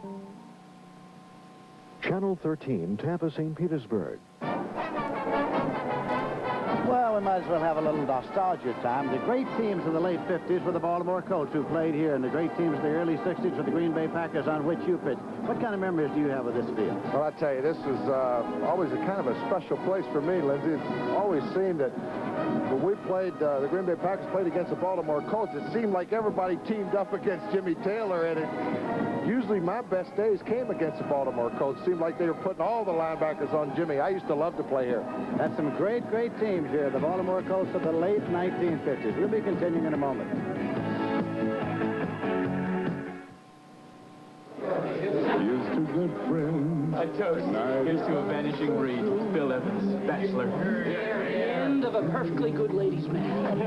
S24: Channel 13, Tampa, St. Petersburg.
S2: Well, we might as well have a little nostalgia time. The great teams of the late 50s were the Baltimore Colts, who played here, and the great teams of the early 60s were the Green Bay Packers, on which you pitched. What kind of memories do you have of this field?
S3: Well, I tell you, this is always a kind of a special place for me, Lindsay. It's always seemed that when we played, the Green Bay Packers played against the Baltimore Colts, it seemed like everybody teamed up against Jimmy Taylor, and usually my best days came against the Baltimore Colts. Seemed like they were putting all the linebackers on Jimmy. I used to love to play here.
S2: That's some great, great teams here, the Baltimore Colts of the late 1950s. We'll be continuing in a moment.
S20: Here's to good friends.
S23: A toast. Here's to a vanishing breed. Bill Evans, bachelor. End of a perfectly good ladies' man.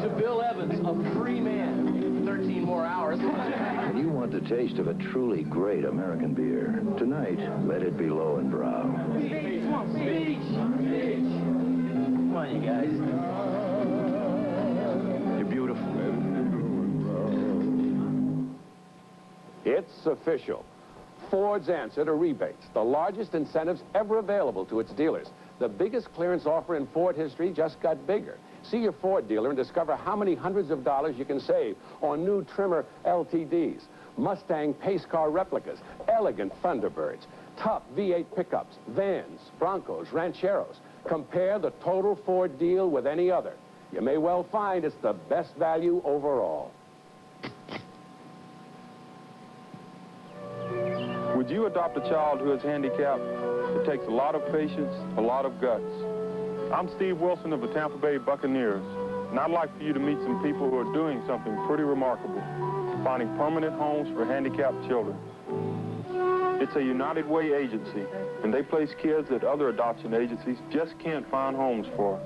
S23: To Bill Evans, a free man. 13 more hours.
S26: If you want the taste of a truly great American beer, tonight, let it be Lowenbrow.
S23: Beach. Come on, you guys.
S26: You're beautiful.
S27: It's official. Ford's answer to rebates, the largest incentives ever available to its dealers. The biggest clearance offer in Ford history just got bigger. See your Ford dealer and discover how many hundreds of dollars you can save on new trimmer LTDs, Mustang pace car replicas, elegant Thunderbirds, top V8 pickups, vans, Broncos, Rancheros. Compare the total Ford deal with any other. You may well find it's the best value overall.
S6: Would you adopt a child who is handicapped? It takes a lot of patience, a lot of guts. I'm Steve Wilson of the Tampa Bay Buccaneers, and I'd like for you to meet some people who are doing something pretty remarkable, finding permanent homes for handicapped children. It's a United Way agency, and they place kids that other adoption agencies just can't find homes for.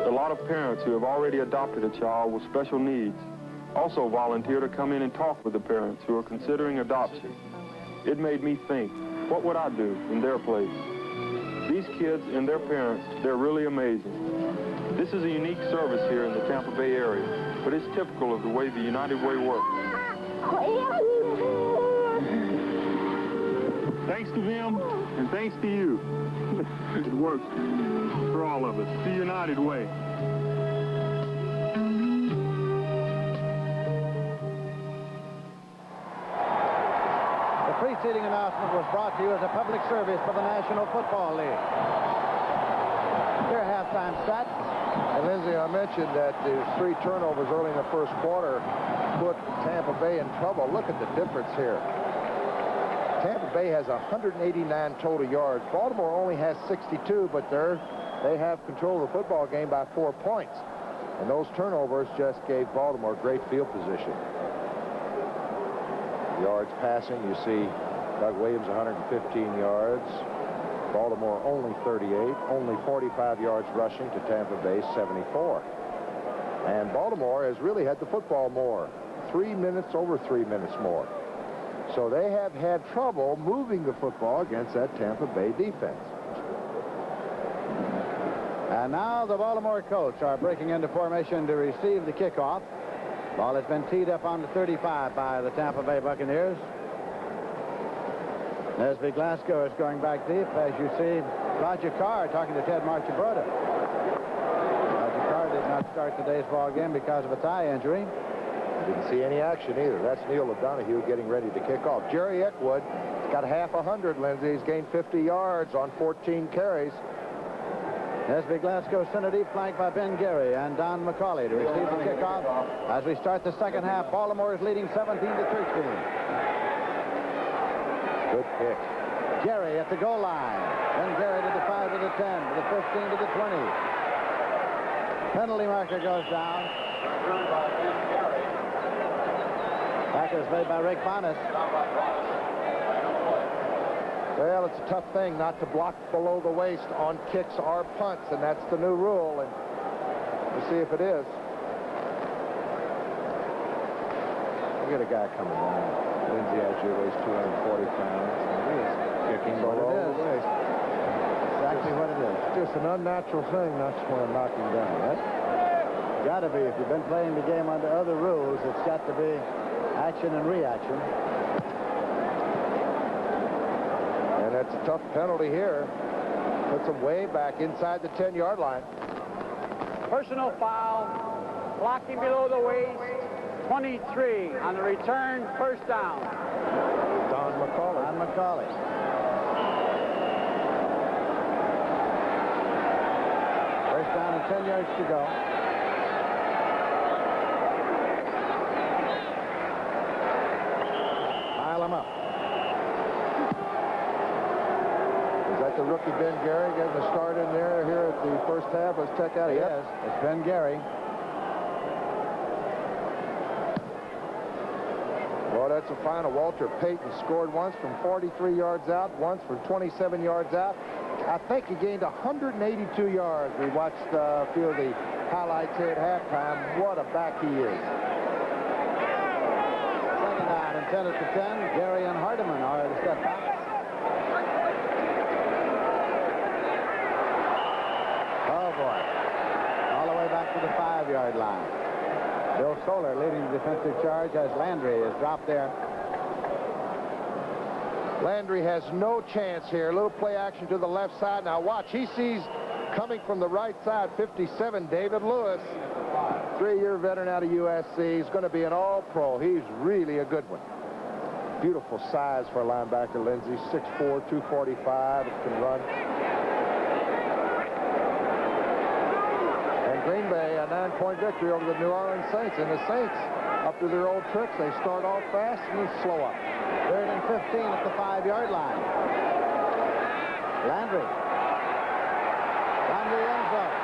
S6: A lot of parents who have already adopted a child with special needs also volunteer to come in and talk with the parents who are considering adoption. It made me think, what would I do in their place? These kids and their parents, they're really amazing. This is a unique service here in the Tampa Bay area, but it's typical of the way the United Way works. Thanks to them, and thanks to you. It works for all of us, the United Way.
S2: The preceding announcement was brought to you as a public service for the National Football League. Here are halftime stats.
S3: And Lindsay, I mentioned that the 3 turnovers early in the first quarter put Tampa Bay in trouble. Look at the difference here. Tampa Bay has 189 total yards. Baltimore only has 62, but they have control of the football game by 4 points. And those turnovers just gave Baltimore great field position. Yards passing, you see Doug Williams 115 yards. Baltimore only 38, only 45 yards rushing to Tampa Bay 74. And Baltimore has really had the football more. 3 minutes, over 3 minutes more. So they have had trouble moving the football against that Tampa Bay defense.
S2: And now the Baltimore Colts are breaking into formation to receive the kickoff. Ball has been teed up on the 35 by the Tampa Bay Buccaneers. Nesby Glasgow is going back deep, as you see Roger Carr talking to Ted Marchibroda. Roger Carr did not start today's ball game because of a thigh injury.
S3: Didn't see any action either. That's Neil O'Donoghue getting ready to kick off. Jerry Eckwood got half 100, Lindsay. He's gained 50 yards on 14 carries.
S2: SB Glasgow sent a deep flank by Ben Gary and Don McCauley to receive the kickoff as we start the second half. Baltimore is leading 17-13. Good kick. Gary at the goal line. Ben Gary to the 5 to the 10, to the 15 to the 20. Penalty marker goes down. Tackle is made by Rick Bonus.
S3: Well, it's a tough thing not to block below the waist on kicks or punts, and that's the new rule, and we'll see if it is. Look at a guy coming down. Lindsay Adger weighs 240 pounds, and he is kicking below the waist.
S2: Exactly what it is.
S3: Just an unnatural thing not to want to knock him down, right?
S2: Got to be. If you've been playing the game under other rules, it's got to be action and reaction.
S3: And that's a tough penalty here. Puts him way back inside the 10-yard line.
S1: Personal foul, blocking below the waist, 23 on the return, first down.
S3: Don McCauley.
S2: Don McCauley. First down and 10 yards to go. Pile him up.
S3: Is that the rookie Ben Gary getting a start in there here at the first half? Let's check out.
S2: Yes, it's Ben Gary.
S3: Well, that's a final. Walter Payton scored once from 43 yards out, once from 27 yards out. I think he gained 182 yards. We watched a few of the highlights here at halftime. What a back he is.
S2: Second down and 10 at the 10. Gary and Hardiman are the step backs. Oh, boy. All the way back to the 5-yard line. Bill Soler leading the defensive charge as Landry is dropped there.
S3: Landry has no chance here. A little play action to the left side. Now watch. He sees coming from the right side, 57, David Lewis. 3-year veteran out of USC. He's going to be an all-pro. He's really a good one. Beautiful size for a linebacker, Lindsay. 6'4", 245. It can run. And Green Bay, a 9-point victory over the New Orleans Saints. And the Saints, up to their old tricks, they start off fast and then slow up.
S2: 3rd and 15 at the 5-yard line. Landry. Down to the end zone.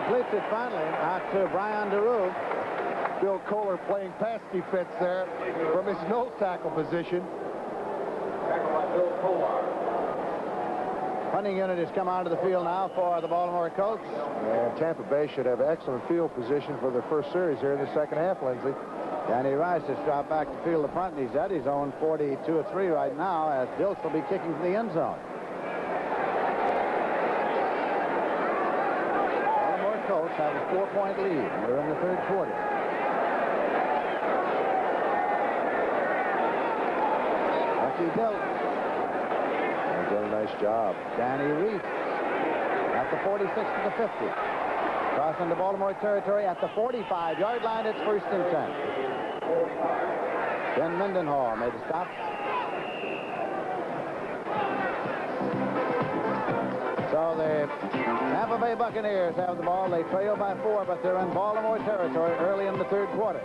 S2: Completes it finally out to Brian DeRue.
S3: Bill Kohler playing pass defense there from his nose tackle position.
S2: Punting unit has come out of the field now for the Baltimore Colts.
S3: And Tampa Bay should have excellent field position for their first series here in the second half, Lindsay.
S2: Danny Rice has dropped back to field the punt, and he's at his own 42-3 right now as Dilts will be kicking to the end zone. Baltimore Colts have a 4-point lead. We're in the 3rd quarter. Lucky Dilts.
S3: Done a nice job.
S2: Danny Reese at the 46 to the 50. Crossing the Baltimore territory at the 45-yard line. It's 1st and 10. Ben Mendenhall made a stop. So the Tampa Bay Buccaneers have the ball. They trail by 4, but they're in Baltimore territory early in the 3rd quarter.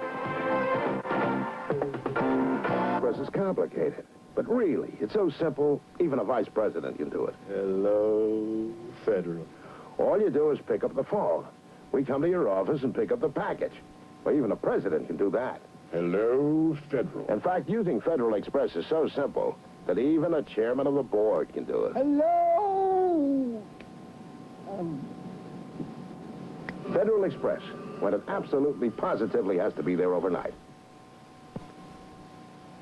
S26: This is complicated. But really, it's so simple, even a vice president can do it.
S20: Hello, Federal.
S26: All you do is pick up the phone. We come to your office and pick up the package. Well, even a president can do that.
S20: Hello, Federal.
S26: In fact, using Federal Express is so simple that even a chairman of the board can do it.
S20: Hello!
S26: Federal Express, when it absolutely, positively has to be there overnight.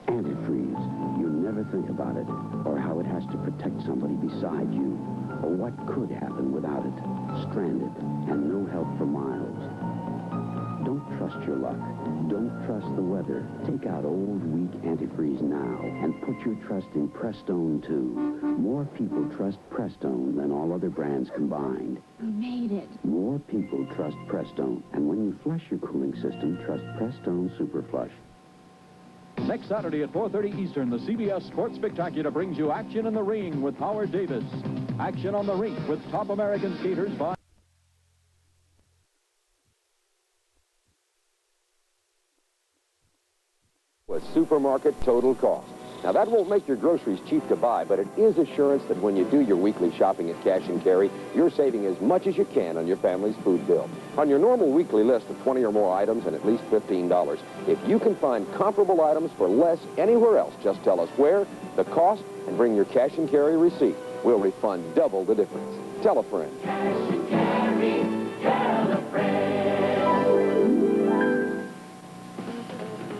S4: Antifreeze. You never think about it, or how it has to protect somebody beside you, or what could happen without it. Stranded, and no help for miles. Don't trust your luck. Don't trust the weather. Take out old, weak antifreeze now, and put your trust in Prestone, too. More people trust Prestone than all other brands combined.
S17: We made it.
S4: More people trust Prestone, and when you flush your cooling system, trust Prestone Super Flush.
S19: Next Saturday at 4:30 Eastern, the CBS Sports Spectacular brings you Action in the Ring with Howard Davis. Action on the rink with top American skaters by...
S12: With supermarket total cost. Now, that won't make your groceries cheap to buy, but it is assurance that when you do your weekly shopping at Cash and Carry, you're saving as much as you can on your family's food bill. On your normal weekly list of 20 or more items and at least $15, if you can find comparable items for less anywhere else, just tell us where, the cost, and bring your Cash and Carry receipt. We'll refund double the difference. Tell a friend.
S13: Cash and Carry, tell a friend.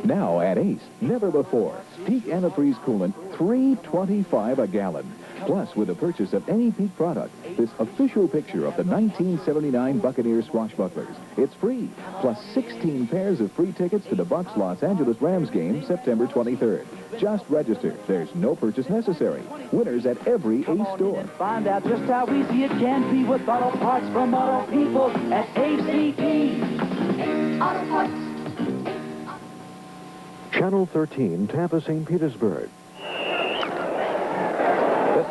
S18: Now at Ace, never before. Peak antifreeze coolant, $3.25 a gallon. Plus, with the purchase of any Peak product, this official picture of the 1979 Buccaneers swashbucklers. It's free, plus 16 pairs of free tickets to the Bucs Los Angeles Rams game September 23rd. Just register. There's no purchase necessary. Winners at every Ace store.
S14: Find out just how easy it can be with auto parts from auto people at ACP.
S13: Auto parts.
S18: Channel 13, Tampa, St. Petersburg.
S2: This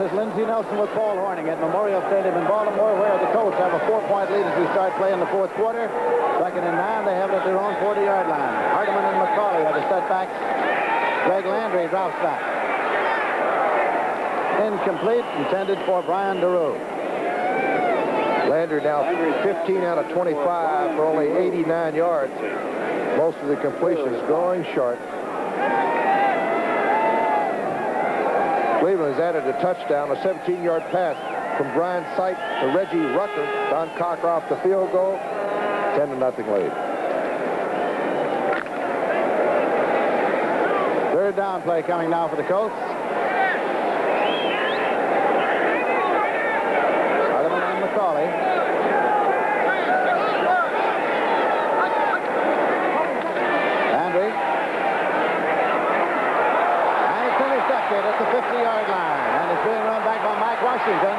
S2: is Lindsey Nelson with Paul Horning at Memorial Stadium in Baltimore, where the Colts have a 4-point lead as we start playing the fourth quarter. 2nd and 9, they have it at their own 40-yard line. Hardeman and McCauley have a setback. Greg Landry drops back. Incomplete, intended for Brian DeRue.
S3: Landry now 15 out of 25 for only 89 yards. Most of the completions going short. Cleveland has added a touchdown, a 17-yard pass from Brian Sight to Reggie Rucker. Don Cocker off the field goal. 10-0 lead.
S2: 3rd down play coming now for the Colts. Hardeman and McCauley. Landry. And it's intercepted at the 50-yard line. And it's being run back by Mike Washington.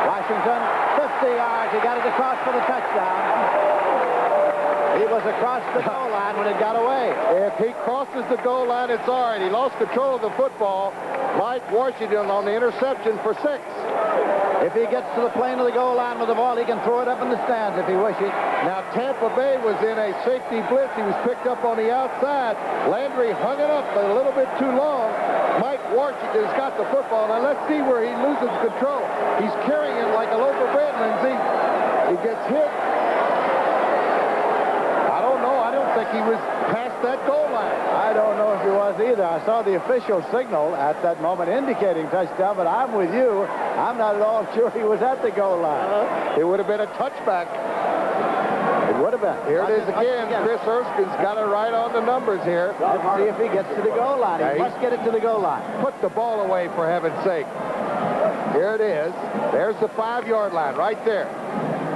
S2: Washington, 50 yards. He got it across for the touchdown. He was across the goal line when it got away.
S3: If he crosses the goal line, it's all right. He lost control of the football. Mike Washington on the interception for 6.
S2: If he gets to the plane of the goal line with the ball, he can throw it up in the stands if he wishes.
S3: Now, Tampa Bay was in a safety blitz. He was picked up on the outside. Landry hung it up a little bit too long. Mike Washington's got the football. Now, let's see where he loses control. He's carrying it like a loaf of bread, Lindsey. He gets hit. I don't know. I don't think he was past that goal line.
S2: I don't know if he was either. I saw the official signal at that moment indicating touchdown, but I'm with you. I'm not at all sure he was at the goal line.
S3: It would have been a touchback.
S2: It would have been.
S3: Here it is again. Chris Erskine's got it right on the numbers here.
S2: Let's see if he gets to the goal line. He must get it to the goal line.
S3: Put the ball away, for heaven's sake. Here it is. There's the 5-yard line right there.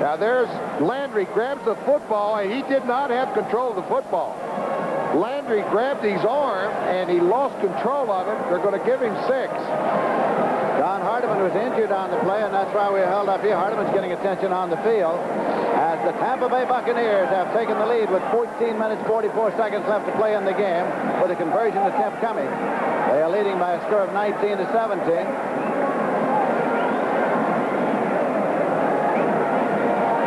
S3: Now there's Landry grabs the football, and he did not have control of the football. Landry grabbed his arm, and he lost control of it. They're going to give him 6.
S2: Don Hardeman was injured on the play, and that's why we held up here. Hardeman's getting attention on the field as the Tampa Bay Buccaneers have taken the lead with 14 minutes, 44 seconds left to play in the game with a conversion attempt coming. They are leading by a score of 19-17.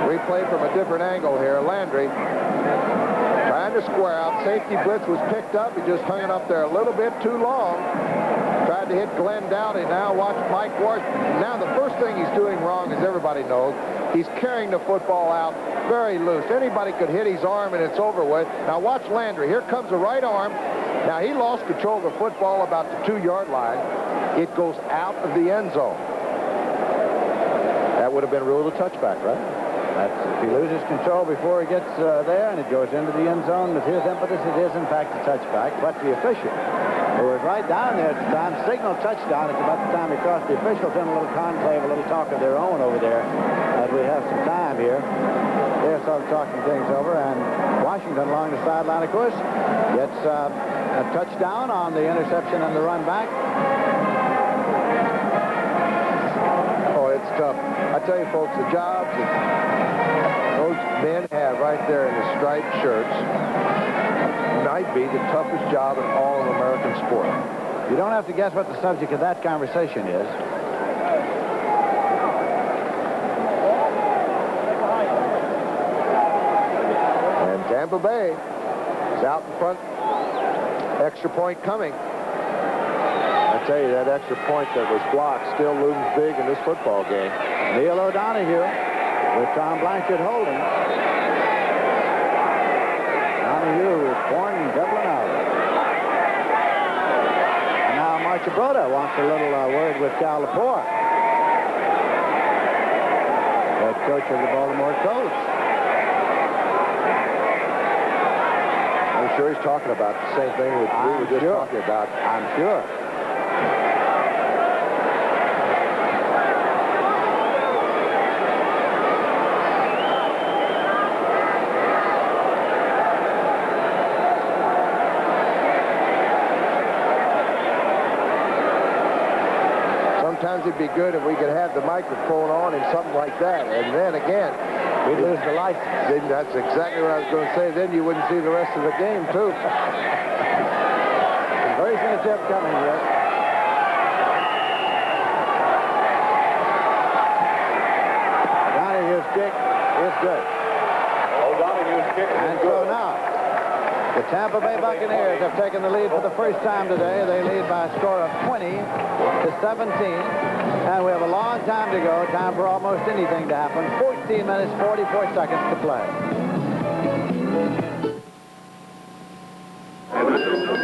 S3: Replay from a different angle here. Landry trying to square out. Safety blitz was picked up. He just hung it up there a little bit too long. Tried to hit Glenn Dowdy. Now watch Mike Washington. Now the first thing he's doing wrong, as everybody knows, he's carrying the football out very loose. Anybody could hit his arm and it's over with. Now watch Landry. Here comes the right arm. Now he lost control of the football about the 2-yard line. It goes out of the end zone. That would have been ruled a touchback, right?
S2: That's, if he loses control before he gets there and it goes into the end zone with his impetus, it is in fact a touchback. But the official, who was right down there at the time, signaled touchdown. It's about the time he crossed. The officials in a little conclave, a little talk of their own over there, as we have some time here. They're sort of talking things over, and Washington along the sideline, of course, gets a touchdown on the interception and the run back.
S3: Oh, it's tough. I tell you, folks, the jobs that those men have have right there in the striped shirts might be the toughest job in all of American sport.
S2: You don't have to guess what the subject of that conversation is.
S3: And Tampa Bay is out in front. Extra point coming. I tell you, that extra point that was blocked still looms big in this football game.
S2: Neil O'Donoghue with Tom Blanchard holding. O'Donoghue is born in Dublin, Ireland. And now Marchibroda wants a little word with Cal Lepore, head coach of the Baltimore Colts.
S3: I'm sure he's talking about the same thing that we were just talking about.
S2: I'm sure.
S3: Sometimes it'd be good if we could have the microphone on and something like that. And then again,
S2: we'd lose the license.
S3: Then that's exactly what I was going to say. Then you wouldn't see the rest of the game, too.
S2: Conversion attempt coming here. O'Donoghue's kick is good.
S20: O'Donoghue's kick is
S2: and
S20: good.
S2: So now, the Tampa Bay Buccaneers have taken the lead for the first time today. They lead by a score of 20-17. And we have a long time to go. Time for almost anything to happen. 14 minutes, 44 seconds to play.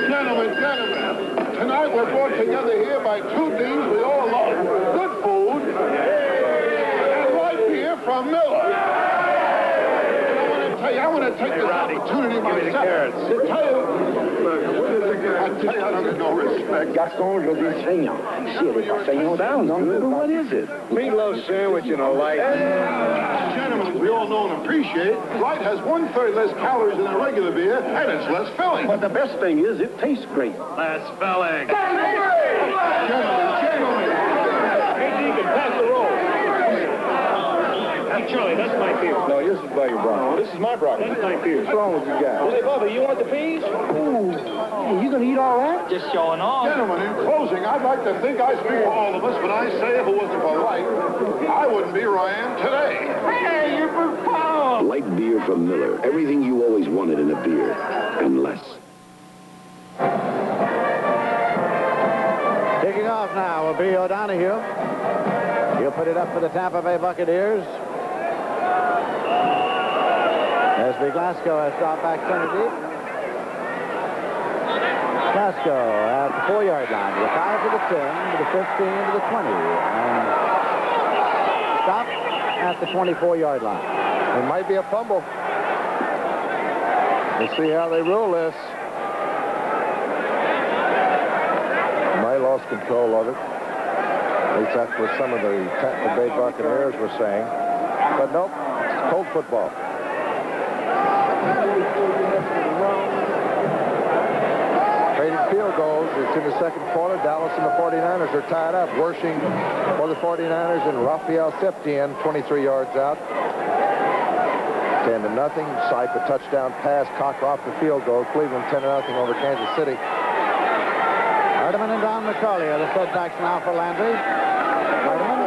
S20: Gentlemen, tonight we're brought together here by two teams we all love. Good food and light beer from Miller. I want to take this opportunity myself to tell you, I have no respect.
S5: Gaston, je dis saignant. Shit, it's saignant down. What is it?
S20: Meatloaf sandwich and a light. Gentlemen, we all know and appreciate, light has 1/3 less calories than a regular beer, and it's less filling.
S5: But the best thing is, it tastes great.
S20: Less filling. Gentlemen.
S5: Hey, Deacon, pass the roll. Hey, Charlie, that's my beer.
S20: No, yours is by your broccoli. This is my broccoli.
S5: That's my beer.
S20: What's wrong with you guys?
S5: Hey, Bubba, you want the peas? Ooh. Hey, you gonna eat all that? Just showing off.
S20: Gentlemen, in closing, I'd like to think I speak for all of us, but I say if it wasn't for light, I wouldn't be where I am today.
S5: Hey, you're for power.
S4: Light beer from Miller. Everything you always wanted in a beer, and less.
S2: Kicking off now will be O'Donoghue. He'll put it up for the Tampa Bay Buccaneers. Esby Glasgow has dropped back center deep. Glasgow at the 4-yard line, to the 5, to the 10, to the 15, to the 20, and stop at the 24-yard line.
S3: It might be a fumble. We'll see how they rule this. Might lost control of it. At least that's what some of the Tampa Bay Buccaneers were saying. But nope, it's Colt football. Trading field goals. It's in the second quarter. Dallas and the 49ers are tied up. Wershing for the 49ers and Rafael Septien, 23 yards out. 10-0. Sipe a touchdown pass, Cock off the field goal. Cleveland 10-0 over Kansas City.
S2: Hardeman and Don McCauley are the setbacks now for Landry. Hardeman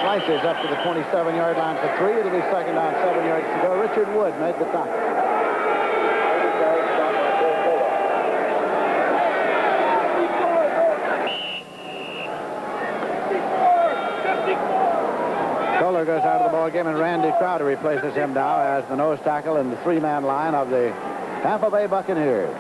S2: slices up to the 27-yard line for 3. It'll be second down, 7 yards to go. Richard Wood made the tackle. Kohler goes out of the ball game, and Randy Crowder replaces him now as the nose tackle in the 3-man line of the Tampa Bay Buccaneers.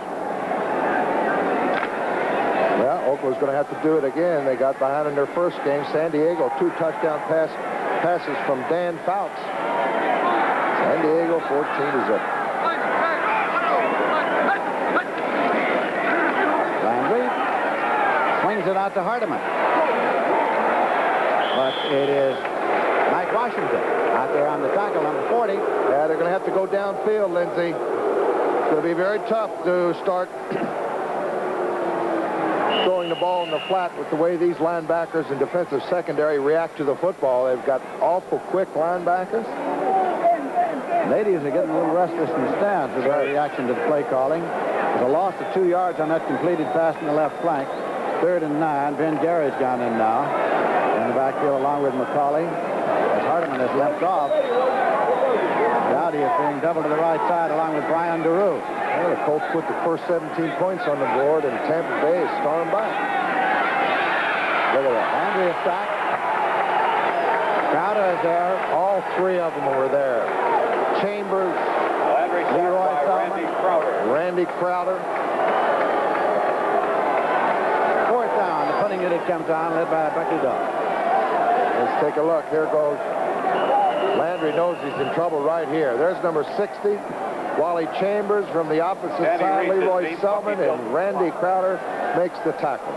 S3: Well, Oakland's going to have to do it again. They got behind in their first game. San Diego, 2 touchdown passes from Dan Fouts. San Diego 14-0.
S2: Landry swings it out to Hardeman. But it is Mike Washington out there on the tackle, number 40.
S3: Yeah, they're going to have to go downfield, Lindsey. It's going to be very tough to start throwing the ball in the flat with the way these linebackers and defensive secondary react to the football. They've got awful quick linebackers.
S2: Ladies are getting a little restless in the stands with their reaction to the play calling. There's a loss of 2 yards on that completed pass in the left flank. 3rd and 9. Ben Garrett's gone in now. In the backfield along with McCauley. As Hardeman has left off. Dowdy is being doubled to the right side along with Brian DeRue.
S3: Well, the Colts put the first 17 points on the board, and Tampa Bay is stormed back. Look at that.
S2: Landry is sacked.
S3: Crowder is there. All 3 of them were there. Chambers, Leroy Selman, Randy Crowder.
S2: 4th down. The punting unit comes on, led by Bucky Dawes.
S3: Let's take a look. Here goes. Landry knows he's in trouble right here. There's number 60. Wally Chambers from the opposite side. Leroy Selman and Randy Crowder makes the tackle.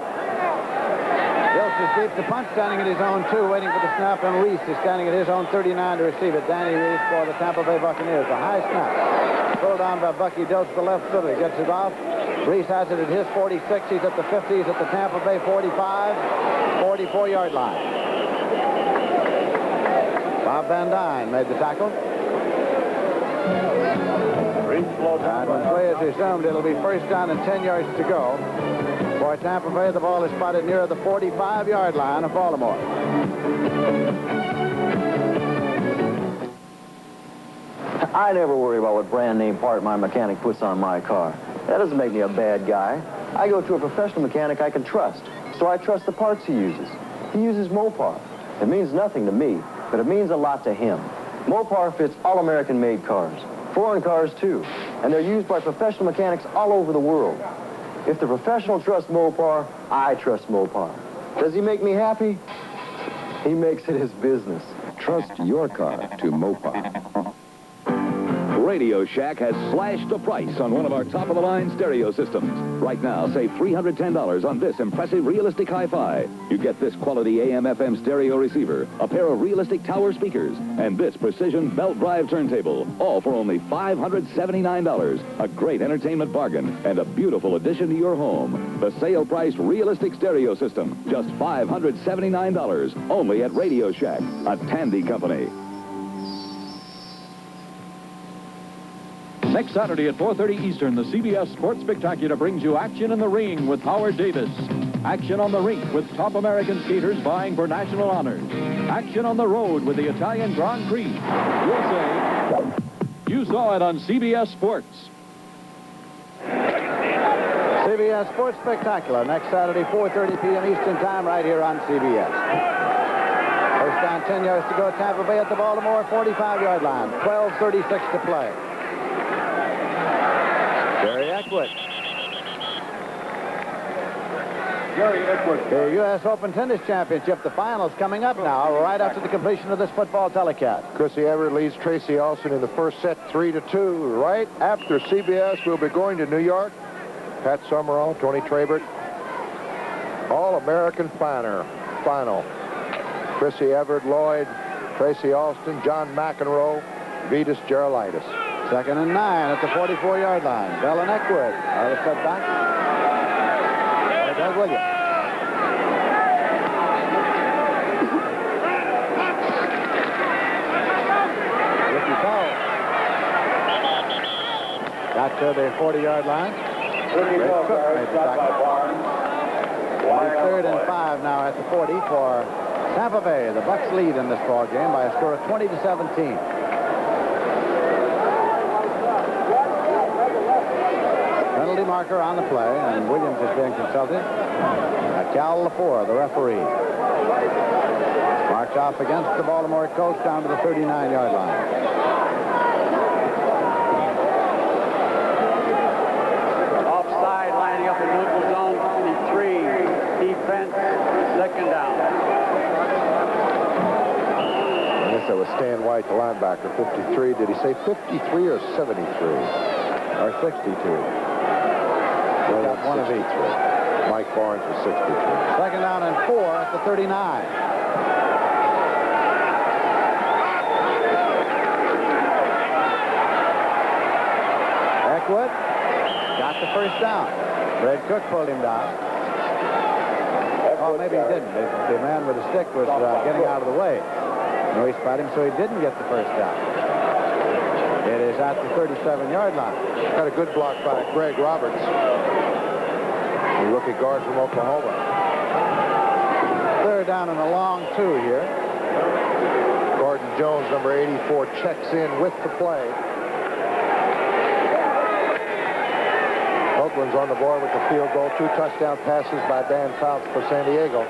S2: Wilson is deep to punt, standing at his own 2, waiting for the snap, and Reese is standing at his own 39 to receive it. Danny Reese for the Tampa Bay Buccaneers. A high snap. Pulled on by Bucky Dilts, the left footer. Gets it off. Reese has it at his 46. He's at the 50. He's at the Tampa Bay 45, 44-yard line. Bob Van Dyne made the tackle. And when play is resumed, it'll be 1st down and 10 yards to go. For Tampa Bay, the ball is spotted near the 45-yard line of Baltimore.
S7: I never worry about what brand name part my mechanic puts on my car. That doesn't make me a bad guy. I go to a professional mechanic I can trust, so I trust the parts he uses. He uses Mopar. It means nothing to me, but it means a lot to him. Mopar fits all American-made cars, foreign cars too, and they're used by professional mechanics all over the world. If the professional trusts Mopar, I trust Mopar. Does he make me happy? He makes it his business.
S18: Trust your car to Mopar. Radio Shack has slashed the price on one of our top-of-the-line stereo systems. Right now, save $310 on this impressive realistic hi-fi. You get this quality AM/FM stereo receiver, a pair of realistic tower speakers, and this precision belt drive turntable, all for only $579. A great entertainment bargain and a beautiful addition to your home. The sale price realistic stereo system, just $579, only at Radio Shack, a Tandy company.
S19: Next Saturday at 4:30 Eastern, the CBS Sports Spectacular brings you Action in the Ring with Howard Davis. Action on the rink with top American skaters vying for national honors. Action on the road with the Italian Grand Prix. You'll say, you saw it on CBS Sports.
S2: CBS Sports Spectacular next Saturday, 4:30 p.m. Eastern Time, right here on CBS. 1st down, 10 yards to go. Tampa Bay at the Baltimore 45-yard line. 12:36 to play. Gary Eckwood. The U.S. Open Tennis Championship, the finals coming up now, right after the completion of this football telecast.
S3: Chrissy Everett leads Tracy Austin in the first set 3-2. Right after CBS, we'll be going to New York. Pat Summerall, Tony Trabert. All-American final. Chrissy Everett, Lloyd, Tracy Austin, John McEnroe, Vitas Gerulaitis.
S2: 2nd and 9 at the 44-yard line. Bell and Eckwood are the setback. Doug Williams. Ricky Powell got to the 40-yard line. Ray Cook made the tackle. 3rd and 5 now at the 40 for Tampa Bay. The Bucs lead in this ball game by a score of 20-17. Penalty marker on the play, and Williams is being consulted. Cal Lepore, the referee. Marks off against the Baltimore Colts down to the 39-yard line.
S1: Offside, lining up in neutral zone, 23. Defense, 2nd down.
S3: I guess that was Stan White, the linebacker, 53. Did he say 53 or 73?
S2: Or 62.
S3: Well, that's one of each. Mike Barnes was 63.
S2: 2nd down and 4 at the 39. Eckwood got the 1st down. Red Cook pulled him down. Oh, maybe he didn't. The man with the stick was getting out of the way. No, he spotted him, so he didn't get the 1st down. at the 37-yard line.
S3: Got a good block by Greg Roberts, the rookie guard from Oklahoma.
S2: Third down and a long 2 here.
S3: Gordon Jones, number 84, checks in with the play. Oakland's on the board with the field goal. 2 touchdown passes by Dan Fouts for San Diego.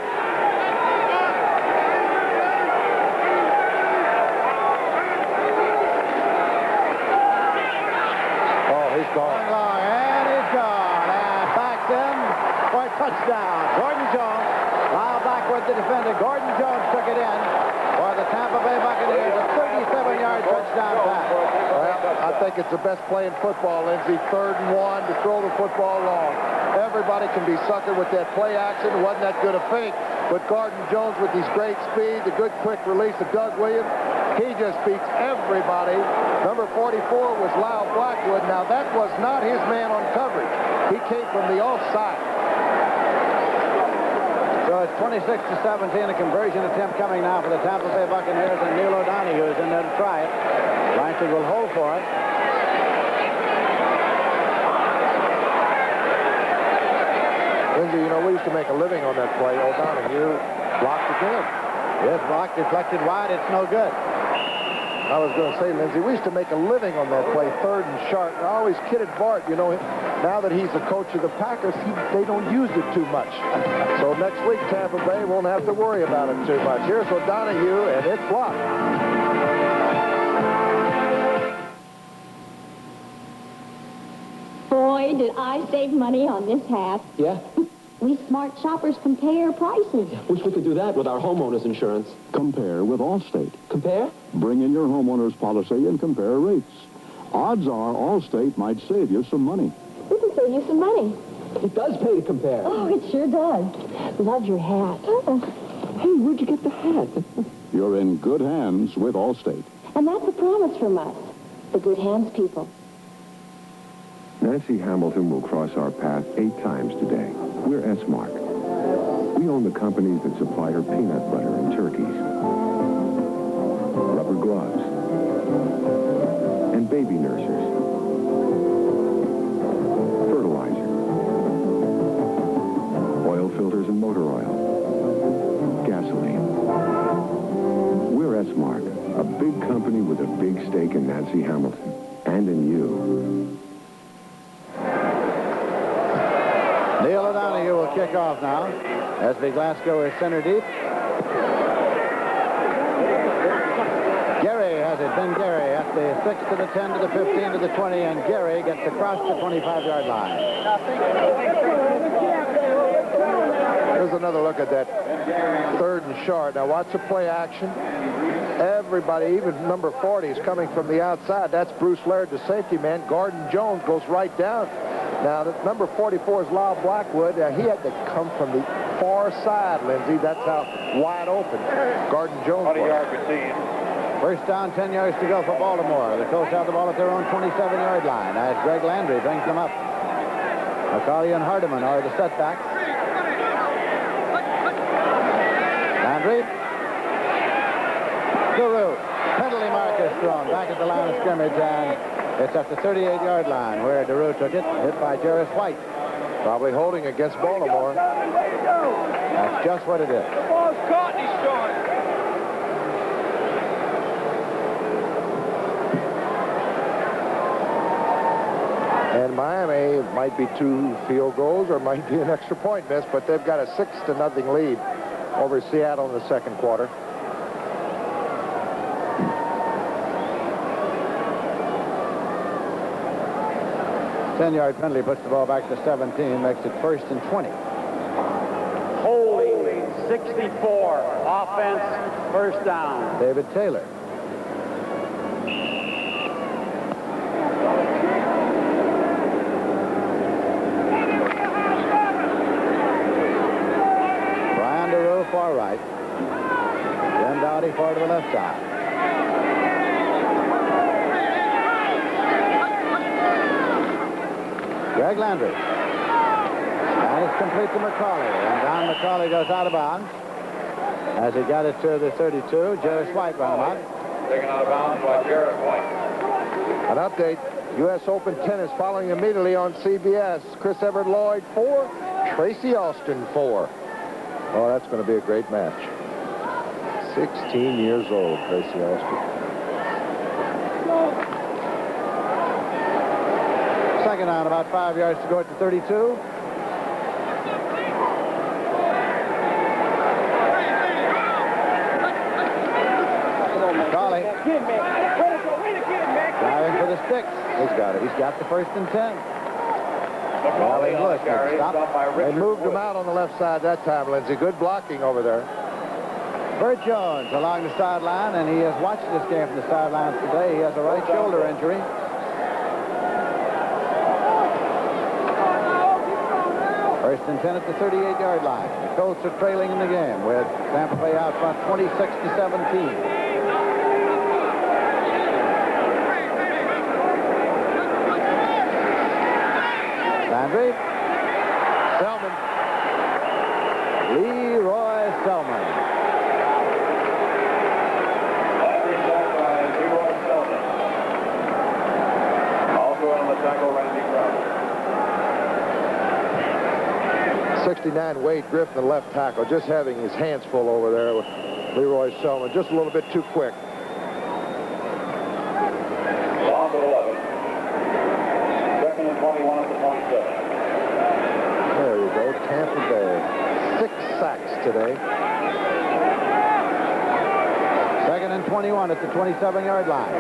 S3: Oh, he's gone.
S2: And he's gone. And back in for a touchdown. Gordon Jones. While backward the defender. Gordon Jones took it in for the Tampa Bay Buccaneers. A 37-yard touchdown pass.
S3: Well, I think it's the best play in football, Lindsey. 3rd and 1 to throw the football long. Everybody can be suckered with that play action. It wasn't that good a fake. But Gordon Jones with his great speed, the good quick release of Doug Williams, he just beats everybody. Number 44 was Lyle Blackwood. Now, that was not his man on coverage. He came from the offside.
S2: So it's 26-17, a conversion attempt coming now for the Tampa Bay Buccaneers, and Neil O'Donoghue is in there to try it. Langford will hold for it.
S3: Lindsey, you know, we used to make a living on that play. O'Donoghue blocked again.
S2: Yes, blocked, deflected wide. It's no good.
S3: I was going to say, Lindsey, we used to make a living on that play, 3rd and short. I always kidded Bart, you know, now that he's the coach of the Packers, they don't use it too much. So next week, Tampa Bay won't have to worry about it too much. Here's O'Donoghue, and it's blocked.
S9: Boy, did I save money on this hat.
S23: Yeah?
S9: We smart shoppers compare prices.
S23: Wish we could do that with our homeowners insurance.
S8: Compare with Allstate.
S23: Compare?
S8: Bring in your homeowner's policy and compare rates. Odds are Allstate might save you some money.
S9: We can save you some money.
S23: It does pay to compare.
S9: Oh, it sure does. Love your hat.
S23: Hey, where'd you get the hat?
S8: You're in good hands with Allstate.
S9: And that's a promise from us, the good hands people.
S12: Nancy Hamilton will cross our path 8 times today. We're S-Mark. We own the companies that supply her peanut butter and turkeys, rubber gloves, and baby nursers, fertilizer, oil filters and motor oil, gasoline. We're S-Mark, a big company with a big stake in Nancy Hamilton and in you.
S2: Neil O'Donoghue will kick off now. SB Glasgow is center deep. Gary has it. Ben Gary at the 6 to the 10 to the 15 to the 20, and Gary gets across the 25-yard line.
S3: Here's another look at that 3rd and short. Now watch the play action. Everybody, even number 40, is coming from the outside. That's Bruce Laird, the safety man. Gordon Jones goes right down. Now, the number 44 is Lyle Blackwood. He had to come from the far side, Lindsey. That's how wide open Gordon Jones was.
S1: 20-yard receive.
S2: First down, 10 yards to go for Baltimore. The Colts have the ball at their own 27-yard line as Greg Landry brings them up. McCauley and Hardiman are the setbacks. Landry. Guru. Penalty marker thrown back at the line of scrimmage, and it's at the 38-yard line where DeRue took it, hit by Jarvis White.
S3: Probably holding against Baltimore.
S2: That's just what it is.
S1: The ball's caught and he's short.
S3: And Miami might be 2 field goals or might be an extra point miss, but they've got a 6-0 lead over Seattle in the second quarter.
S2: Ten-yard penalty puts the ball back to 17, makes it 1st and 20.
S1: Holding 64. Offense, 1st down.
S2: David Taylor. Brian DeRue far right. Jim Dowdy far to the left side. Greg Landry. And it's complete to McCauley. And Don McCauley goes out of bounds. As he got it to the 32, Jarvis White ran him out.
S1: Taken out of bounds by Jarvis White.
S3: An update, U.S. Open tennis following immediately on CBS. Chris Everett Lloyd 4, Tracy Austin 4. Oh, that's going to be a great match. 16 years old, Tracy Austin.
S2: Second on, about 5 yards to go at the 32. Golly. Driving for the sticks. He's got it. He's got the 1st and 10.
S3: Well, they moved him out on the left side that time, Lindsey. Good blocking over there.
S2: Bert Jones along the sideline, and he has watched this game from the sidelines today. He has a right shoulder injury. First and 10 at the 38-yard line. The Colts are trailing in the game with Tampa Bay out front 26-17. Landry. Selman. Leroy Selman.
S10: Leroy Selman. Also on the tackle, Randy Crowder.
S3: 69, Wade Griffin, the left tackle, just having his hands full over there with Leroy Selman. Just a little bit too quick.
S10: On to 11. 2nd and 21 at the 27.
S3: There you go, Tampa Bay. 6 sacks today.
S2: 2nd and 21 at the 27-yard line.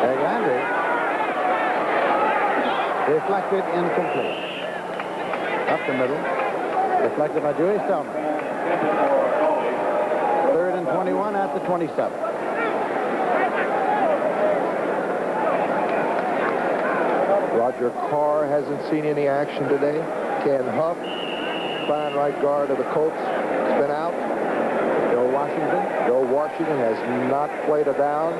S2: Greg Landry. Deflected, incomplete. Up the middle. Deflected by Dewey Selman. 3rd and 21 at the 27.
S3: Roger Carr hasn't seen any action today. Ken Huff, fine right guard of the Colts, has been out. Joe Washington has not played a down.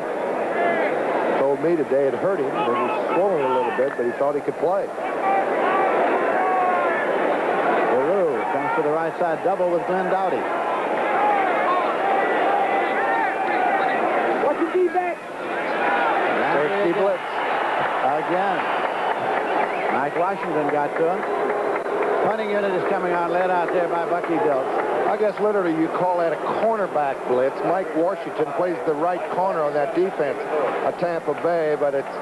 S3: Told me today it hurt him. He was swollen a little bit, but he thought he could play.
S2: LaRue comes to the right side, double with Glenn Dowdy.
S5: Watch your D-back.
S2: Safety blitz. Again. Mike Washington got to him. Punting unit is coming on, led out there by Bucky Dilts.
S3: I guess literally you call that a cornerback blitz. Mike Washington plays the right corner on that defense at Tampa Bay, but it's,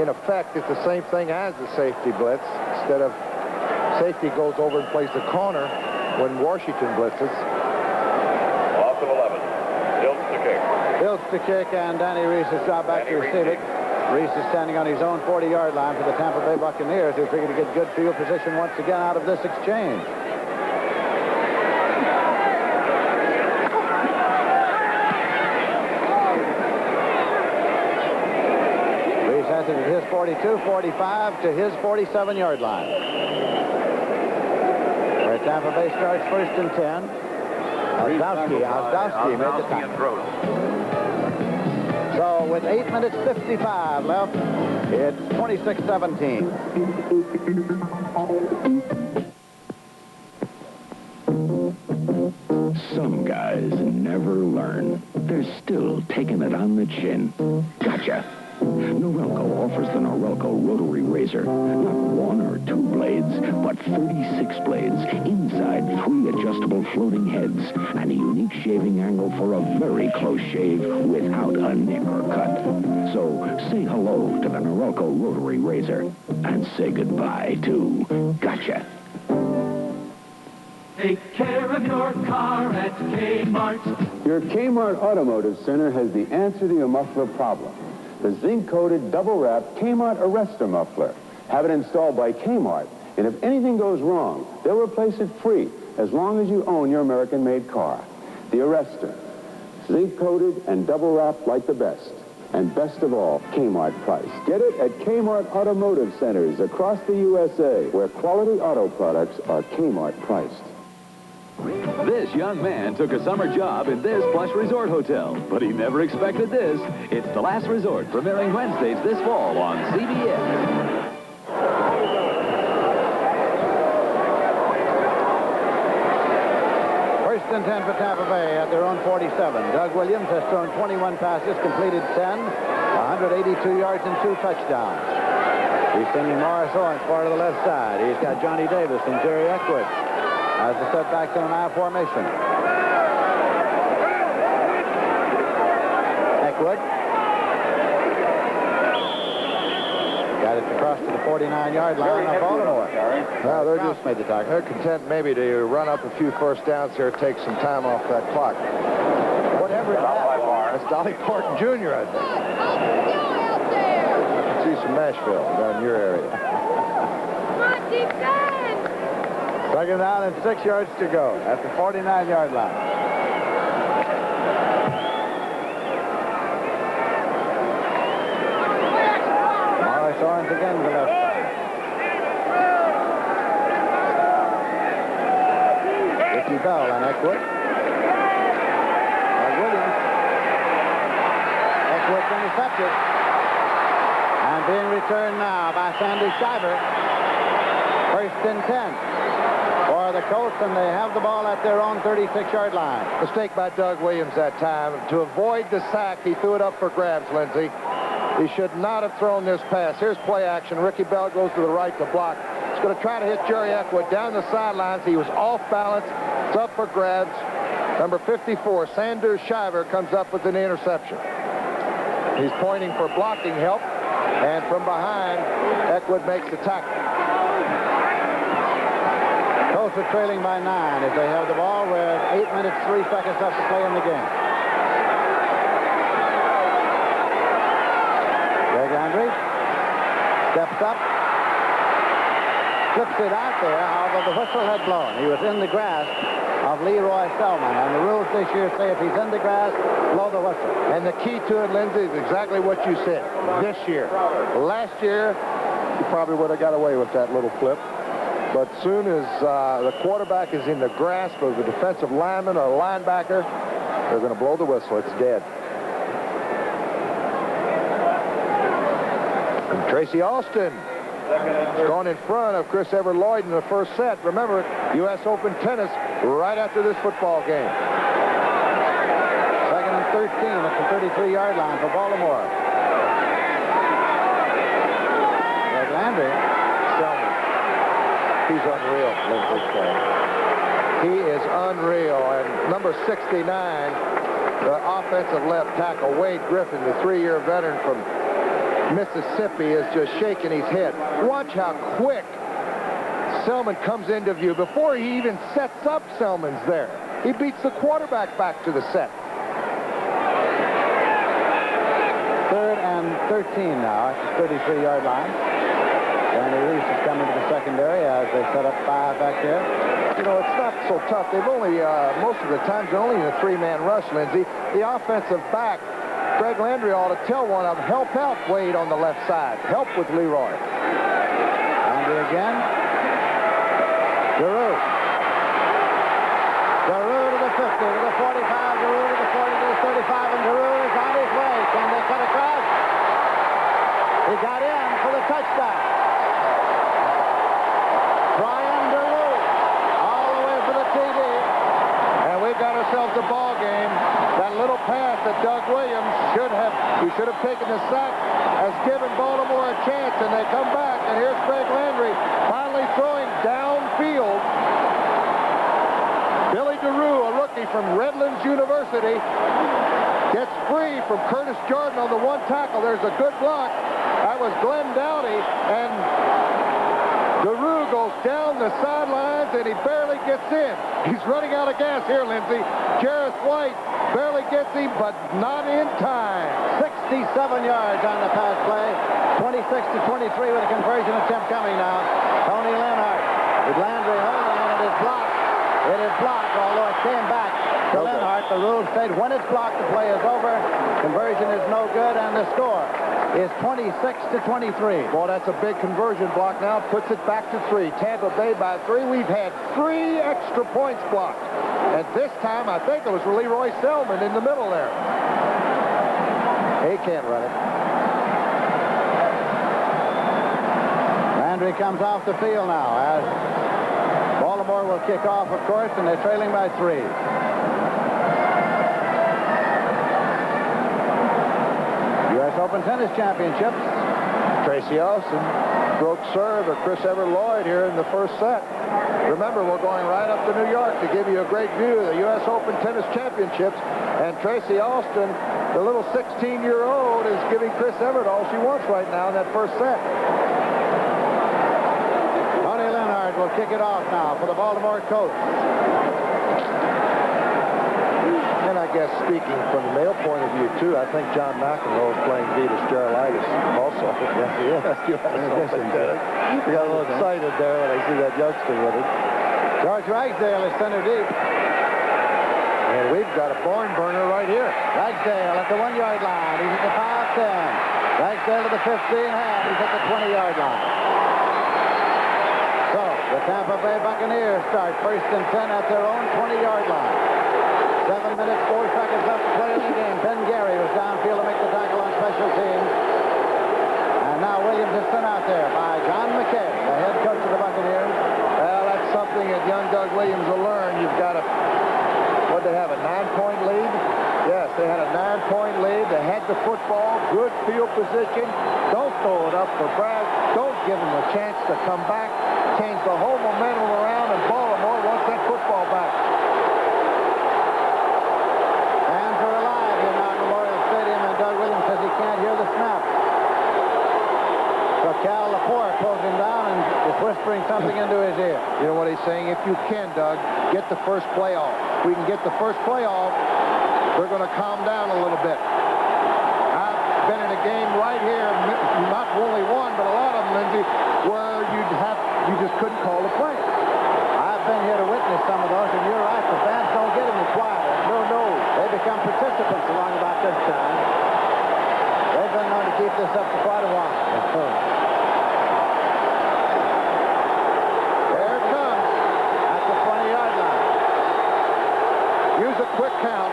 S3: in effect, it's the same thing as the safety blitz. Instead of safety goes over and plays the corner when Washington blitzes.
S10: Off to 11. Dilts to kick.
S2: Dilts to kick, and Danny Reese is dropped back to receive it. Reese is standing on his own 40-yard line for the Tampa Bay Buccaneers, who figure to get good field position once again out of this exchange. Reese has it at his 42, 45 to his 47-yard line. Where Tampa Bay starts 1st and 10. Ozdowski made the tackle. So with 8 minutes 55 left, it's 26-17.
S4: Some guys never learn. They're still taking it on the chin. Gotcha. Norelco offers the Norelco rotary razor. Not 1 or 2 blades, but 36 blades inside 3 adjustable floating heads and a unique shaving angle for a very close shave without a nick or cut. So say hello to the Norelco rotary razor and say goodbye to Gotcha.
S13: Take care of your car at Kmart.
S12: Your Kmart Automotive Center has the answer to your muffler problem. The zinc-coated, double-wrapped Kmart Arrestor muffler. Have it installed by Kmart, and if anything goes wrong, they'll replace it free as long as you own your American-made car. The Arrestor. Zinc-coated and double-wrapped like the best. And best of all, Kmart price. Get it at Kmart Automotive Centers across the USA, where quality auto products are Kmart priced.
S18: This young man took a summer job in this plush resort hotel, but he never expected this. It's The Last Resort, premiering Wednesdays this fall on CBS.
S2: and 10 for Tampa Bay at their own 47. Doug Williams has thrown 21 passes, completed 10, 182 yards and 2 touchdowns. He's sending Morris Owens far to the left side. He's got Johnny Davis and Jerry Eckwood as the setbacks in an I formation. Eckwood got it across to the 49-yard line of Baltimore.
S3: Well,
S2: they're
S3: content maybe to run up a few first downs here, take some time off that clock.
S2: Whatever it is.
S3: That's Dolly Parton Jr., I think. I can see some Nashville down in your area.
S13: Come on, deep down.
S2: Second down and 6 yards to go at the 49-yard line. Morris Owens again to the left side. Ricky Bell and Eckwood. Williams. Eckwood intercepted. And being returned now by Sandy Shiver. First and 10 for the Colts, and they have the ball at their own 36-yard line.
S3: Mistake by Doug Williams that time. To avoid the sack, he threw it up for grabs, Lindsey. He should not have thrown this pass. Here's play action. Ricky Bell goes to the right to block. He's going to try to hit Jerry Eckwood down the sidelines. He was off balance. It's up for grabs. Number 54, Sanders Shiver, comes up with an interception. He's pointing for blocking help, and from behind, Eckwood makes the tackle.
S2: Colts are trailing by 9 as they have the ball with 8 minutes, 3 seconds left to play in the game. Greg Landry steps up, flips it out there, although the whistle had blown. He was in the grasp of Leroy Selman, and the rules this year say if he's in the grass, blow the whistle.
S3: And the key to it, Lindsey, is exactly what you said. This year. Last year, he probably would have got away with that little flip. But soon as the quarterback is in the grasp of the defensive lineman or linebacker, they're going to blow the whistle. It's dead. And Tracy Austin has gone in front of Chris Everett Lloyd in the first set. Remember, U.S. Open tennis right after this football game.
S2: Second and 13 at the 33-yard line for Baltimore. Greg Landry.
S3: He's unreal, Lindsey. He is unreal. And number 69, the offensive left tackle, Wade Griffin, the 3-year veteran from Mississippi, is just shaking his head. Watch how quick Selman comes into view. Before he even sets up, Selman's there. He beats the quarterback back to the set.
S2: Third and 13 now at the 33-yard line. Danny Reese is coming to the secondary as they set up 5 back there.
S3: You know, it's not so tough. They've only, most of the times, they're only in a 3-man rush, Lindsey. The offensive back, Greg Landry ought to tell one of them, help out Wade on the left side. Help with Leroy.
S2: Landry again. Giroux. Giroux to the 50, to the 45, Giroux to the 40, to the 35, and Giroux is on his way. Can they cut across? He got in for the touchdown. Brian Giroux all the way for the TD.
S3: And we've got ourselves a ball game. That little pass that Doug Williams should have taken the sack, has given Baltimore a chance, and they come back, and here's Greg Landry finally throwing downfield. Billy Giroux, a rookie from Redlands University, gets free from Curtis Jordan on the 1 tackle. There's a good block. That was Glenn Dowdy, and Giroux goes down the sidelines, and he barely gets in. He's running out of gas here, Lindsey. Jarris White barely gets him, but not in time.
S2: 67 yards on the pass play. 26-23 with a conversion attempt coming now. Tony Lenhart with Landry holding, and it is blocked. It is blocked, although it came back to Lenhart. The rules state when it's blocked, the play is over. Conversion is no good, and the score is 26-23.
S3: Boy, that's a big conversion block now. Puts it back to 3. Tampa Bay by 3. We've had 3 extra points blocked. And this time, I think it was Leroy Selman in the middle there.
S2: He can't run it. Landry comes off the field now as Baltimore will kick off, of course, and they're trailing by 3. U.S. Open Tennis Championships.
S3: Tracy Austin broke serve of Chris Everett Lloyd here in the first set. Remember, we're going right up to New York to give you a great view of the U.S. Open Tennis Championships. And Tracy Austin, the little 16-year-old, is giving Chris Everett all she wants right now in that first set.
S2: Tony Leonard will kick it off now for the Baltimore Colts.
S3: And I guess speaking from the male point of view, too, I think John McEnroe is playing Venus Gerulaitis also.
S2: Yes,
S3: I got a little excited there when I see that youngster with it.
S2: George Ragsdale is center deep.
S3: And we've got a barn burner right here.
S2: Ragsdale at the 1-yard line. He's at the 5-10. Ragsdale to the 15-half. He's at the 20-yard line. So the Tampa Bay Buccaneers start first and 10 at their own 20-yard line. 7 minutes, 4 seconds left to play in the game. Ben Gary was downfield to make the tackle on special teams. And now Williams is sent out there by John McKay, the head coach of the Buccaneers.
S3: Well, that's something that young Doug Williams will learn. You've got to, what they have, a 9-point lead? Yes, they had a 9-point lead. They had the football, good field position. Don't throw it up for Brad. Don't give them a chance to come back. Change the whole momentum around, and Baltimore wants that football back.
S2: Can't hear the snap. So Cal Laporte pulls him down and is whispering something into his ear.
S3: You know what he's saying? If you can, Doug, get the first play off. If we can get the first play off, we're going to calm down a little bit. I've been in a game right here, not only one, but a lot of them, Lindsay, where you just couldn't call the play.
S2: I've been here to witness some of those, and you're right. The fans don't get any quieter. No. They become participants along about this time. They've been known to keep this up for quite a while.
S3: There it comes.
S2: At the 20-yard line.
S3: Use a quick count.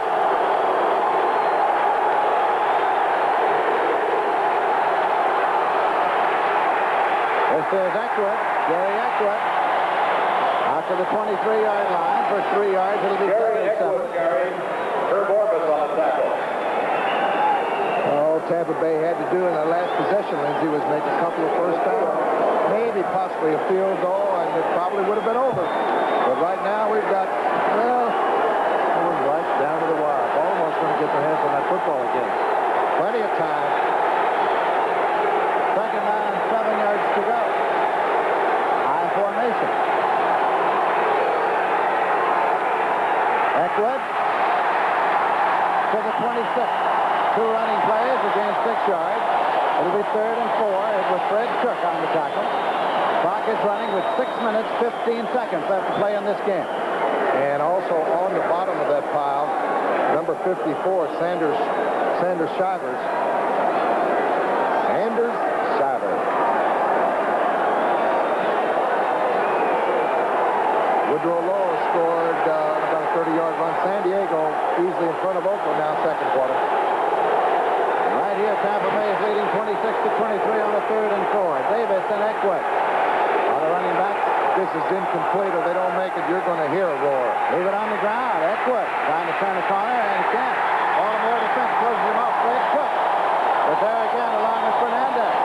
S2: This is Eckwood, Gary Eckwood. Out to the 23-yard line for 3 yards. It'll be
S10: Gary Eckwood, Gary. Herb Orvis on the tackle.
S3: All Tampa Bay had to do in their last possession, Lindsay, was make a couple of first downs. Maybe possibly a field goal, and it probably would have been over. But right now we've got, well, going right down to the wire. Baltimore's going to get their hands on that football again. Plenty of time.
S2: Second down, 7 yards to go. High formation. Eckwood to the 26. 2 running plays against 6 yards. It'll be 3rd and 4. It was Fred Cook on the tackle. Clock is running with 6 minutes, 15 seconds left to play in this game.
S3: And also on the bottom of that pile, number 54, Sanders Shivers. Sanders Shivers. Woodrow Lowe scored about a 30-yard run. San Diego easily in front of Oakland now, second quarter.
S2: Right here, Tampa Bay is leading 26-23 on the 3rd and 4. Davis and Eckwood are the running backs.
S3: This is incomplete. If they don't make it, you're going to hear a roar.
S2: Leave it on the ground. Eckwood trying to turn the corner, and he can't. Baltimore defense closes him off. Fred Cook. But there again, along with Fernandez.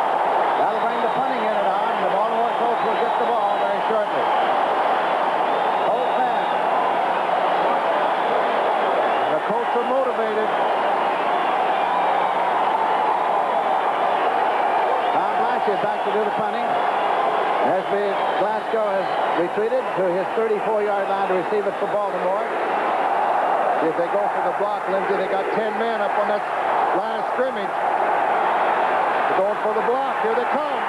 S2: That'll bring the punting unit on, and the Baltimore Colts will get the ball very shortly. Colt man.
S3: The Colts are motivated.
S2: Back to do the punting. Glasgow has retreated to his 34-yard line to receive it for Baltimore.
S3: If they go for the block, Lindsay, they got 10 men up on that line of scrimmage. They're going for the block. Here they come.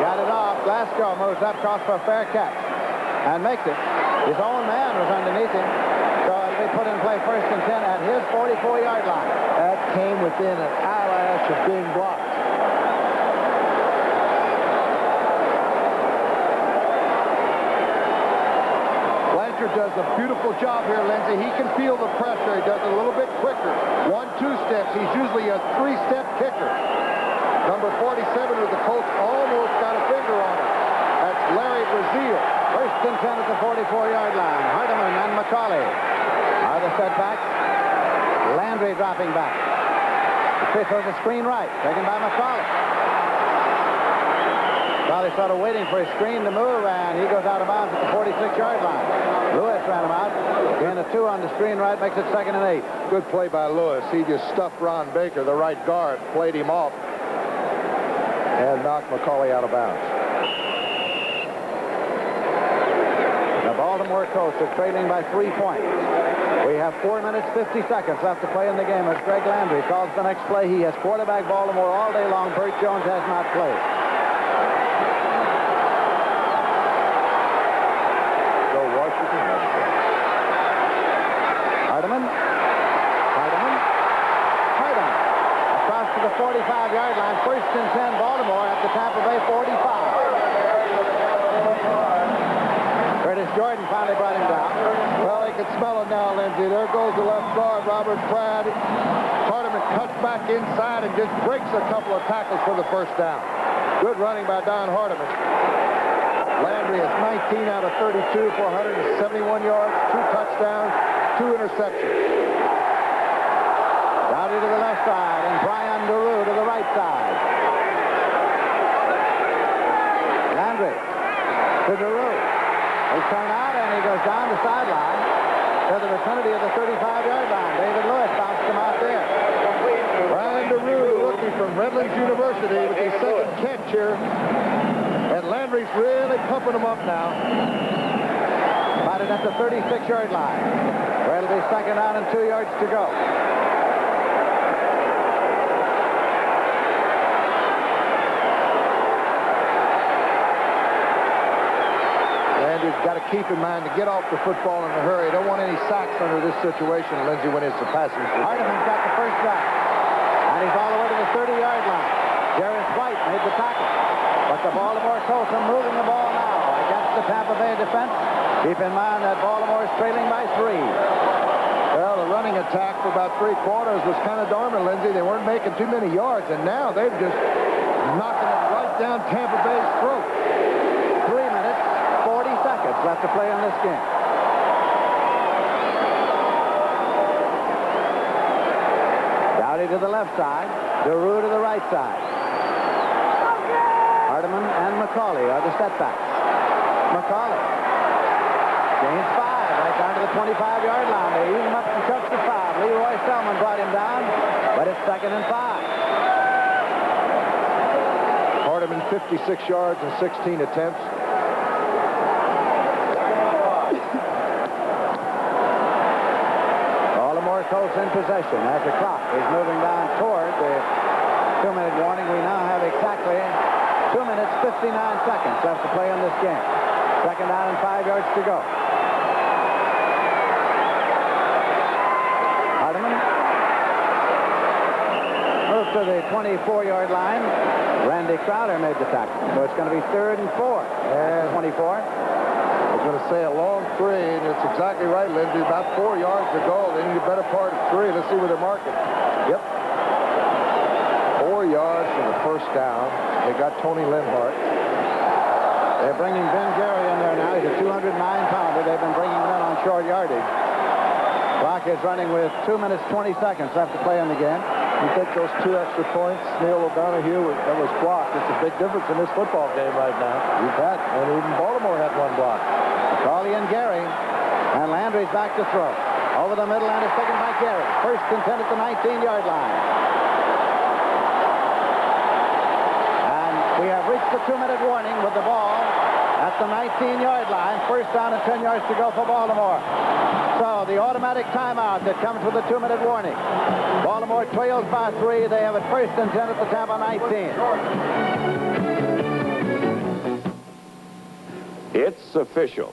S2: Got it off. Glasgow moves up, cross for a fair catch, and makes it. His own man was underneath him. So it'll be put in play 1st and 10 at his 44-yard line.
S3: That came within an eyelash of being blocked. Does a beautiful job here, Lindsay. He can feel the pressure. He does it a little bit quicker. 1-2 steps. He's usually a 3-step kicker. Number 47 with the Colts almost got a finger on it. That's Larry Brazil.
S2: 1st and 10 at the 44-yard line. Hardeman and McCauley setbacks. Landry dropping back. The pitch was a screen right, taken by McCauley. McCauley sort of waiting for his screen to move, and he goes out of bounds at the 46-yard line. Lewis ran him out. Gain of 2 on the screen right, makes it 2nd and 8.
S3: Good play by Lewis. He just stuffed Ron Baker, the right guard, played him off, and knocked McCauley out of bounds.
S2: The Baltimore Colts are trailing by 3 points. We have 4 minutes, 50 seconds left to play in the game as Greg Landry calls the next play. He has quarterback Baltimore all day long. Burt Jones has not played.
S3: Go Washington.
S2: Hardeman. Across to the 45-yard line. 1st and 10 Baltimore at the Tampa Bay 45. Curtis Jordan finally brought him down.
S3: Well, they can smell it now, Lindsey. There goes the left guard, Robert Pratt. Hardeman cuts back inside and just breaks a couple of tackles for the 1st down. Good running by Don Hardeman. Landry has 19 out of 32 for 171 yards, 2 touchdowns, 2 interceptions.
S2: Dowdy to the left side and Brian DeRue to the right side. Landry to DeRue. He's turned out and he goes down the sideline to the vicinity of the 35-yard line. David Lewis bounced him out there.
S3: Brian DeRue, the rookie from Redlands University, with his 2nd catch here. And Landry's really pumping him up now.
S2: About it at the 36-yard line, where it'll be 2nd down and 2 yards to go.
S3: Landry's got to keep in mind to get off the football in a hurry. Don't want any sacks under this situation, Lindsey, when it's a passing.
S2: Hardeman's got the 1st down. And he's all the way to the 30-yard line. Jarris White made the tackle. But the Baltimore Colts are moving the ball now against the Tampa Bay defense. Keep in mind that Baltimore is trailing by 3.
S3: Well, the running attack for about 3 quarters was kind of dormant, Lindsey. They weren't making too many yards, and now they've just knocking it right down Tampa Bay's throat.
S2: 3 minutes, 40 seconds left to play in this game. Dowdy to the left side. DeRue to the right side. Hardeman and McCauley are the setbacks. McCauley gains 5 right down to the 25-yard line. They use him up to touch the 5. Leroy Selman brought him down, but it's 2nd and 5.
S3: Hardeman 56 yards and 16 attempts.
S2: Baltimore Colts in possession as the clock is moving down toward the 2-minute warning. We now have exactly 2 minutes, 59 seconds left to play in this game. 2nd down and 5 yards to go. Hardeman moves to the 24-yard line. Randy Crowder made the tackle. So it's going to be 3rd and 4. There's 24.
S3: I was going to say a long 3, and it's exactly right, Lindsey. About 4 yards to go. They need a better part of 3. Let's see where they're marking.
S2: Yep.
S3: 4 yards for the 1st down. They got Tony Linhart.
S2: They're bringing Ben Gary in there now. He's a 209-pounder. They've been bringing him in on short yardage. Clock is running with 2 minutes, 20 seconds left to play in the game.
S3: You think those 2 extra points, Neil O'Donoghue, that was blocked. It's a big difference in this football game right now.
S2: You bet.
S3: And even Baltimore had 1 block.
S2: McCauley and Gary. And Landry's back to throw. Over the middle and is taken by Gary. 1st and 10 at the 19-yard line. And we have reached the 2-minute warning with the ball at the 19-yard line. 1st down and 10 yards to go for Baltimore. So the automatic timeout that comes with the 2-minute warning. Baltimore trails by 3. They have it 1st and 10 at the Tampa 19.
S27: It's official.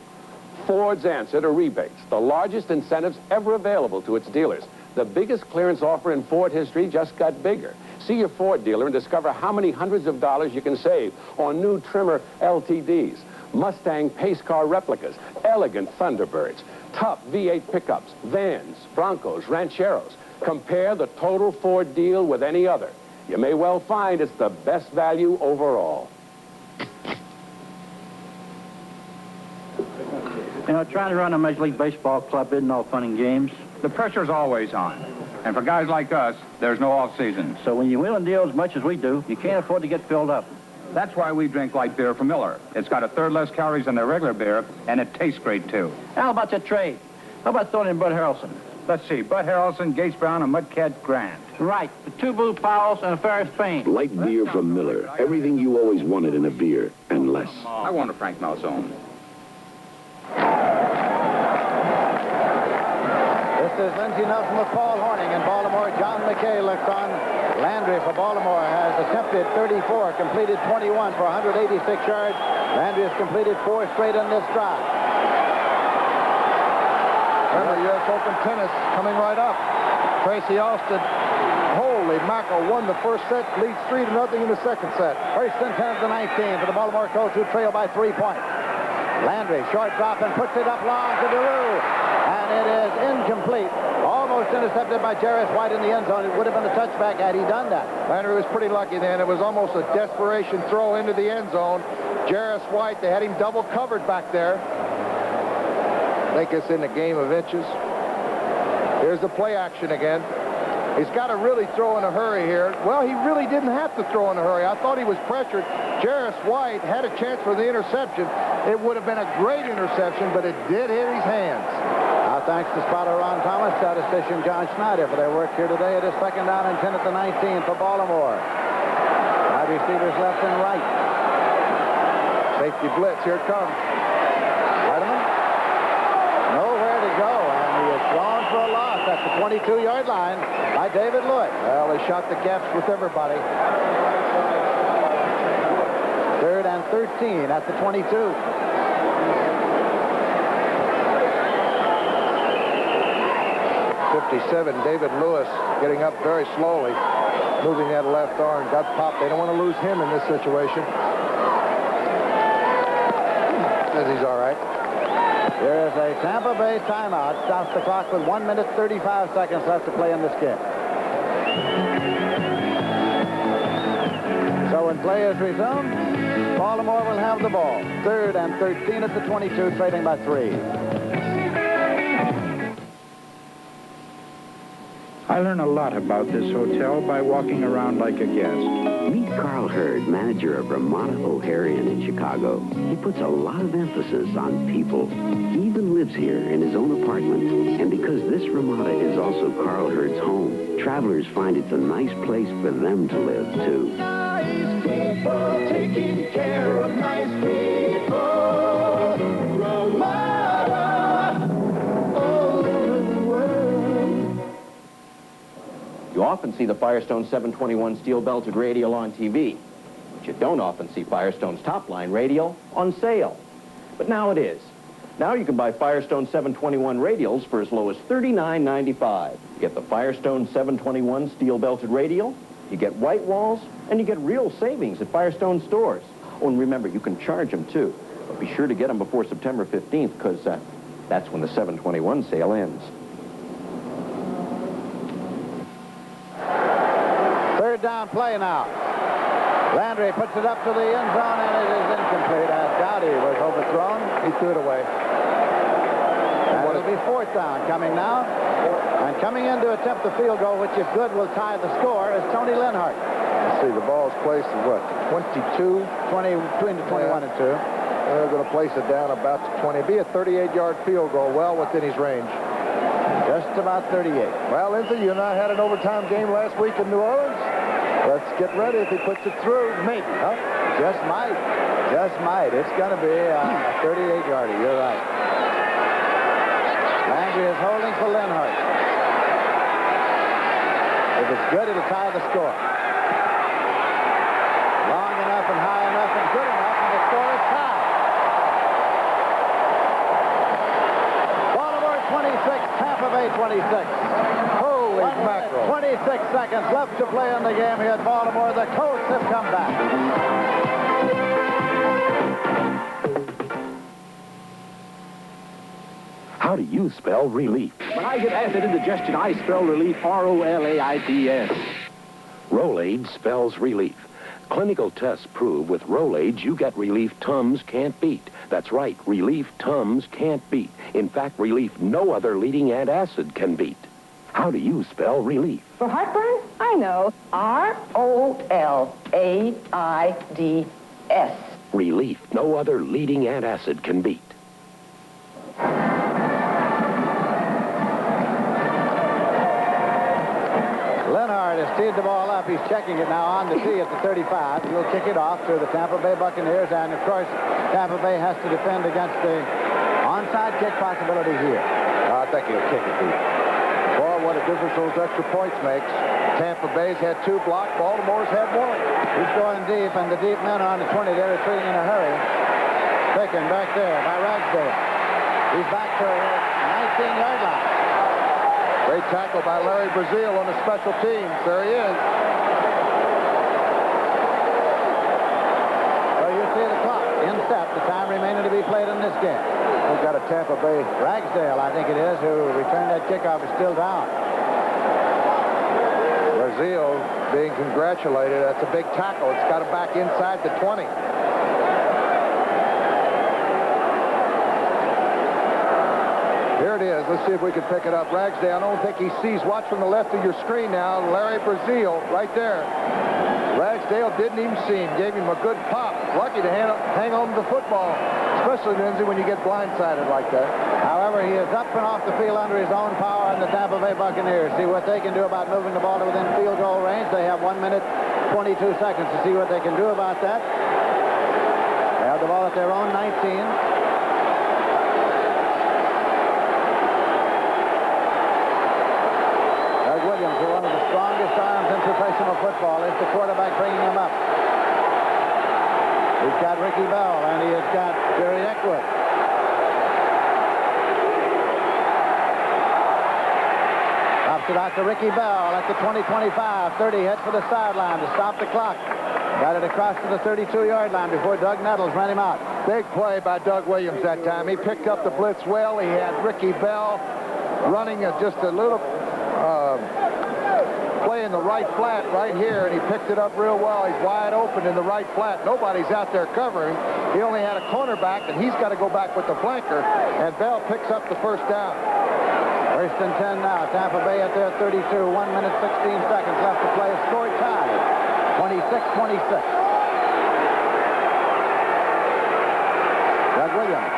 S27: Ford's answer to rebates, the largest incentives ever available to its dealers. The biggest clearance offer in Ford history just got bigger. See your Ford dealer and discover how many hundreds of dollars you can save on new trimmer LTDs, Mustang pace car replicas, elegant Thunderbirds, top V8 pickups, vans, Broncos, Rancheros. Compare the total Ford deal with any other. You may well find it's the best value overall.
S5: You know, trying to run a Major League Baseball club isn't all fun and games.
S11: The pressure's always on. And for guys like us, there's no off-season.
S5: So when you wheel and deal as much as we do, you can't afford to get filled up.
S11: That's why we drink light beer from Miller. It's got a third less calories than their regular beer, and it tastes great, too.
S5: How about the trade? How about throwing in Bud Harrelson?
S11: Let's see, Bud Harrelson, Gates Brown, and Mudcat Grant.
S5: Right, the 2 Blue Powells and a Ferris Payne.
S4: Light beer from Miller. Everything you always wanted in a beer, and less.
S11: I want a Frank Malzone.
S2: This is Lindsey Nelson with Paul Horning in Baltimore. John McKay looks on. Landry for Baltimore has attempted 34, completed 21 for 186 yards. Landry has completed 4 straight in this drive.
S3: Remember, U.S. Open tennis coming right up. Tracy Austin, holy mackerel, won the first set, leads 3-0 in the second set.
S2: First and 10 of the 19 for the Baltimore Colts, who trail by 3 points. Landry, short drop, and puts it up long to DeRue. And it is incomplete. Almost intercepted by Jarris White in the end zone. It would have been a touchback had he done that.
S3: Landry was pretty lucky then. It was almost a desperation throw into the end zone. Jarris White, they had him double covered back there. I think it's in the game of inches. Here's the play action again. He's got to really throw in a hurry here. Well, he really didn't have to throw in a hurry. I thought he was pressured. Jarris White had a chance for the interception. It would have been a great interception, but it did hit his hands.
S2: Now, thanks to spotter Ron Thomas, statistician John Schneider for their work here today. It is 2nd down and 10 at the 19 for Baltimore. Wide receivers left and right.
S3: Safety blitz. Here it comes.
S2: Letterman. Nowhere to go, and he is gone for a loss at the 22-yard line by David Lewis.
S3: Well, they shot the gaps with everybody.
S2: 3rd and 13 at the 22.
S3: 57, David Lewis getting up very slowly, moving that left arm. Got popped. They don't want to lose him in this situation. Says he's all right.
S2: There is a Tampa Bay timeout. Stops the clock with 1 minute 35 seconds left to play in this game. So when play is resumed, Baltimore will have the ball. 3rd and 13 at the 22, trailing by 3.
S15: I learn a lot about this hotel by walking around like a guest.
S4: Meet Carl Hurd, manager of Ramada O'Harian in Chicago. He puts a lot of emphasis on people. He even lives here in his own apartment. And because this Ramada is also Carl Hurd's home, travelers find it's a nice place for them to live, too.
S13: Nice people taking care of nice people. Ramada, all over the world.
S7: You often see the Firestone 721 steel-belted radial on TV, but you don't often see Firestone's top-line radial on sale. But now it is. Now you can buy Firestone 721 radials for as low as $39.95. You get the Firestone 721 steel-belted radial, you get white walls, and you get real savings at Firestone stores. Oh, and remember, you can charge them, too. But be sure to get them before September 15th, because that's when the 721 sale ends.
S2: 3rd down play now. Landry puts it up to the end zone, and it is incomplete as Dowdy was overthrown.
S3: He threw it away.
S2: And it'll be 4th down coming now. And coming in to attempt the field goal, which if good will tie the score, is Tony Linhart.
S3: Let's see, the ball's placed at what, 22?
S2: 20, between the 21 and 2.
S3: They're going to place it down about to 20. It'll be a 38-yard field goal, well within his range.
S2: Just about 38.
S3: Well, Lindsey, you and I had an overtime game last week in New Orleans. Let's get ready. If he puts it through, maybe, huh?
S2: Just might. Just might. It's going to be a 38-yarder. You're right. Landry is holding for Linhart. If it's good, it'll tie the score. Long enough and high enough and good enough, and the score is tied. Baltimore 26, Tampa Bay 26.
S3: Holy mackerel.
S2: 26 seconds left to play in the game here at Baltimore. The Colts have come back.
S18: How do you spell relief?
S5: When I get acid indigestion, I spell relief R-O-L-A-I-D-S.
S18: Rolaids spells relief. Clinical tests prove with Rolaids you get relief Tums can't beat. That's right, relief Tums can't beat. In fact, relief no other leading antacid can beat. How do you spell relief?
S6: For heartburn? I know. R-O-L-A-I-D-S.
S18: Relief no other leading antacid can beat.
S2: Leonard has teed the ball up. He's checking it now on the tee at the 35. He'll kick it off to the Tampa Bay Buccaneers, and of course, Tampa Bay has to defend against the onside kick possibility here.
S3: I think he'll kick it deep. Boy, what a difference those extra points makes. Tampa Bay's had 2 blocked. Baltimore's had 1.
S2: He's going deep, and the deep men on the 20. They're retreating in a hurry. Taken back there by Ragsdale. He's back to the 19-yard line.
S3: Great tackle by Larry Brazil on the special teams. There he is.
S2: So you see the clock in step. The time remaining to be played in this game.
S3: We've got a Tampa Bay.
S2: Ragsdale, I think it is, who returned that kickoff, is still down.
S3: Brazil being congratulated. That's a big tackle. It's got him back inside the 20. Here it is. Let's see if we can pick it up. Ragsdale, I don't think he sees. Watch from the left of your screen now. Larry Brazil right there. Ragsdale didn't even see him. Gave him a good pop. Lucky to hang on to the football. Especially, Lindsay, when you get blindsided like that.
S2: However, he is up and off the field under his own power, and the Tampa Bay Buccaneers see what they can do about moving the ball to within field goal range. They have 1 minute, 22 seconds to see what they can do about that. They have the ball at their own 19. Greg Williams, who one of the strongest arms in professional football, is the quarterback bringing him up. He's got Ricky Bell, and he has got Jerry Eckwood. Pops it out to Ricky Bell at the 20, 25, 30. Heads for the sideline to stop the clock. Got it across to the 32-yard line before Doug Nettles ran him out.
S3: Big play by Doug Williams that time. He picked up the blitz well. He had Ricky Bell running just a little play in the right flat right here, and he picked it up real well. He's wide open in the right flat. Nobody's out there covering. He only had a cornerback, and he's got to go back with the flanker, and Bell picks up the first down.
S2: First and 10 now. Tampa Bay at their 32. 1 minute, 16 seconds left to play. Score tied. 26-26. Doug Williams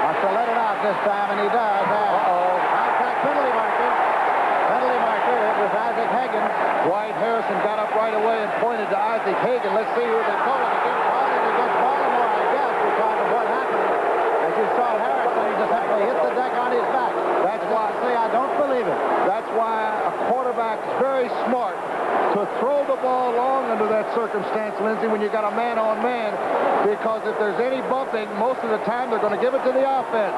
S2: wants to let it out this time, and he does. Contact penalty marker. Penalty marker. It was Isaac Hagins.
S3: Dwight Harrison got up right away and pointed to Isaac Hagins. Let's see who they're calling against.
S2: Against Baltimore, I guess, because of what happened. As you saw Harrison just simply hit the deck on his back. That's why I say I don't believe it.
S3: That's why a quarterback's very smart to throw the ball long under that circumstance, Lindsay, when you got a man-on-man, because if there's any bumping, most of the time they're going to give it to the offense.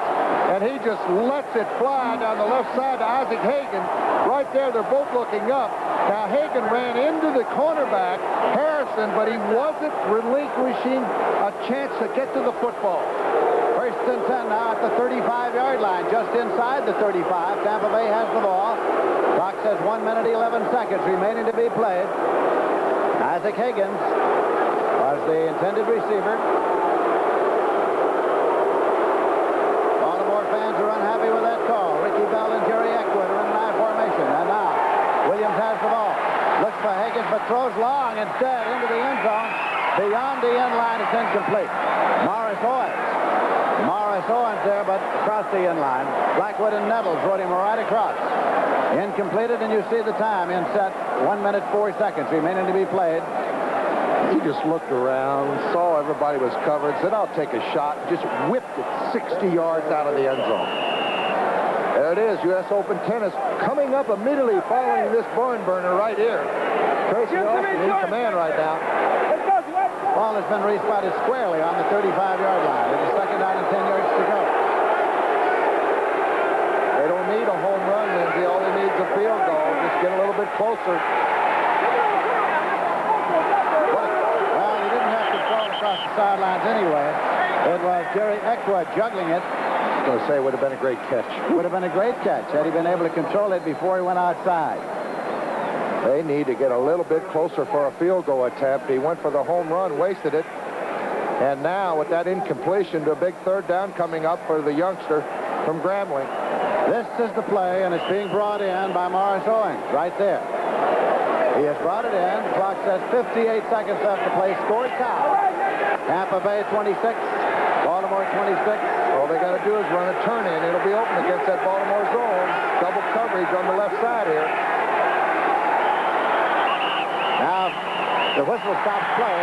S3: And he just lets it fly down the left side to Isaac Hagins. Right there, they're both looking up. Now, Hagins ran into the cornerback, Harrison, but he wasn't relinquishing a chance to get to the football.
S2: First and 10 now at the 35-yard line, just inside the 35. Tampa Bay has the ball. Clock says 1 minute, 11 seconds remaining to be played. Isaac Hagins was the intended receiver. Baltimore fans are unhappy with that call. Ricky Bell and Jerry Eckwood are in an I formation. And now Williams has the ball. Looks for Hagins, but throws long instead into the end zone. Beyond the end line, it's incomplete. Morris Owens there, but across the end line. Blackwood and Nettles rode him right across. Incompleted, and you see the time in set. 1 minute, 4 seconds remaining to be played.
S3: He just looked around, saw everybody was covered, said, I'll take a shot, just whipped it 60 yards out of the end zone. There it is, U.S. Open tennis coming up immediately following this barn burner right here. Tracy Austin in command right now.
S2: Ball has been respotted squarely on the 35-yard line. It is second down and 10 yards to go.
S3: They don't need a home run, Lindsay. All they need is a field goal. Just get a little bit closer.
S2: Well, he didn't have to throw it across the sidelines anyway. It was Jerry Eckwood juggling it.
S3: I was going to say it would have been a great catch.
S2: Would have been a great catch had he been able to control it before he went outside.
S3: They need to get a little bit closer for a field goal attempt. He went for the home run, wasted it. And now with that incompletion to a big third down coming up for the youngster from Grambling.
S2: This is the play, and it's being brought in by Morris Owens right there. He has brought it in. The clock says 58 seconds left to play. Score tie. Tampa Bay 26, Baltimore 26.
S3: All they got to do is run a turn in. It'll be open against that Baltimore zone. Double coverage on the left side here.
S2: Now, the whistle stops play.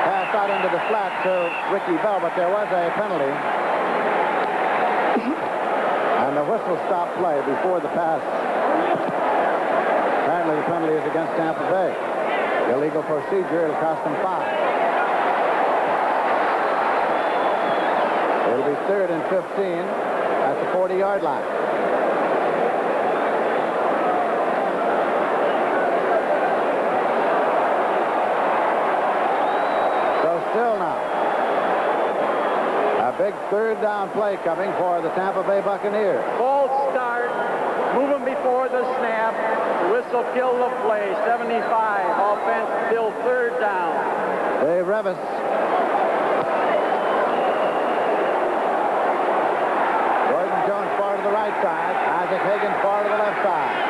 S2: Pass out into the flat to Ricky Bell, but there was a penalty. And the whistle stopped play before the pass. Apparently the penalty is against Tampa Bay. Illegal procedure. It'll cost them 5. It'll be 3rd and 15 at the 40-yard line. Still now. A big third down play coming for the Tampa Bay Buccaneers.
S1: False start. Move them before the snap. The whistle killed the play. 75. Offense still third down.
S2: Dave Revis. Gordon Jones far to the right side. Isaac Hagins far to the left side.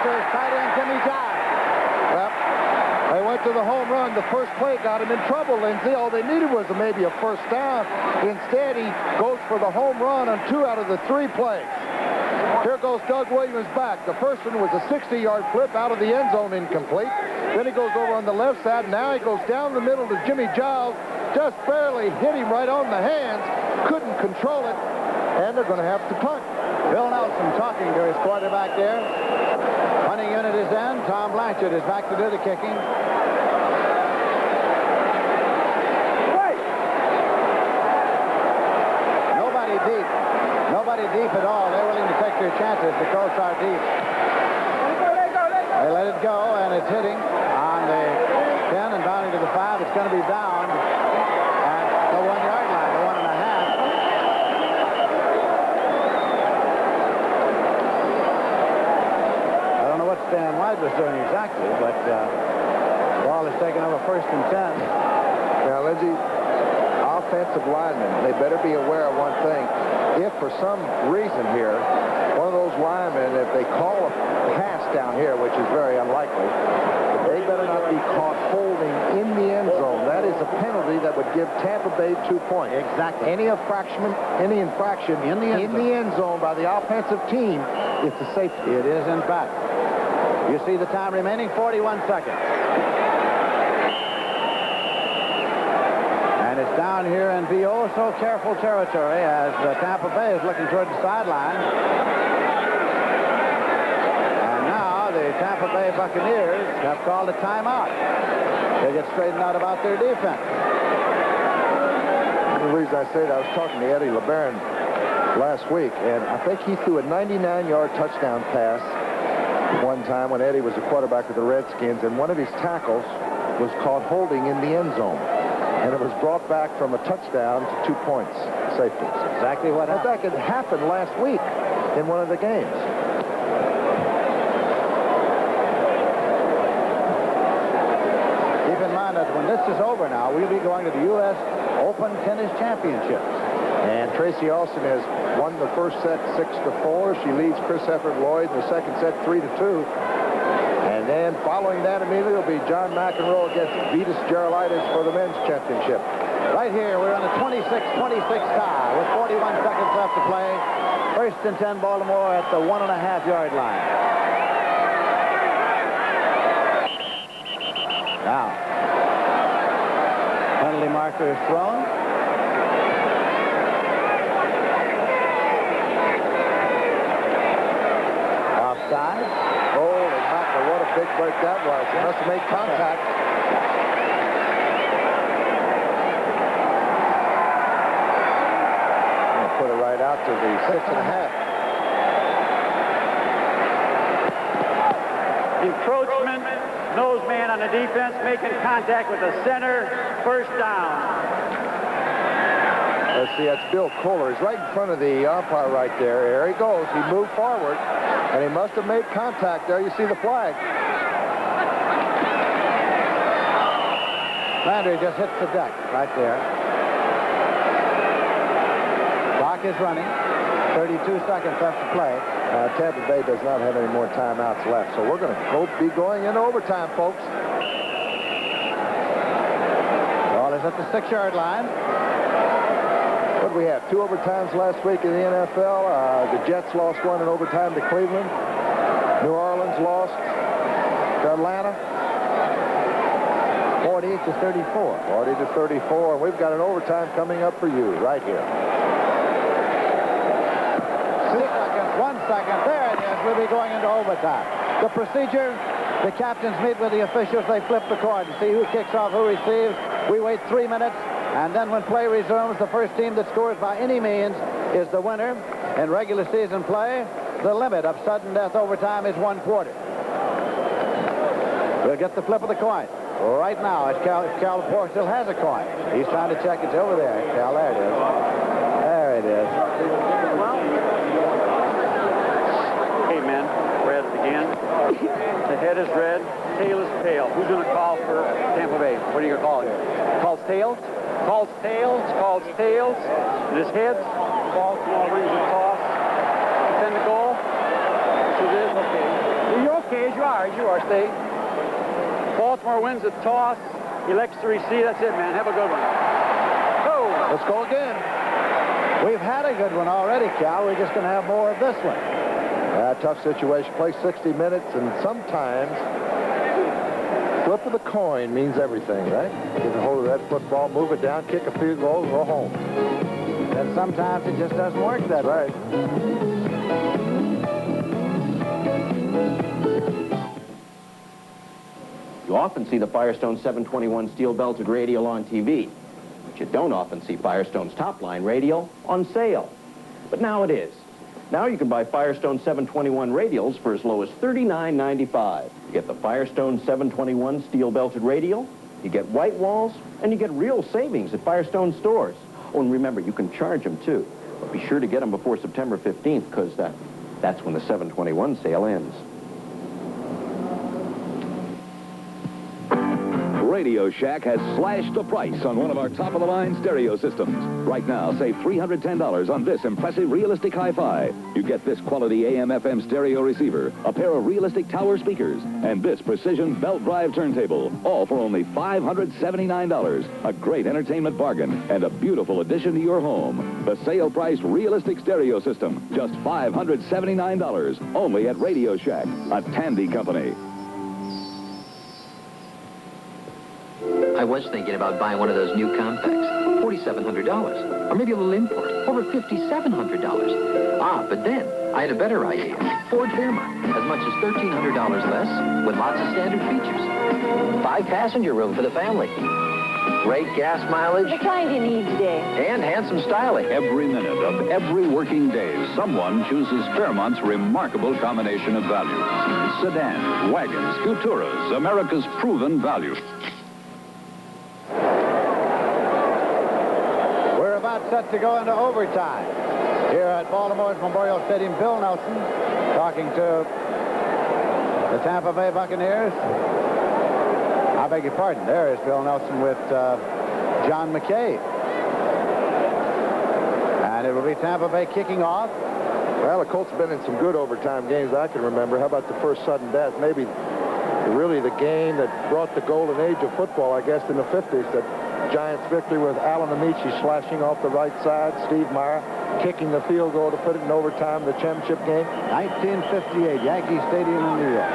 S2: Tight end Jimmie Hagins.
S3: Yep. They went to the home run. The first play got him in trouble, Lindsay. All they needed was maybe a first down. Instead, he goes for the home run on 2 out of the 3 plays. Here goes Doug Williams back. The first one was a 60-yard flip out of the end zone, incomplete. Then he goes over on the left side. Now he goes down the middle to Jimmie Giles. Just barely hit him right on the hands. Couldn't control it. And they're going to have to punt.
S2: Bill Nelson talking to his quarterback there. Punting unit is in. Tom Blanchard is back to do the kicking. Nobody deep. Nobody deep at all. They're willing to take their chances. The Colts are deep. They let it go, and it's hitting on the 10 and bounding to the 5. It's going to be down at the 1-yard line, the 1.5. Stan White was doing exactly, but the ball is taken over 1st and 10.
S3: Now, Lindsay, offensive linemen, they better be aware of one thing. If for some reason here, one of those linemen, if they call a pass down here, which is very unlikely, they better not be caught holding in the end zone. That is a penalty that would give Tampa Bay 2 points.
S2: Exactly.
S3: Any infraction in the end zone by the offensive team, it's a safety.
S2: It is, in fact. You see the time remaining, 41 seconds. And it's down here in the oh-so careful territory as Tampa Bay is looking toward the sideline. And now the Tampa Bay Buccaneers have called a timeout. They get straightened out about their defense.
S3: The reason I say that, I was talking to Eddie LeBaron last week, and I think he threw a 99-yard touchdown pass one time when Eddie was a quarterback with the Redskins, and one of his tackles was caught holding in the end zone. And it was brought back from a touchdown to 2 points. Safety.
S2: That's exactly what happened.
S3: That could happen last week in one of the games.
S2: Keep in mind that when this is over now, we'll be going to the U.S. Open Tennis Championships.
S3: And Tracy Austin has won the first set 6-4. She leads Chris Hefford-Lloyd in the second set 3-2. And then following that immediately will be John McEnroe against Vitas Gerulaitis for the men's championship.
S2: Right here, we're on a 26-26 tie with 41 seconds left to play. 1st and 10 Baltimore at the 1.5-yard line. Now, penalty marker is thrown. Offside.
S3: Holy mackerel, what a big break that was. He must have made contact. I'll put it right out to the 6.5.
S1: Encroachment nose man on the defense, making contact with the center. First down.
S3: Let's see, that's Bill Kohler. He's right in front of the umpire right there. There he goes. He moved forward, and he must have made contact there. You see the flag.
S2: Landry just hits the deck right there. Clock is running. 32 seconds left to play.
S3: Tampa Bay does not have any more timeouts left, so we're going to be going into overtime, folks.
S2: Ball is at the 6-yard line.
S3: What do we have? 2 overtimes last week in the NFL. The Jets lost one in overtime to Cleveland. New Orleans lost to Atlanta.
S2: 40 to 34.
S3: 40 to 34, and we've got an overtime coming up for you right here.
S2: 2 seconds, 1 second. There it is. We'll be going into overtime. The procedure, the captains meet with the officials. They flip the coin to see who kicks off, who receives. We wait 3 minutes, and then when play resumes, the first team that scores by any means is the winner. In regular season play, the limit of sudden death overtime is 1 quarter. We'll get the flip of the coin. Right now, Cal Poor still has a coin. He's trying to check. It's over there, Cal. There it is. There it is.
S1: Okay, men. Red again. The head is red. Tail is pale. Who's going to call for Tampa Bay? What are you going to call it? Calls tails? Calls tails. Calls tails. And his heads. Baltimore wins the toss. Send the goal. So it is okay. You're okay as you are. As you are. Stay. Baltimore wins the toss, elects to receive. That's it, man. Have a good one. Oh!
S3: Let's go again.
S2: We've had a good one already, Cal. We're just going to have more of this one.
S3: Tough situation. Play 60 minutes, and sometimes flip of the coin means everything, right? Get a hold of that football, move it down, kick a field goal, go home.
S2: And sometimes it just doesn't work that way.
S7: You often see the Firestone 721 steel-belted radial on TV, but you don't often see Firestone's top-line radial on sale. But now it is. Now you can buy Firestone 721 radials for as low as $39.95. You get the Firestone 721 steel-belted radial, you get white walls, and you get real savings at Firestone stores. Oh, and remember, you can charge them, too. But be sure to get them before September 15th, because that's when the 721 sale ends.
S18: Radio Shack has slashed the price on one of our top-of-the-line stereo systems. Right now, save $310 on this impressive realistic hi-fi. You get this quality AM/FM stereo receiver, a pair of realistic tower speakers, and this precision belt drive turntable, all for only $579. A great entertainment bargain and a beautiful addition to your home. The sale price realistic stereo system, just $579, only at Radio Shack, a Tandy company.
S16: I was thinking about buying one of those new compacts. $4,700. Or maybe a little import. Over $5,700. But then I had a better idea. Ford Fairmont. As much as $1,300 less with lots of standard features. 5-passenger room for the family. Great gas mileage.
S9: The kind you need today.
S16: And handsome styling.
S19: Every minute of every working day, someone chooses Fairmont's remarkable combination of values. Sedans, wagons, Futuras, America's proven value.
S2: Set to go into overtime here at Baltimore's Memorial Stadium. Bill Nelson talking to the Tampa Bay Buccaneers. I beg your pardon. There is Bill Nelson with John McKay. And it will be Tampa Bay kicking off.
S3: Well, the Colts have been in some good overtime games I can remember. How about the first sudden death? Maybe really the game that brought the golden age of football, I guess, in the 50s. That Giants victory with Alan Amici slashing off the right side, Steve Meyer kicking the field goal to put it in overtime, the championship game.
S2: 1958, Yankee Stadium in New York.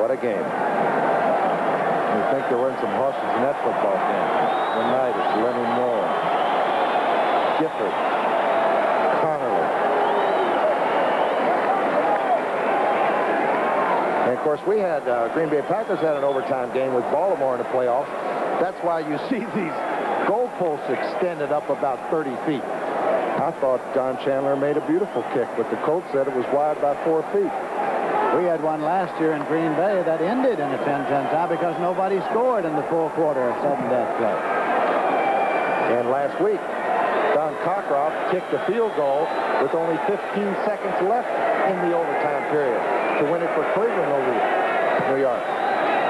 S3: What a game. You think there weren't some horses in that football game. Leonidas, Lenny Moore, Gifford, Connolly. And, of course, we had Green Bay Packers had an overtime game with Baltimore in the playoffs. That's why you see these goalposts extended up about 30 feet. I thought Don Chandler made a beautiful kick, but the Colts said it was wide by 4 feet.
S2: We had one last year in Green Bay that ended in a 10-10 tie because nobody scored in the full quarter of sudden death play.
S3: And last week, Don Cockcroft kicked a field goal with only 15 seconds left in the overtime period to win it for Cleveland over New York.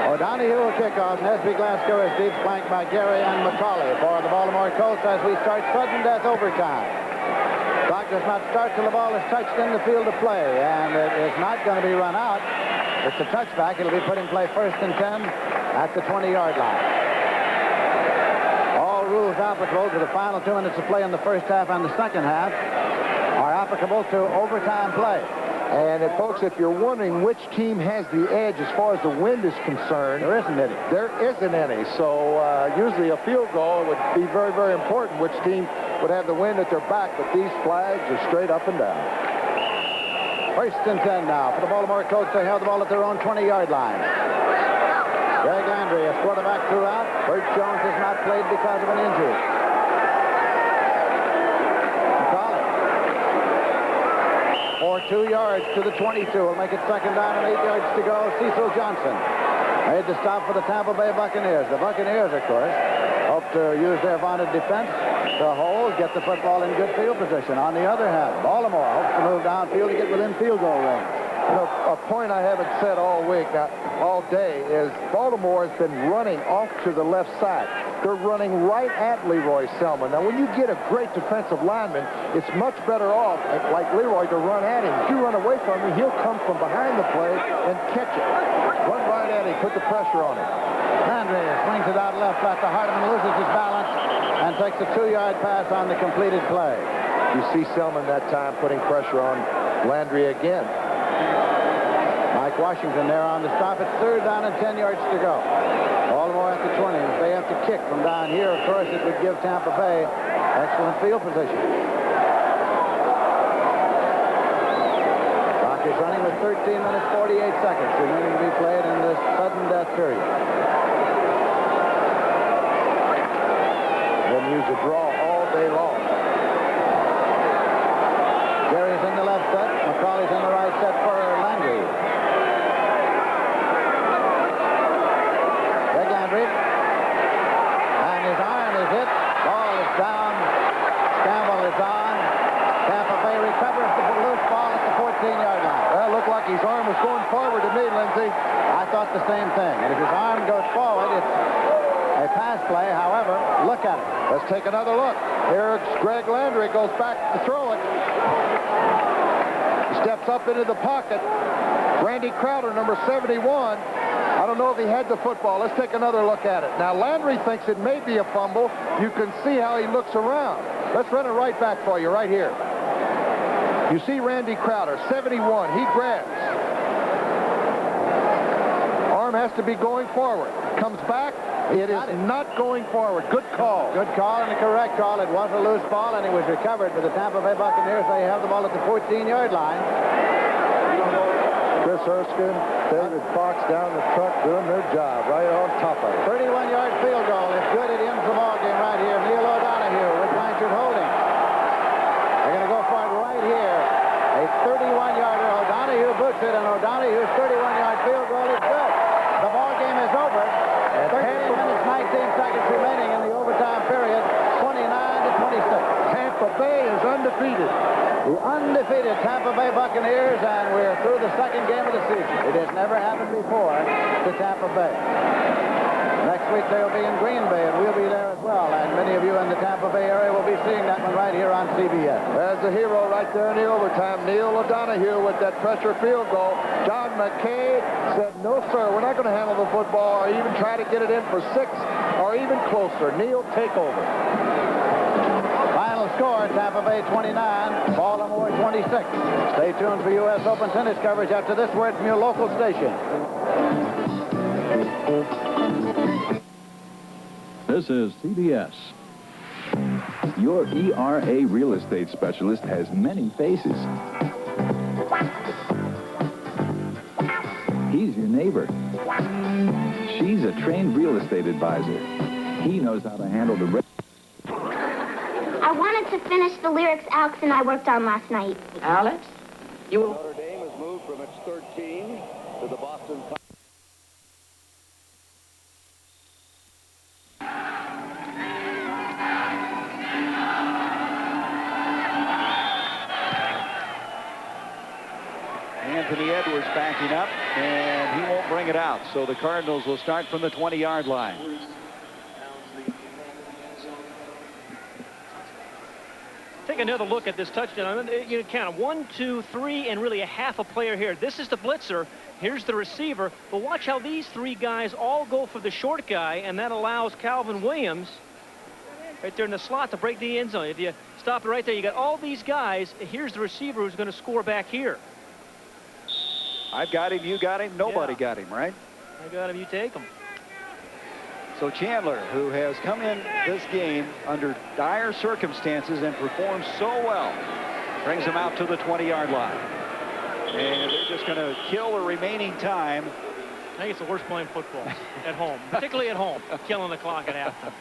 S2: O'Donoghue will kick off. Nesby Glasgow is deep, flanked by Gary and McCauley for the Baltimore Colts as we start sudden death overtime. Clock does not start till the ball is touched in the field of play, and it is not going to be run out. It's a touchback. It'll be put in play 1st and 10 at the 20-yard line. All rules applicable to the final 2 minutes of play in the first half and the second half are applicable to overtime play.
S3: And, folks, if you're wondering which team has the edge as far as the wind is concerned,
S2: there isn't any.
S3: There isn't any. So usually a field goal would be very, very important which team would have the wind at their back, but these flags are straight up and down.
S2: 1st and 10 now for the Baltimore Colts. They have the ball at their own 20-yard line. Greg Landry, as quarterback throughout. Bert Jones has not played because of an injury. For 2 yards to the 22. Will make it 2nd down and 8 yards to go. Cecil Johnson made the stop for the Tampa Bay Buccaneers. The Buccaneers, of course, hope to use their vaunted defense to hold, get the football in good field position. On the other hand, Baltimore hopes to move downfield to get within field goal range.
S3: You know, a point I haven't said all week, all day, is Baltimore has been running off to the left side. They're running right at Leroy Selmon. Now, when you get a great defensive lineman, it's much better off, like Leroy, to run at him. If you run away from him, he'll come from behind the play and catch it. Run right at him, put the pressure on him.
S2: Landry swings it out left after Hardeman loses his balance and takes a 2-yard pass on the completed play.
S3: You see Selmon that time putting pressure on Landry again.
S2: Mike Washington there on the stop. It's 3rd down and 10 yards to go. Baltimore at the 20. If they have to kick from down here, of course, it would give Tampa Bay excellent field position. Clock is running with 13 minutes, 48 seconds remaining to be played in this sudden death period.
S3: They'll use a draw all day long.
S2: Gary's in the left set. McCauley's in the right set for Landry. Greg Landry. And his arm is hit. Ball is down. Scramble is on. Tampa Bay recovers the loose ball at the 14-yard line.
S3: Well, it looked like his arm was going forward to me, Lindsay.
S2: I thought the same thing. And if his arm goes forward, it's a pass play. However, look at it.
S3: Let's take another look. Here's Greg Landry. Goes back to throw it. He steps up into the pocket. Randy Crowder, number 71. I don't know if he had the football. Let's take another look at it. Now, Landry thinks it may be a fumble. You can see how he looks around. Let's run it right back for you, right here. You see Randy Crowder, 71. He grabs. Arm has to be going forward. Comes back. It is not going forward. Good call.
S2: Good call and a correct call. It was a loose ball, and it was recovered for the Tampa Bay Buccaneers. They have the ball at the 14-yard line.
S3: Chris Erskine, David Fox down the truck doing their job right on top of it.
S2: 31-yard field goal. If good, it ends the ball game right here. Neil O'Donoghue with Blanchard holding. They're going to go for it right here. A 31-yarder. O'Donoghue boots it, and O'Donoghue's 31-yard field goal is good. The ball game is over. 13 minutes, 19 seconds remaining in the overtime period. 29-26.
S3: Tampa Bay is undefeated.
S2: The undefeated Tampa Bay Buccaneers, and we're through the second game of the season. It has never happened before to Tampa Bay. Next week they'll be in Green Bay, and we'll be there as well. And many of you in the Tampa Bay area will be seeing that one right here on CBS.
S3: There's the hero right there in the overtime. Neil O'Donoghue with that pressure field goal. John McKay said, no, sir, we're not going to handle the football or even try to get it in for 6 or even closer. Neil, take over.
S2: Final score, Tampa Bay 29, Baltimore 26. Stay tuned for U.S. Open tennis coverage after this word from your local station.
S19: This is CBS.
S14: Your ERA real estate specialist has many faces. He's your neighbor. She's a trained real estate advisor. He knows how to handle the...
S17: I wanted to finish the lyrics Alex and I worked on last night.
S23: Alex?
S2: Notre Dame has moved from its 13
S8: 14 to the Boston College.
S20: Anthony Edwards backing up, and he won't bring it out. So the Cardinals will start from the 20-yard line.
S21: Take another look at this touchdown. You count 1, 2, 3, and really a half a player here. This is the blitzer. Here's the receiver. But watch how these three guys all go for the short guy, and that allows Calvin Williams right there in the slot to break the end zone. If you stop it right there, you got all these guys. Here's the receiver who's going to score back here.
S20: I've got him, you got him, nobody got him, right?
S21: I got him, you take him.
S20: So Chandler, who has come in this game under dire circumstances and performed so well, brings him out to the 20-yard line. And they're just going to kill the remaining time.
S21: I think it's the worst playing football at home, particularly at home, killing the clock at halftime.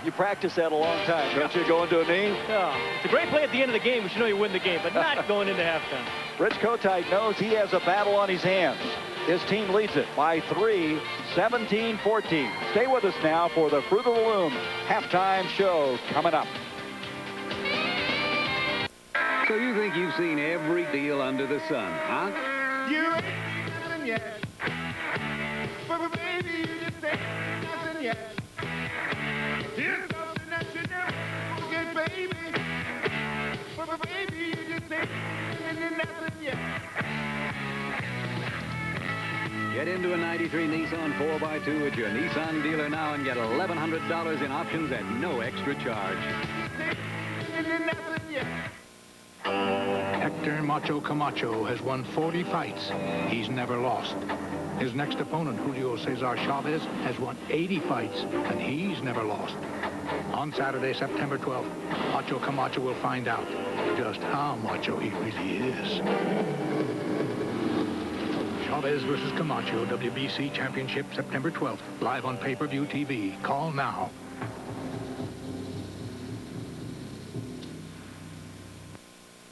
S20: You practice that a long time, don't you, going to a knee?
S21: Yeah. It's a great play at the end of the game, which you know you win the game, but not going into halftime.
S20: Rich Kotite knows he has a battle on his hands. His team leads it by 3, 17-14. Stay with us now for the Fruit of the Loom halftime show coming up.
S22: So you think you've seen every deal under the sun, huh?
S13: You ain't nothing yet. But baby, you just ain't nothing yet. Here's something that you never forget, baby. But baby, you just ain't nothing yet.
S22: Get into a 93 Nissan 4x2 at your Nissan dealer now and get $1,100 in options at no extra charge.
S15: Hector Macho Camacho has won 40 fights. He's never lost. His next opponent, Julio Cesar Chavez, has won 80 fights, and he's never lost. On Saturday, September 12th, Macho Camacho will find out just how macho he really is. Chavez versus Camacho, WBC Championship, September 12th, live on pay-per-view TV. Call now.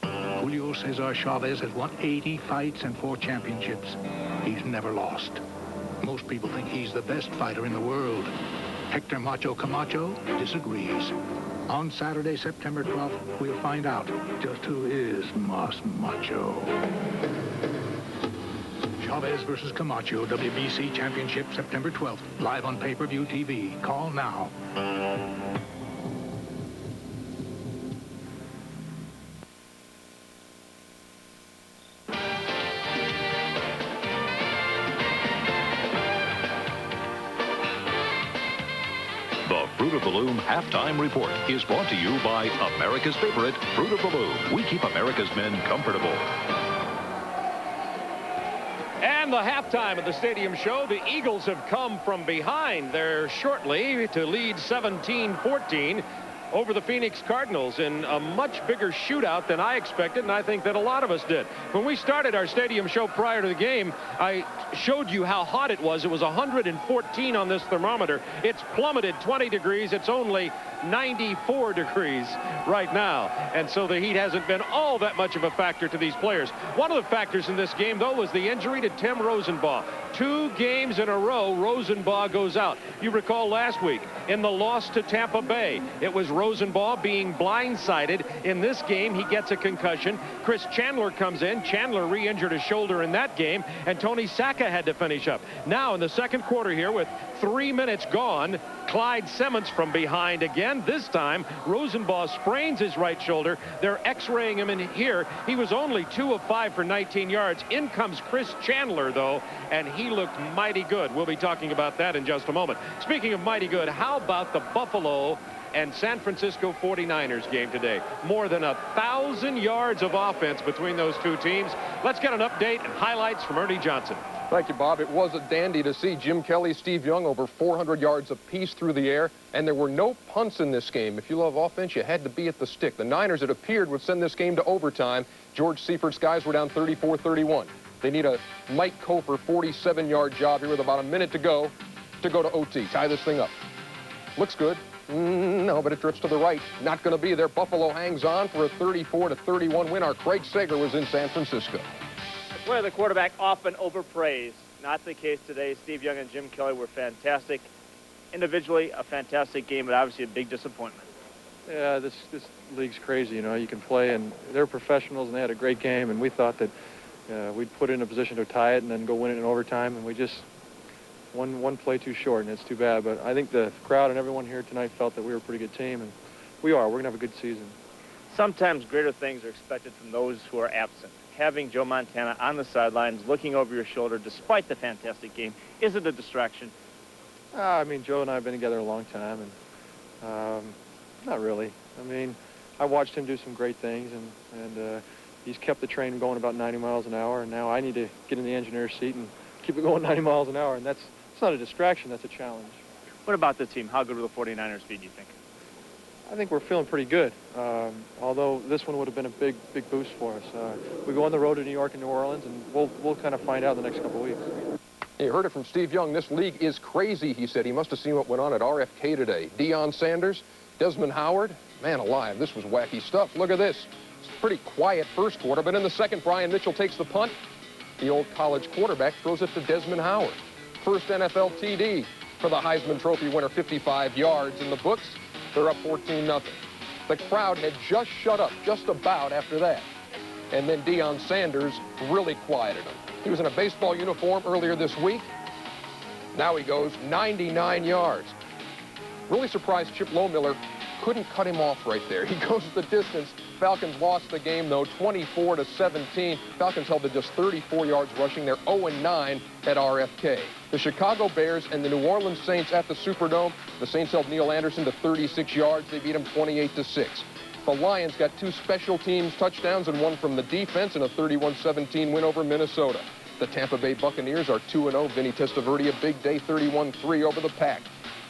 S15: Julio Cesar Chavez has won 80 fights and 4 championships. He's never lost. Most people think he's the best fighter in the world. Hector Macho Camacho disagrees. On Saturday, September 12th, we'll find out just who is Mas Macho. Chavez versus Camacho, WBC Championship, September 12th, live on pay-per-view TV. Call now.
S18: The Fruit of the Loom Halftime Report is brought to you by America's favorite Fruit of the Loom. We keep America's men comfortable.
S27: And the halftime of the stadium show, the Eagles have come from behind there shortly to lead 17-14 over the Phoenix Cardinals in a much bigger shootout than I expected, and I think that a lot of us did. When we started our stadium show prior to the game, I showed you how hot it was. It was 114 on this thermometer. It's plummeted 20 degrees. It's only 94 degrees right now. And so the heat hasn't been all that much of a factor to these players. One of the factors in this game, though, was the injury to Tim Rosenbaugh. 2 games in a row, Rosenbaugh goes out. You recall last week in the loss to Tampa Bay, it was Rosenbaugh being blindsided. In this game, he gets a concussion. Chris Chandler comes in. Chandler re-injured his shoulder in that game, and Tony Sacca had to finish up. Now in the second quarter here with 3 minutes gone, Clyde Simmons from behind again. This time, Rosenbaugh sprains his right shoulder. They're x-raying him in here. He was only 2 of 5 for 19 yards. In comes Chris Chandler, though, and he looked mighty good. We'll be talking about that in just a moment. Speaking of mighty good, how about the Buffalo and San Francisco 49ers game today? More than 1,000 yards of offense between those two teams. Let's get an update and highlights from Ernie Johnson.
S24: Thank you, Bob. It was a dandy to see Jim Kelly, Steve Young over 400 yards apiece through the air, and there were no punts in this game. If you love offense, you had to be at the stick. The Niners, it appeared, would send this game to overtime. George Seifert's guys were down 34-31. They need a Mike Kofer 47-yard job here with about a minute to go to OT. Tie this thing up. Looks good. No, but it drifts to the right. Not going to be there. Buffalo hangs on for a 34-31 win. Our Craig Sager was in San Francisco.
S4: Well, the quarterback often overpraised. Not the case today. Steve Young and Jim Kelly were fantastic. Individually, a fantastic game, but obviously a big disappointment.
S5: Yeah, this league's crazy. You know, you can play, and they're professionals, and they had a great game, and we thought that we'd put it in a position to tie it and then go win it in overtime, and we just one play too short, and it's too bad. But I think the crowd and everyone here tonight felt that we were a pretty good team, and we are. We're going to have a good season.
S4: Sometimes greater things are expected from those who are absent. Having Joe Montana on the sidelines, looking over your shoulder, despite the fantastic game, is it a distraction?
S5: I mean, Joe and I have been together a long time, and not really. I mean, I watched him do some great things, and he's kept the train going about 90 miles an hour, and now I need to get in the engineer's seat and keep it going 90 miles an hour, and it's not a distraction, that's a challenge.
S4: What about the team? How good will the 49ers be, do you think?
S5: I think we're feeling pretty good, although this one would have been a big boost for us. We go on the road to New York and New Orleans, and we'll kind of find out in the next couple of weeks.
S24: You heard it from Steve Young. This league is crazy, he said. He must have seen what went on at RFK today. Deion Sanders, Desmond Howard, man alive, this was wacky stuff. Look at this. It's a pretty quiet first quarter, but in the second, Brian Mitchell takes the punt. The old college quarterback throws it to Desmond Howard. First NFL TD for the Heisman Trophy winner, 55 yards in the books. They're up 14-0. The crowd had just shut up just about after that. And then Deion Sanders really quieted him. He was in a baseball uniform earlier this week. Now he goes 99 yards. Really surprised Chip Lohmiller couldn't cut him off right there. He goes the distance. Falcons lost the game, though, 24-17. Falcons held to just 34 yards rushing. They're 0-9 at RFK. The Chicago Bears and the New Orleans Saints at the Superdome. The Saints held Neil Anderson to 36 yards. They beat him 28-6. The Lions got 2 special teams touchdowns and one from the defense in a 31-17 win over Minnesota. The Tampa Bay Buccaneers are 2-0. Vinny Testaverde, a big day, 31-3 over the Pack.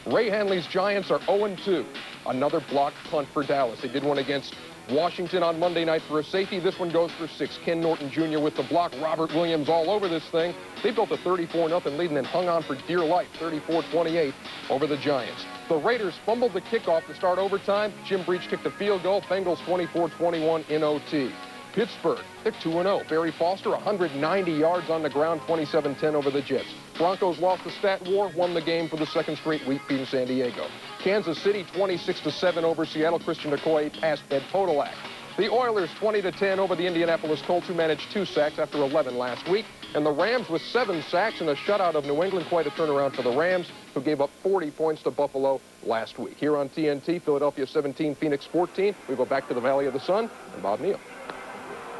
S24: Ray Hanley's Giants are 0-2. Another blocked punt for Dallas. They did one against Washington on Monday night for a safety. This one goes for 6. Ken Norton Jr. with the block. Robert Williams all over this thing. They built a 34-0 lead and then hung on for dear life, 34-28 over the Giants. The Raiders fumbled the kickoff to start overtime. Jim Breach kicked the field goal. Bengals 24-21 in OT. Pittsburgh, they're 2-0. Barry Foster, 190 yards on the ground, 27-10 over the Jets. Broncos lost the stat war, won the game for the second straight week, beating San Diego. Kansas City, 26-7 over Seattle. Christian McCoy passed Ed Podolak. The Oilers, 20-10 over the Indianapolis Colts, who managed 2 sacks after 11 last week. And the Rams with 7 sacks and a shutout of New England. Quite a turnaround for the Rams, who gave up 40 points to Buffalo last week. Here on TNT, Philadelphia 17, Phoenix 14. We go back to the Valley of the Sun and Bob Neal.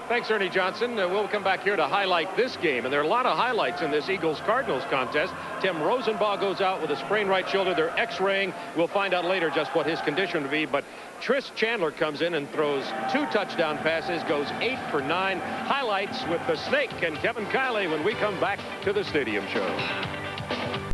S10: Thanks, Ernie Johnson. We'll come back here to highlight this game. And there are a lot of highlights in this Eagles-Cardinals contest. Tim Rosenbaugh goes out with a sprained right shoulder. They're x-raying. We'll find out later just what his condition will be. But Tris Chandler comes in and throws 2 touchdown passes, goes 8 for 9. Highlights with the Snake and Kevin Kiley when we come back to the Stadium Show.